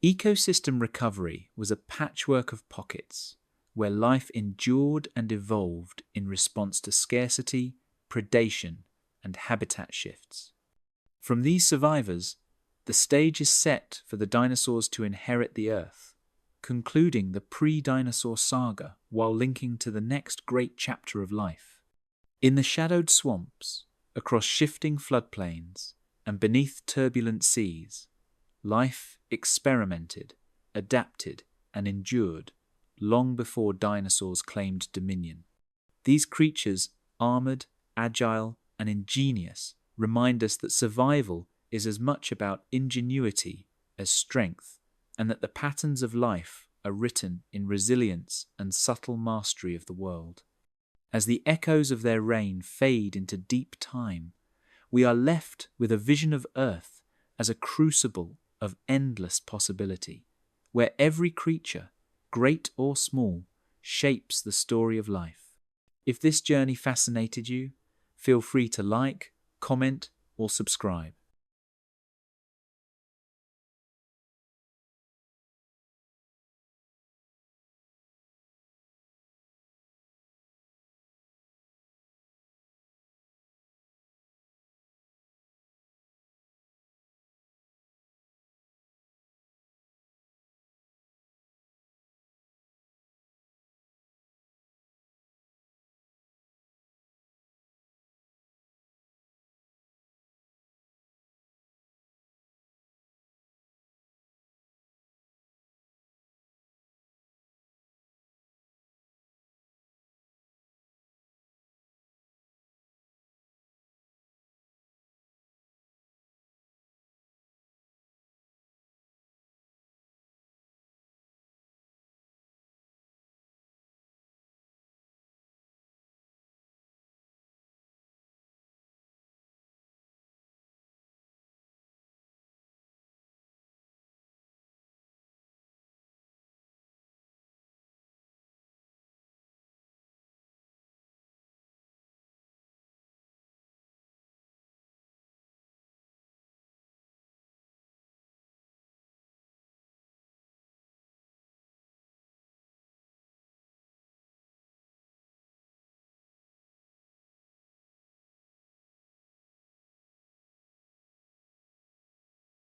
Ecosystem recovery was a patchwork of pockets where life endured and evolved in response to scarcity, predation, and habitat shifts. From these survivors, the stage is set for the dinosaurs to inherit the Earth, concluding the pre-dinosaur saga while linking to the next great chapter of life. In the shadowed swamps, across shifting floodplains, and beneath turbulent seas, life experimented, adapted, and endured long before dinosaurs claimed dominion. These creatures, armored, agile, and ingenious, remind us that survival is as much about ingenuity as strength, and that the patterns of life are written in resilience and subtle mastery of the world. As the echoes of their reign fade into deep time, we are left with a vision of Earth as a crucible of endless possibility, where every creature, great or small, shapes the story of life. If this journey fascinated you, feel free to like, comment, or subscribe.